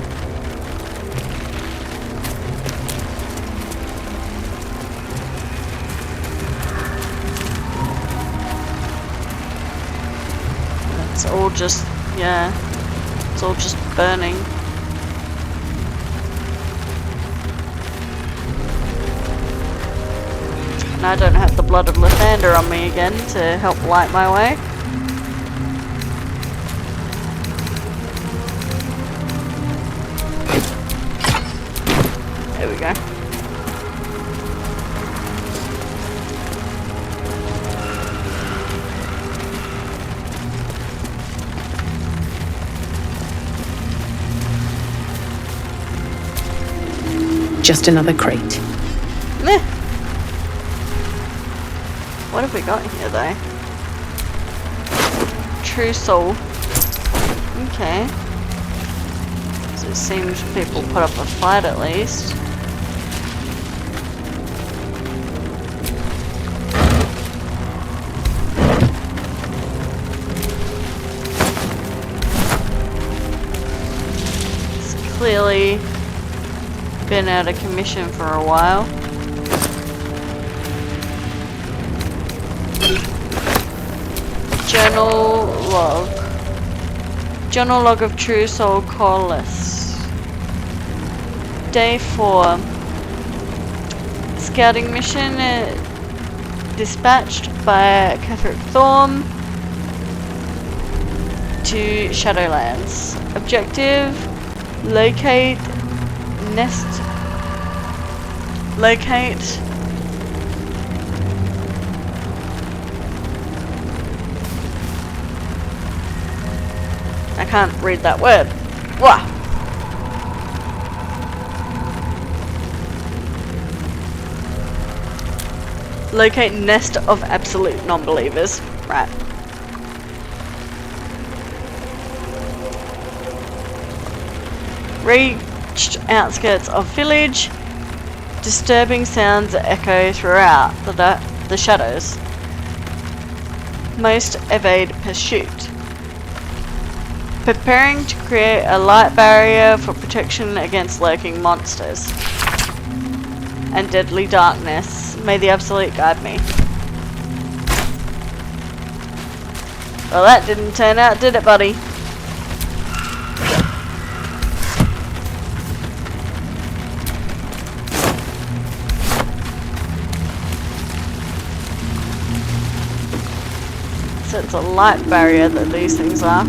It's all just, yeah, it's all just burning. And I don't have the blood of Lathander on me again to help light my way. There we go. Just another crate. Meh. What have we got here though? True soul. Okay. So it seems people put up a fight at least. It's clearly been out of commission for a while. Journal log. Journal log of True Soul Callus. Day 4. Scouting mission dispatched by Catherick Thorm to Shadowlands. Objective: locate nest. Locate. I can't read that word. Wah! Locate nest of absolute non-believers. Right. Reached outskirts of village. Disturbing sounds echo throughout the shadows. Most evade pursuit. Preparing to create a light barrier for protection against lurking monsters and deadly darkness. May the Absolute guide me. Well, that didn't turn out, did it, buddy? So it's a light barrier that these things are.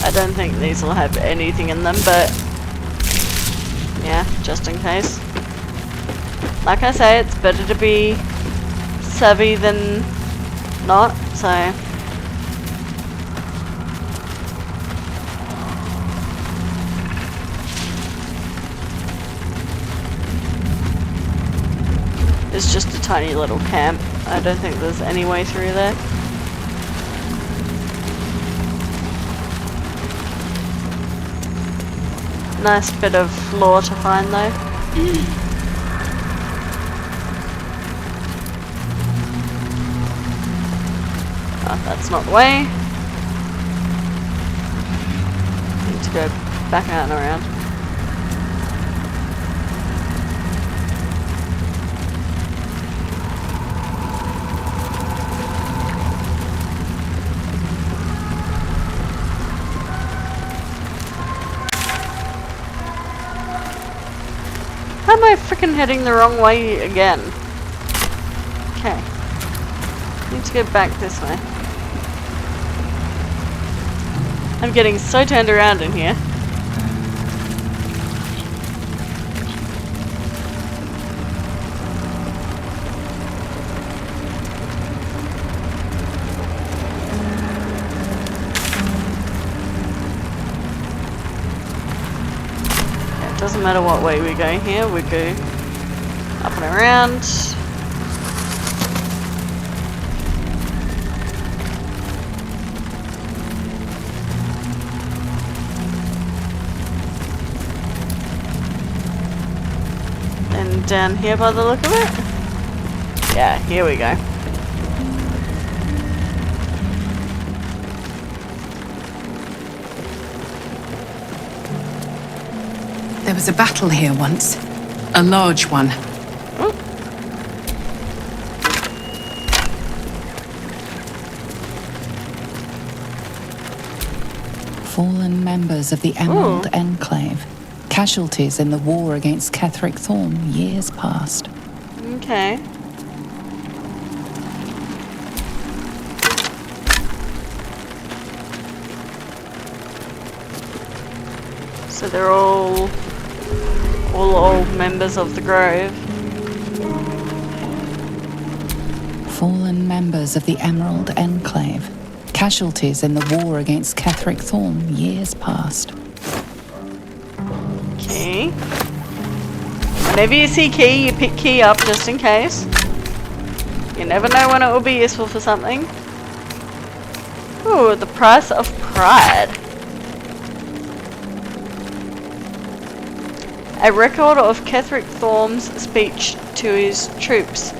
I don't think these will have anything in them, but yeah, just in case. Like I say, it's better to be savvy than not, so it's just a tiny little camp. I don't think there's any way through there. Nice bit of lore to find though. Oh, that's not the way. Need to go back out and around. How am I freaking heading the wrong way again? Okay. Need to go back this way. I'm getting so turned around in here. doesn't matter what way we go here, we go up and around. And down here by the look of it. Yeah, here we go. There was a battle here once. A large one. Fallen members of the Emerald Enclave. Casualties in the war against Ketheric Thorm years past. Okay. So they're all old members of the Grove. Fallen members of the Emerald Enclave. Casualties in the war against Ketheric Thorm years past. Okay. Whenever you see key, you pick key up just in case. You never know when it will be useful for something. Ooh, the price of pride. A record of Ketheric Thorm's speech to his troops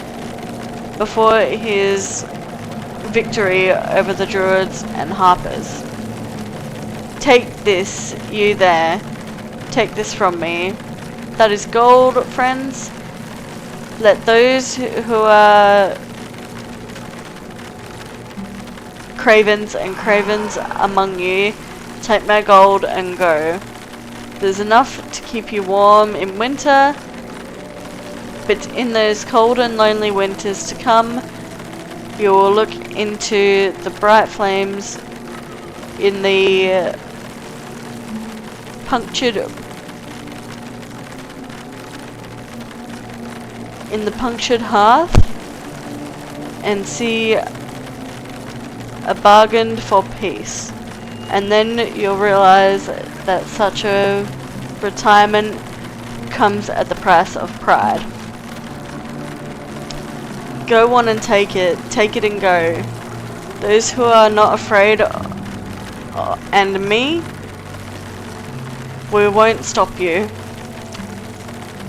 before his victory over the Druids and Harpers. Take this, you there. Take this from me. That is gold, friends. Let those who are cravens and cravens among you take my gold and go. There's enough to keep you warm in winter, but in those cold and lonely winters to come, you will look into the bright flames in the punctured hearth and see a bargain for peace. And then you'll realize that such a retirement comes at the price of pride. Go on and take it and go. Those who are not afraid and me, we won't stop you.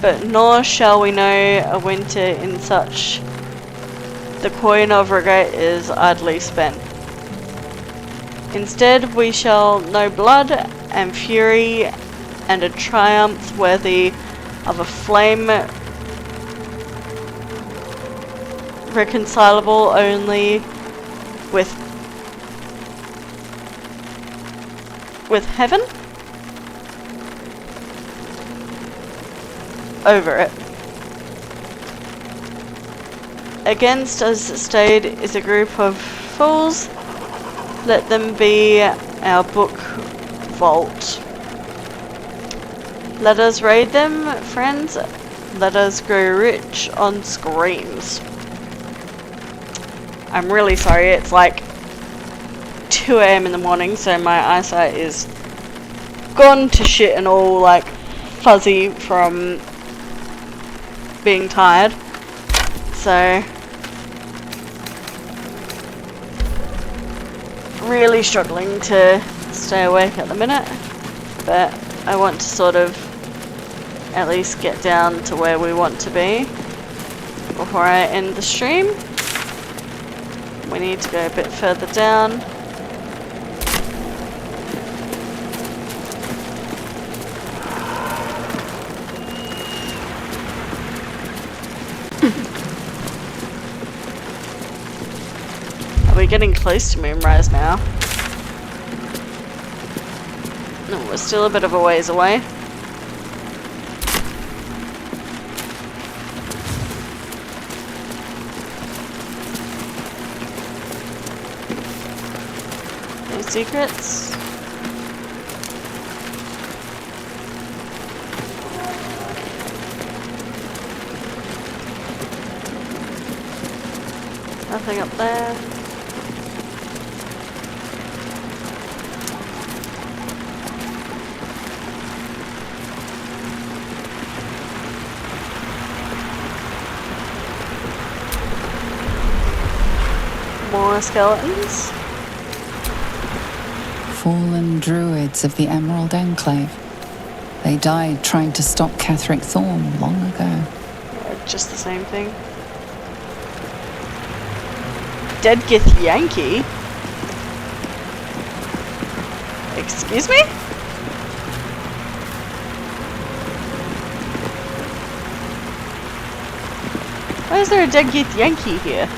But nor shall we know a winter in such. The coin of regret is idly spent. Instead we shall know blood and fury and a triumph worthy of a flame reconcilable only with heaven over it. Against us stayed is a group of fools. Let them be our book vault. Let us raid them, friends. Let us grow rich on screams. I'm really sorry, it's like 2 AM in the morning, so my eyesight is gone to shit and all like fuzzy from being tired. So really struggling to stay awake at the minute, but I want to sort of at least get down to where we want to be before I end the stream. We need to go a bit further down. Are we getting close to moonrise now? No, we're still a bit of a ways away. No secrets. Nothing up there. more skeletons. Fallen druids of the Emerald Enclave. They died trying to stop Catherick Thorn long ago. Yeah, just the same thing. Dead Githyanki? Excuse me? Why is there a dead Githyanki here?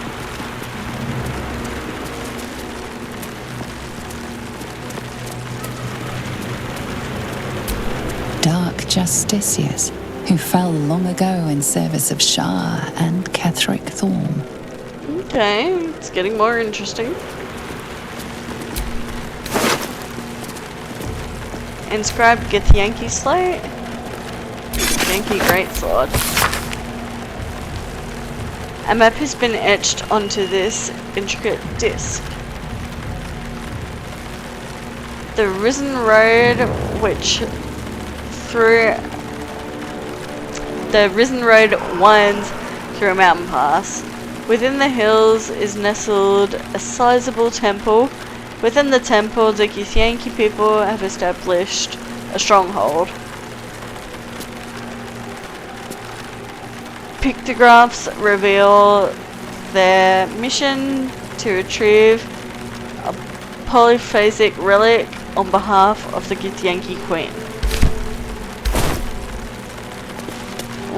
Dark justiciars who fell long ago in service of Shah and Catherick Thorn. Okay, it's getting more interesting. Inscribed Githyanki slate. Githyanki greatsword. A map has been etched onto this intricate disc. The Risen Road, the Risen Road winds through a mountain pass. Within the hills is nestled a sizable temple. Within the temple, the Githyanki people have established a stronghold. Pictographs reveal their mission to retrieve a polyphasic relic on behalf of the Githyanki Queen.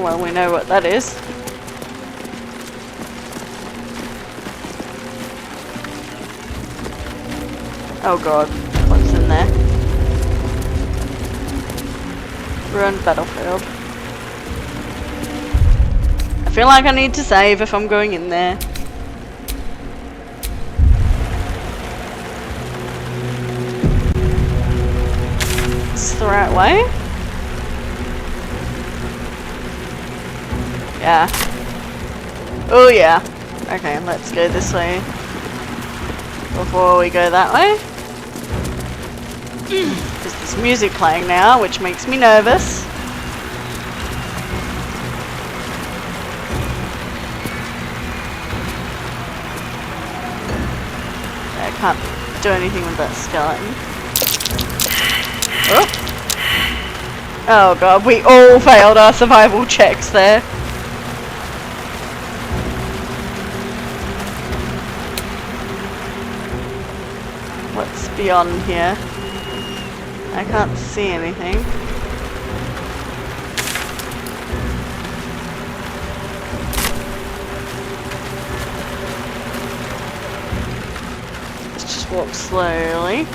Well, we know what that is. Oh god, what's in there? Ruined battlefield. I feel like I need to save if I'm going in there. It's the right way? Yeah. Oh yeah. Okay, let's go this way before we go that way. There's this music playing now, which makes me nervous. I can't do anything with that skeleton. Oh. Oh god, we all failed our survival checks there. What's beyond here? I can't see anything. Let's just walk slowly.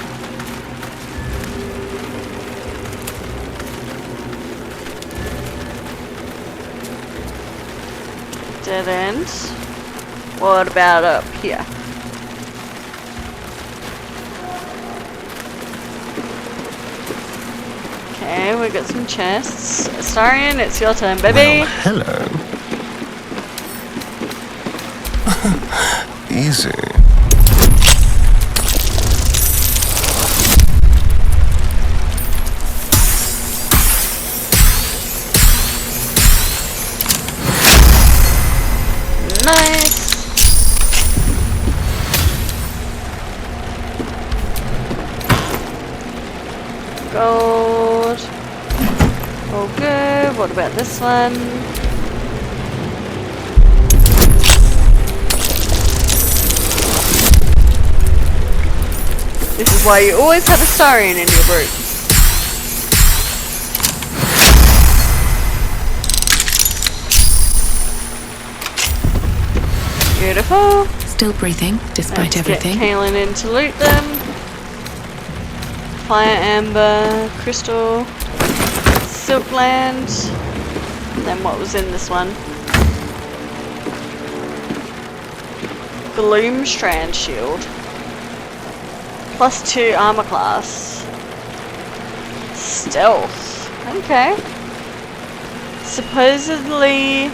Dead end. What about up here? Okay, we got some chests. Astarion, it's your turn, baby. Well, hello. Easy. Nice. Gold. All good. What about this one? This is why you always have a Astarion in your group. Beautiful. Still breathing, despite everything. Get Kaelin in to loot them. Fire Amber, Crystal, Silkland. Then what was in this one? Gloom Strand Shield. +2 armor class. Stealth. Okay. Supposedly...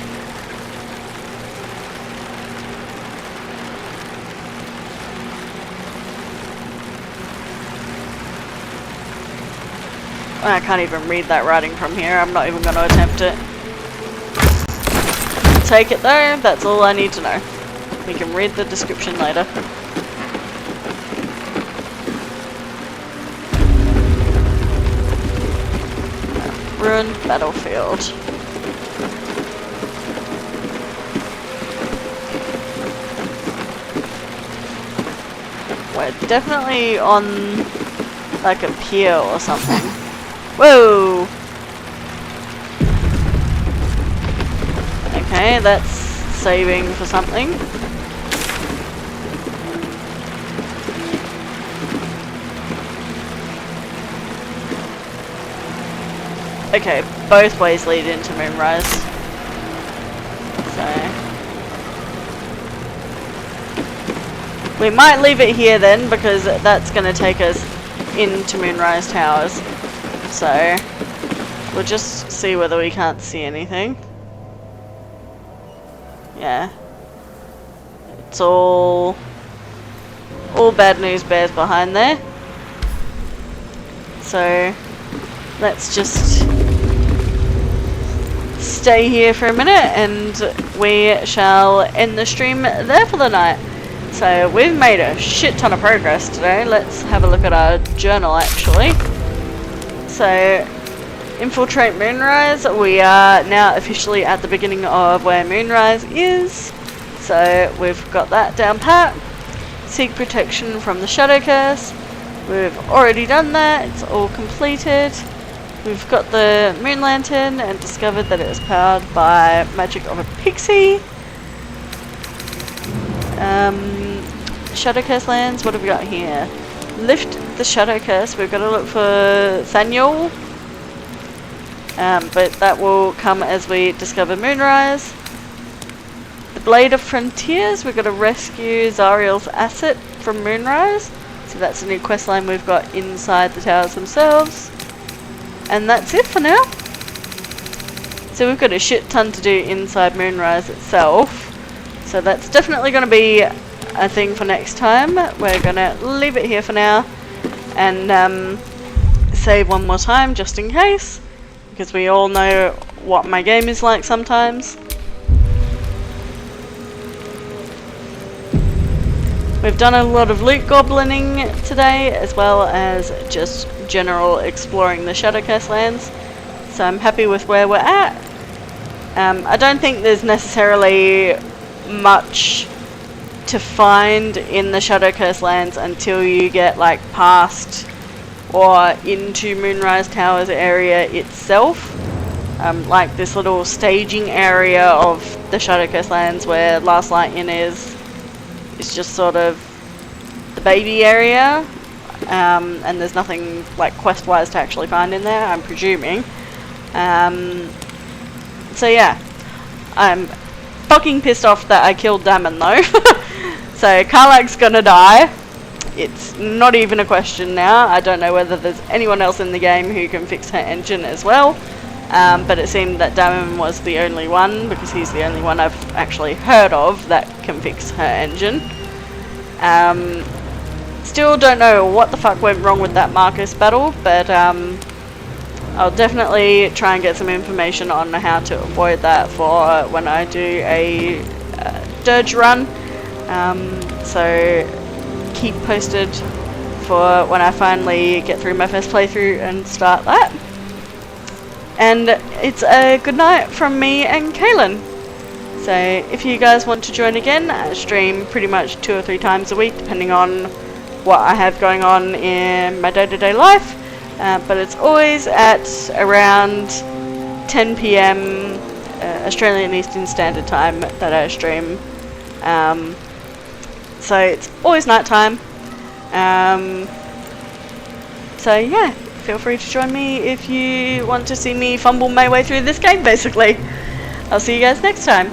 I can't even read that writing from here. I'm not even going to attempt it. Take it though. That's all I need to know. We can read the description later. ruined battlefield. We're definitely on like a pier or something. Whoa! Okay, that's saving for something. Okay, both ways lead into Moonrise. So we might leave it here then, because that's going to take us into Moonrise Towers. So we'll just see whether we can't see anything. Yeah. It's all bad news bears behind there. So let's just stay here for a minute and we shall end the stream there for the night. So we've made a shit ton of progress today. Let's have a look at our journal actually. So infiltrate Moonrise. We are now officially at the beginning of where Moonrise is. So we've got that down pat. Seek protection from the Shadow Curse. We've already done that. It's all completed. We've got the moon lantern and discovered that it is powered by magic of a pixie. Shadow Curse lands, what have we got here? Lift the Shadow Curse. We've got to look for Thaniel. But that will come as we discover Moonrise. The Blade of Frontiers. We've got to rescue Zariel's asset from Moonrise. So that's a new quest line we've got inside the towers themselves. And that's it for now. So we've got a shit ton to do inside Moonrise itself. So that's definitely going to be a thing for next time. We're going to leave it here for now. And save one more time just in case. Because we all know what my game is like sometimes. We've done a lot of loot goblining today, as well as just general exploring the Shadow Curse lands. So I'm happy with where we're at. I don't think there's necessarily much to find in the Shadow Curse lands until you get like past or into Moonrise Towers area itself. Like this little staging area of the Shadow Curse lands where Last Light Inn is. It's just sort of the baby area, and there's nothing like quest-wise to actually find in there, I'm presuming. So yeah, I'm fucking pissed off that I killed Damon though. So Karlach's gonna die. It's not even a question now. I don't know whether there's anyone else in the game who can fix her engine as well. But it seemed that Damon was the only one, because he's the only one I've actually heard of that can fix her engine. Still don't know what the fuck went wrong with that Marcus battle, but I'll definitely try and get some information on how to avoid that for when I do a dirge run. So keep posted for when I finally get through my first playthrough and start that. And it's a good night from me and Kaylin. So if you guys want to join again, I stream pretty much 2 or 3 times a week, depending on what I have going on in my day-to-day life. But it's always at around 10 PM Australian Eastern Standard Time that I stream. So it's always night time. So yeah, feel free to join me if you want to see me fumble my way through this game, basically. I'll see you guys next time.